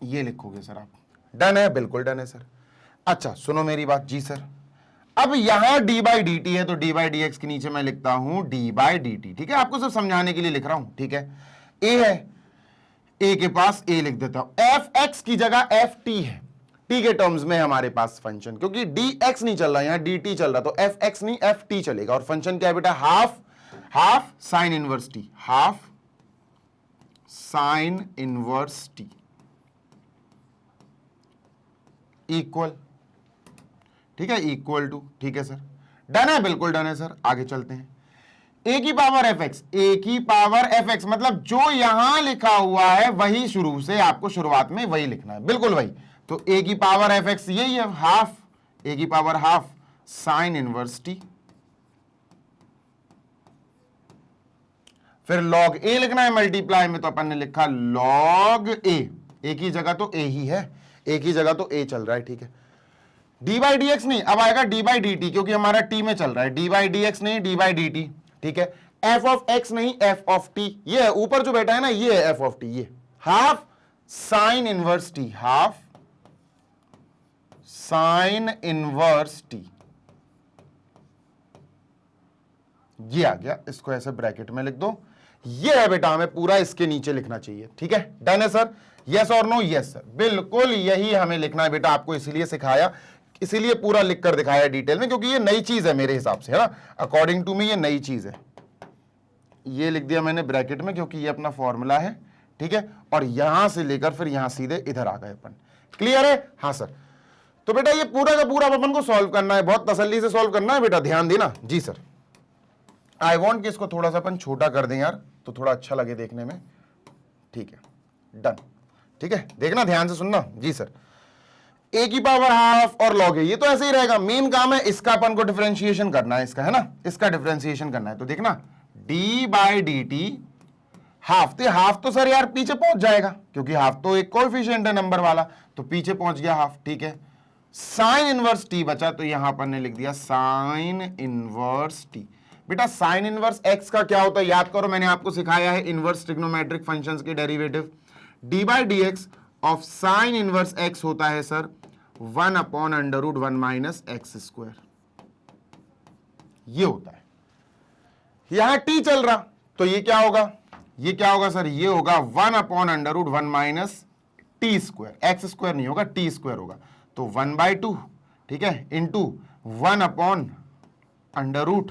ये लिखोगे सर आप। डन है, बिल्कुल डन है सर। अच्छा सुनो मेरी बात। जी सर, अब यहां d बाई डी टी है तो d बाई डी एक्स के नीचे मैं लिखता हूं d बाई डी टी। ठीक है, आपको सब समझाने के लिए लिख रहा हूं। ठीक है, a है, a के पास a लिख देता हूं, fx की जगह ft है, t के टर्म्स में हमारे पास फंक्शन, क्योंकि dx नहीं चल रहा, यहां dt चल रहा, तो fx नहीं ft चलेगा। और फंक्शन क्या है बेटा, half sine inverse t, half sine inverse t equal, ठीक है, इक्वल टू। ठीक है सर, डन है, बिल्कुल डन है सर। आगे चलते हैं, ए की पावर एफ एक्स, ए की पावर एफ एक्स मतलब जो यहां लिखा हुआ है वही शुरू से आपको शुरुआत में वही लिखना है, बिल्कुल वही। तो ए की पावर एफ एक्स यही है, हाफ ए की power half sine inverse T, फिर लॉग ए लिखना है, मल्टीप्लाई में तो अपन ने लिखा लॉग ए, ए की जगह तो ए ही है, ए की जगह तो ए चल रहा है, ठीक है। डी बाई डी एक्स नहीं, अब आएगा डी बाई डी टी, क्योंकि हमारा टी में चल रहा है, डी बाई डी एक्स नहीं, डी बाई डी टी, ठीक है। एफ ऑफ एक्स नहीं, एफ ऑफ टी, ये है ऊपर जो बैठा है ना, ये है एफ ऑफ टी, ये half sine inverse T, half sine inverse T, ये आ गया, इसको ऐसे ब्रैकेट में लिख दो। ये है बेटा, हमें पूरा इसके नीचे लिखना चाहिए, ठीक है। डन है सर, यस और नो? यस सर, बिल्कुल यही हमें लिखना है बेटा, आपको इसीलिए सिखाया, इसीलिए पूरा लिख कर दिखाया डिटेल में, क्योंकि ये नई चीज है मेरे हिसाब से, है ना, अकॉर्डिंग टू मी ये नई चीज है। ये लिख दिया मैंने ब्रैकेट में, क्योंकि ये अपना फॉर्मूला है, ठीक है। और यहां से लेकर फिर यहां सीधे इधर आ गए अपन, क्लियर है? हाँ सर। तो बेटा ये पूरा का पूरा अपन को सॉल्व करना है, बहुत तसल्ली से सॉल्व करना है बेटा, ध्यान देना। जी सर, आई वॉन्ट कि इसको थोड़ा सा अपन छोटा कर दें यार, तो थोड़ा अच्छा लगे देखने में, ठीक है, डन, ठीक है। देखना, ध्यान से सुनना। जी सर, ए की पावर हाफ और लॉग ए, ये तो ऐसे ही रहेगा, मेन काम है इसका अपन को डिफरेंशिएशन करना है, इसका, है ना, इसका डिफरेंशिएशन करना है। तो देखना, D by D T half, तो हाफ तो सर यार पीछे पहुंच जाएगा, क्योंकि हाफ तो एक कोएफिशिएंट है नंबर वाला, तो पीछे पहुंच गया हाफ, ठीक है। साइन इनवर्स टी बचा, तो यहां पर ने लिख दिया साइन इनवर्स टी। बेटा साइन इनवर्स एक्स का क्या होता है याद करो, मैंने आपको सिखाया है इनवर्स ट्रिग्नोमेट्रिक फंक्शंस के derivative. D by D x of sine inverse x होता है sir 1 upon under root 1 minus x square, ये होता है। यहां टी चल रहा, तो ये क्या होगा, ये क्या होगा सर, ये होगा 1 upon under root 1 minus t square, x square नहीं होगा, टी स्क्वायर होगा, तो 1/2, ठीक है, into 1 upon under root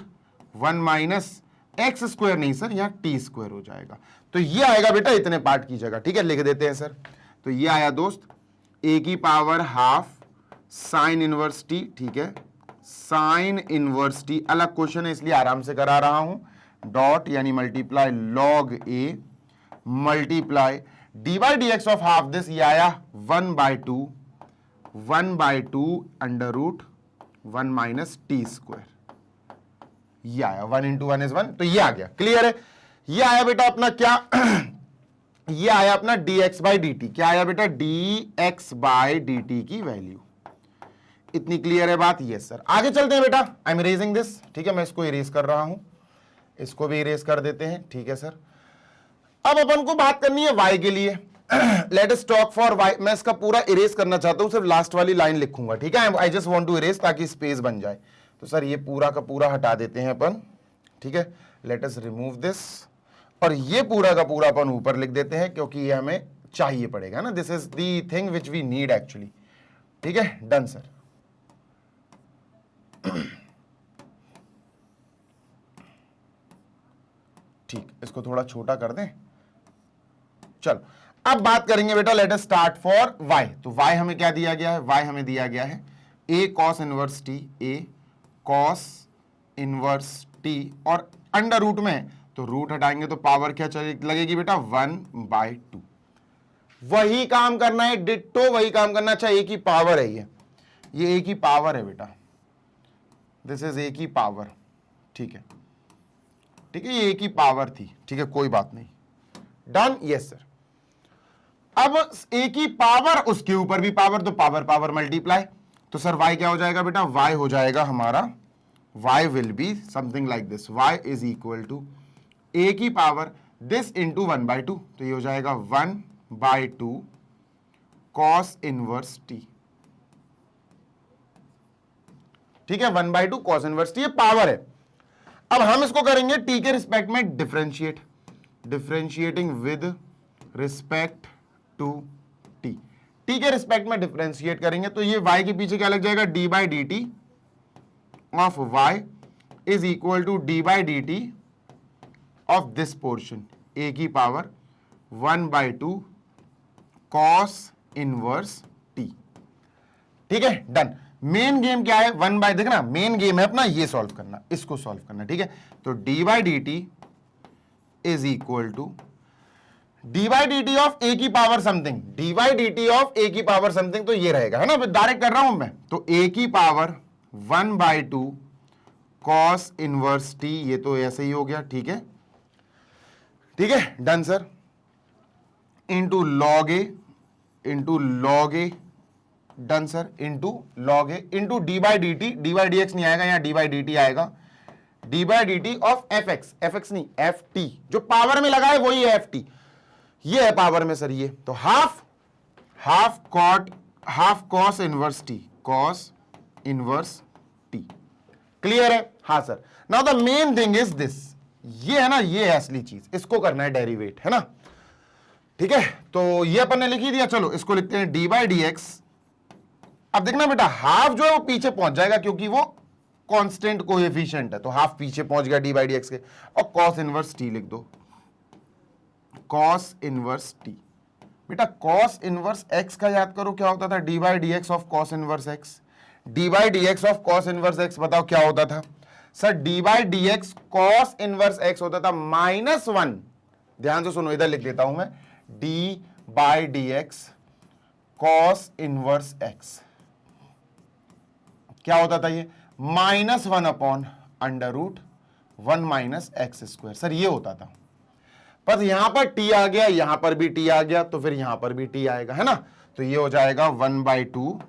1 minus x square नहीं सर, यहां टी स्क्वायर हो जाएगा। तो ये आएगा बेटा इतने पार्ट की जगह, ठीक है, लिख देते हैं सर। तो ये आया दोस्त ए की power half sine inverse t, ठीक है, साइन इनवर्स टी, अलग क्वेश्चन है इसलिए आराम से करा रहा हूं, डॉट यानी multiply log a multiply d by D x of half this, ये आया 1/2 under root 1 minus t square, ये आया 1 इंटू 1 इज 1, तो ये आ गया, क्लियर है। ये आया बेटा अपना क्या ये आया अपना dx बाई डी टी, क्या आया बेटा, dx बाई डी टी की वैल्यू, इतनी क्लियर है बात? Yes sir. आगे चलते हैं बेटा, आई एम इरेजिंग दिस, ठीक है, मैं इसको इरेज कर रहा हूं, इसको भी इरेज कर देते हैं, ठीक है सर। अब अपन को बात करनी है y के लिए, let us talk for y। मैं इसका पूरा इरेज करना चाहता हूं, सिर्फ लास्ट वाली लाइन लिखूंगा, ठीक है, I just want to erase ताकि स्पेस बन जाए। तो सर ये पूरा का पूरा हटा देते हैं अपन, ठीक है, लेट अस रिमूव दिस, और ये पूरा का पूरा अपन ऊपर लिख देते हैं, क्योंकि ये हमें चाहिए पड़ेगा ना, this is the thing which we need actually, ठीक है, डन सर। ठीक, इसको थोड़ा छोटा कर दें, चलो अब बात करेंगे बेटा, let us start for y। तो y हमें क्या दिया गया है, y हमें दिया गया है a cos inverse t, a cos inverse t, और अंडर रूट में तो रूट हटाएंगे तो पावर क्या लगेगी बेटा, 1/2। वही काम करना है, डिट्टो वही काम करना। अच्छा a की पावर है, ये a की पावर है बेटा, दिस इज a की पावर, ठीक है, ठीक है, ये a की पावर थी, ठीक है, कोई बात नहीं, डन, यस सर। अब a की पावर, उसके ऊपर भी पावर, तो पावर पावर मल्टीप्लाई, तो सर y क्या हो जाएगा बेटा, y हो जाएगा हमारा, y will be something like this, y is equal to a की पावर दिस इंटू 1/2, तो ये हो जाएगा 1/2 cos इनवर्स t, ठीक है, 1/2 cos इनवर्स t, ये पावर है। अब हम इसको करेंगे t के रिस्पेक्ट में differentiate, differentiating with respect to t, t के रिस्पेक्ट में डिफरेंशिएट करेंगे, तो ये y के पीछे क्या लग जाएगा, d by D T of y is equal to d by D T of this portion a की पावर 1/2 cos इनवर्स t, ठीक है, डन। मेन गेम क्या है, 1 बाय, देखना मेन गेम है अपना ये सॉल्व करना, इसको सॉल्व करना, ठीक है। तो D by D T is equal to D by D T of A की power something, D by D T of A की पावर समथिंग, तो ये रहेगा, है ना, डायरेक्ट कर रहा हूं मैं, तो ए की पावर 1/2 कॉस इनवर्स टी, ये तो ऐसे ही हो गया, ठीक है, ठीक है, done sir, into log A, done sir, into log A, into D by D t, d by D x नहीं आएगा, यहां डी बाई डी टी आएगा, D by D T of F x, F x नहीं F T, जो power में लगा है वही है एफ टी, ये है पावर में सर, ये तो half cos inverse T, cos inverse T, clear है, हाँ sir. Now the main thing is this, ये है ना, ये है असली चीज, इसको करना है डेरिवेट, है ना, ठीक है। तो ये अपन ने लिख ही दिया, चलो इसको लिखते हैं डी बाई डी एक्स। अब देखना बेटा, हाफ जो है वो पीछे पहुंच जाएगा क्योंकि वो कांस्टेंट कोएफिशिएंट है, तो हाफ पीछे पहुंच गया डी बाई डी एक्स के, और कॉस इनवर्स टी लिख दो, कॉस इनवर्स टी। बेटा कॉस इनवर्स एक्स का याद करो क्या होता था, D by D x of cos inverse x, D by D x of cos inverse x, बताओ क्या होता था sir, d by D x cos inverse x होता था -1, ध्यान से सुनो, इधर लिख देता हूं मैं, D by D x cos inverse x, क्या होता था ये, -1 upon √1 minus x square, sir ये होता था, पर यहां पर टी आ गया, यहां पर भी टी आ गया, तो फिर यहां पर भी टी आएगा, है ना, तो ये हो जाएगा 1/2,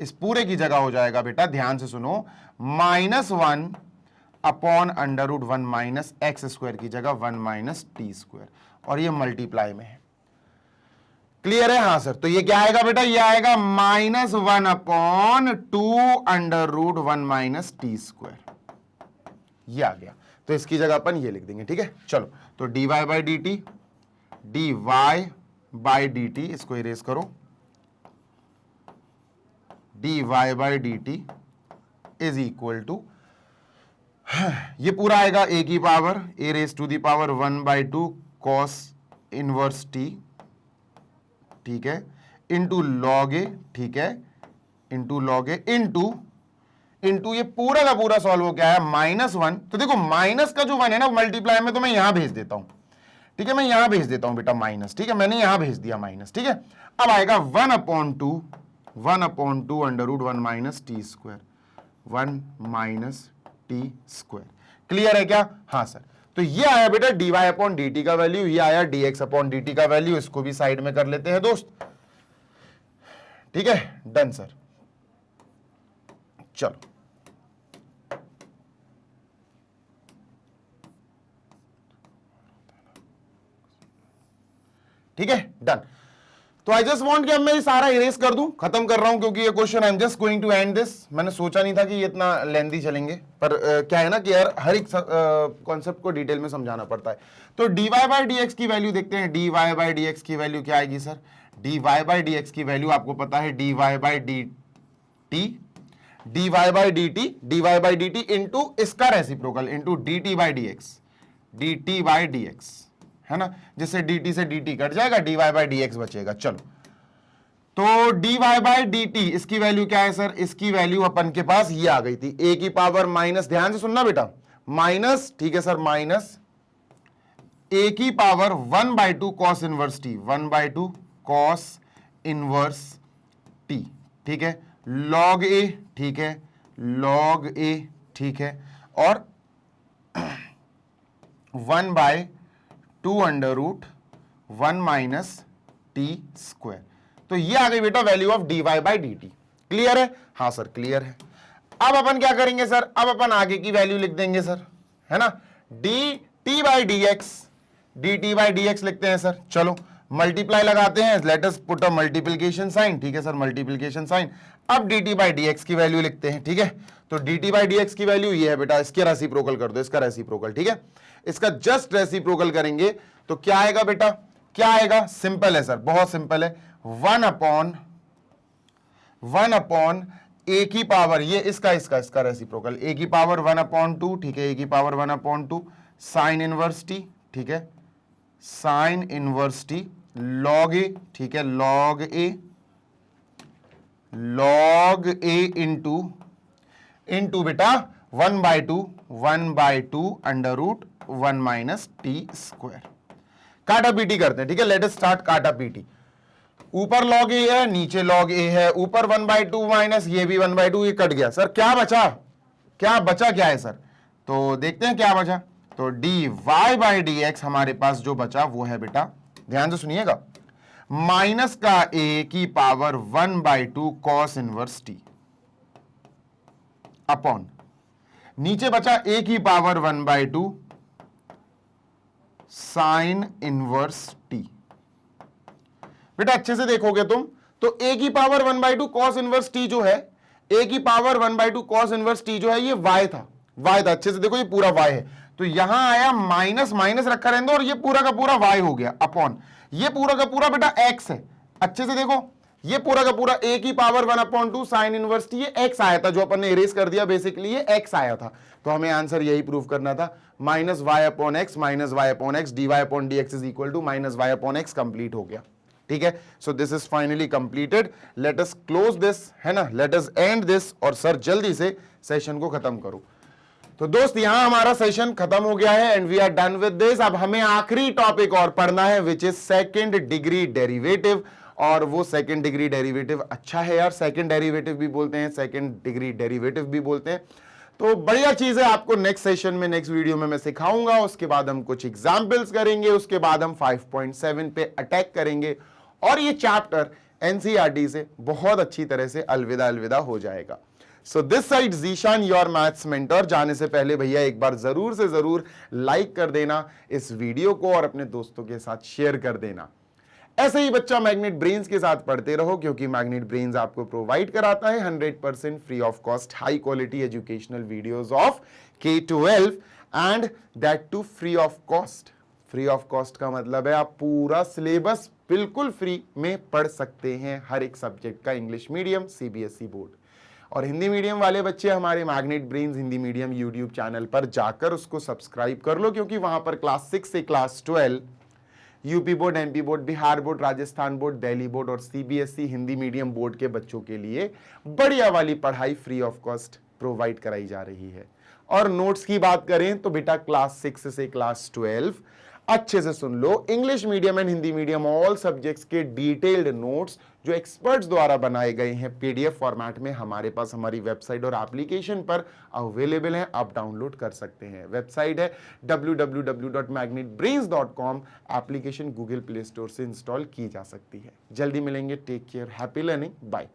इस पूरे की जगह हो जाएगा बेटा, ध्यान से सुनो, -1 अपॉन √1 माइनस एक्स स्क्वायर की जगह 1 माइनस टी स्क्वायर, और ये मल्टीप्लाई में है, क्लियर है, हाँ सर। तो ये क्या आएगा बेटा, ये आएगा -1 अपॉन 2 √1 माइनस टी स्क्वायर, ये आ गया, तो इसकी जगह अपन ये लिख देंगे, ठीक है। चलो, तो D Y by D t, d Y by D t, इसको इरेज करो, d Y by D T is equal to, ये पूरा आएगा ए की power a raise to the power 1/2 cos inverse t, ठीक है, इंटू लॉग ए, ठीक है, इंटू लॉग ए, इंटू ये पूरा का पूरा सॉल्व हो गया है -1, तो देखो माइनस का जो 1 है ना मल्टीप्लाई में, तो मैं यहां भेज देता हूं, ठीक है, मैं यहां भेज देता हूं बेटा माइनस, ठीक है, मैंने यहां भेज दिया माइनस, ठीक है। अब आएगा 1/2 √1 minus t square, 1 minus t square, clear है क्या, हाँ सर। तो ये आया बेटा dy अपॉन डी टी का वैल्यू, ये आया dx अपॉन डी टी का वैल्यू, इसको भी साइड में कर लेते हैं दोस्त, ठीक है, डन सर। चलो, ठीक है, डन। तो आई जस्ट वांट कि अब मैं ये सारा इरेज कर दूं, खत्म कर रहा हूं, क्योंकि ये question I am just going to end this, मैंने सोचा नहीं था कि ये इतना लेंथी चलेंगे, पर क्या है ना कि यार हर एक कॉन्सेप्ट को डिटेल में समझाना पड़ता है। तो dy बाई डी एक्स की वैल्यू देखते हैं, dy बाई डी एक्स की वैल्यू क्या आएगी sir, dy by D x की वैल्यू आपको पता है dy by D T by D T into इसका reciprocal into dt by D X, है ना, जिससे dt से dt कट जाएगा, dy बाई डी एक्स बचेगा। चलो, तो dy बाई dt इसकी वैल्यू क्या है सर, इसकी वैल्यू अपन के पास ये आ गई थी, a की पावर माइनस, ध्यान से सुनना बेटा, माइनस, ठीक है सर, माइनस a की power 1/2 cos inverse T, 1/2 cos inverse t, ठीक है, लॉग a, ठीक है, लॉग a, ठीक है, और 1/2 √1 माइनस टी स्क्वायर, तो ये आ गई बेटा value of dy by D T, clear है, हाँ सर क्लियर है। अब अपन क्या करेंगे सर, अब अपन आगे की वैल्यू लिख देंगे सर, है ना, dt बाई डी एक्स लिखते हैं सर। चलो मल्टीप्लाई लगाते हैं, let us put a multiplication sign, ठीक है सर, मल्टीप्लिकेशन साइन। अब dt बाई डी एक्स की वैल्यू लिखते हैं, ठीक है, तो dt बाई डी एक्स की वैल्यू ये है बेटा, इसके रेसिप्रोकल कर दो, इसका रेसिप्रोकल, ठीक है, इसका जस्ट रेसिप्रोकल करेंगे तो क्या आएगा बेटा, क्या आएगा, सिंपल है सर, बहुत सिंपल है, 1 अपॉन a की पावर, ये इसका रेसिप्रोकल, a की पावर 1/2, ठीक है, a की पावर 1/2 साइन इनवर्स टी, ठीक है, sine inverse t log a, ठीक है, लॉग log a इंटू बेटा 1/2 under root 1 minus t square. काटा पीटी करते हैं, ठीक है। लेट अस स्टार्ट काटा पीटी। ऊपर log a है, नीचे log a है, ऊपर 1/2 माइनस ये भी 1/2, ये कट गया। सर क्या बचा, क्या बचा क्या है सर? तो देखते हैं क्या बचा। तो dy/dx हमारे पास जो बचा वो है बेटा, ध्यान से सुनिएगा, माइनस का a की power 1/2 cos inverse t upon नीचे बचा a की पावर 1/2 साइन इनवर्स t। बेटा अच्छे से देखोगे तुम तो a की पावर 1/2 cos इनवर्स t जो है, a की पावर 1/2 cos इनवर्स t जो है ये y था, अच्छे से देखो ये पूरा y है। तो यहां आया माइनस माइनस रखा रहने दो और ये पूरा का पूरा y हो गया अपॉन ये पूरा का पूरा बेटा x है। अच्छे से देखो ये पूरा का पूरा a की पावर 1/2 साइन इनवर्स t, ये x आया था जो अपन ने इरेज कर दिया, बेसिकली ये x आया था। तो हमें आंसर यही प्रूव करना था, minus y upon x minus y upon x dy upon dx is equal to minus y upon x. Complete हो गया, ठीक है। So this is finally completed. Let us close this, है ना, लेट अस एंड दिस। और sir जल्दी से session को खत्म करो। तो दोस्त यहां हमारा सेशन खत्म हो गया है and we are done with this. अब हमें आखिरी टॉपिक और पढ़ना है which is second degree derivative. और वो सेकंड डिग्री डेरिवेटिव अच्छा है यार, सेकंड डेरिवेटिव भी बोलते हैं, सेकंड डिग्री डेरिवेटिव भी बोलते हैं। तो बढ़िया चीज है, आपको नेक्स्ट सेशन में, नेक्स्ट वीडियो में मैं सिखाऊंगा। उसके बाद हम कुछ एग्जाम्पल्स करेंगे, उसके बाद हम 5.7 पे अटैक करेंगे और ये चैप्टर एनसीईआरटी से बहुत अच्छी तरह से अलविदा अलविदा हो जाएगा। So this side Zeeshan your maths mentor. जाने से पहले भैया एक बार जरूर से जरूर लाइक कर देना इस वीडियो को और अपने दोस्तों के साथ शेयर कर देना। ऐसे ही बच्चा मैग्नेट ब्रेन्स के साथ पढ़ते रहो, क्योंकि मैग्नेट ब्रेन्स आपको प्रोवाइड कराता है 100% free of cost high quality educational videos of K-12 and that too free of cost. Free of cost का मतलब है आप पूरा सिलेबस बिल्कुल फ्री में पढ़ सकते हैं, हर एक सब्जेक्ट का, इंग्लिश मीडियम, सीबीएसई बोर्ड। और हिंदी मीडियम वाले बच्चे हमारे magnet brains Hindi medium YouTube channel पर जाकर उसको सब्सक्राइब कर लो, क्योंकि वहां पर क्लास 6 से class 12 UP board, MP board, Bihar board, Rajasthan board, Delhi board और सीबीएसई हिंदी मीडियम बोर्ड के बच्चों के लिए बढ़िया वाली पढ़ाई फ्री ऑफ कॉस्ट प्रोवाइड कराई जा रही है। और नोट्स की बात करें तो बेटा क्लास 6 से क्लास 12 अच्छे से सुन लो, English medium and Hindi medium all subjects के डिटेल्ड नोट्स जो एक्सपर्ट्स द्वारा बनाए गए हैं पीडीएफ फॉर्मेट में हमारे पास हमारी वेबसाइट और एप्लीकेशन पर अवेलेबल हैं, आप डाउनलोड कर सकते हैं। वेबसाइट है www.magnetbrains.com। Application Google Play Store से इंस्टॉल की जा सकती है। जल्दी मिलेंगे, take care, happy learning, bye.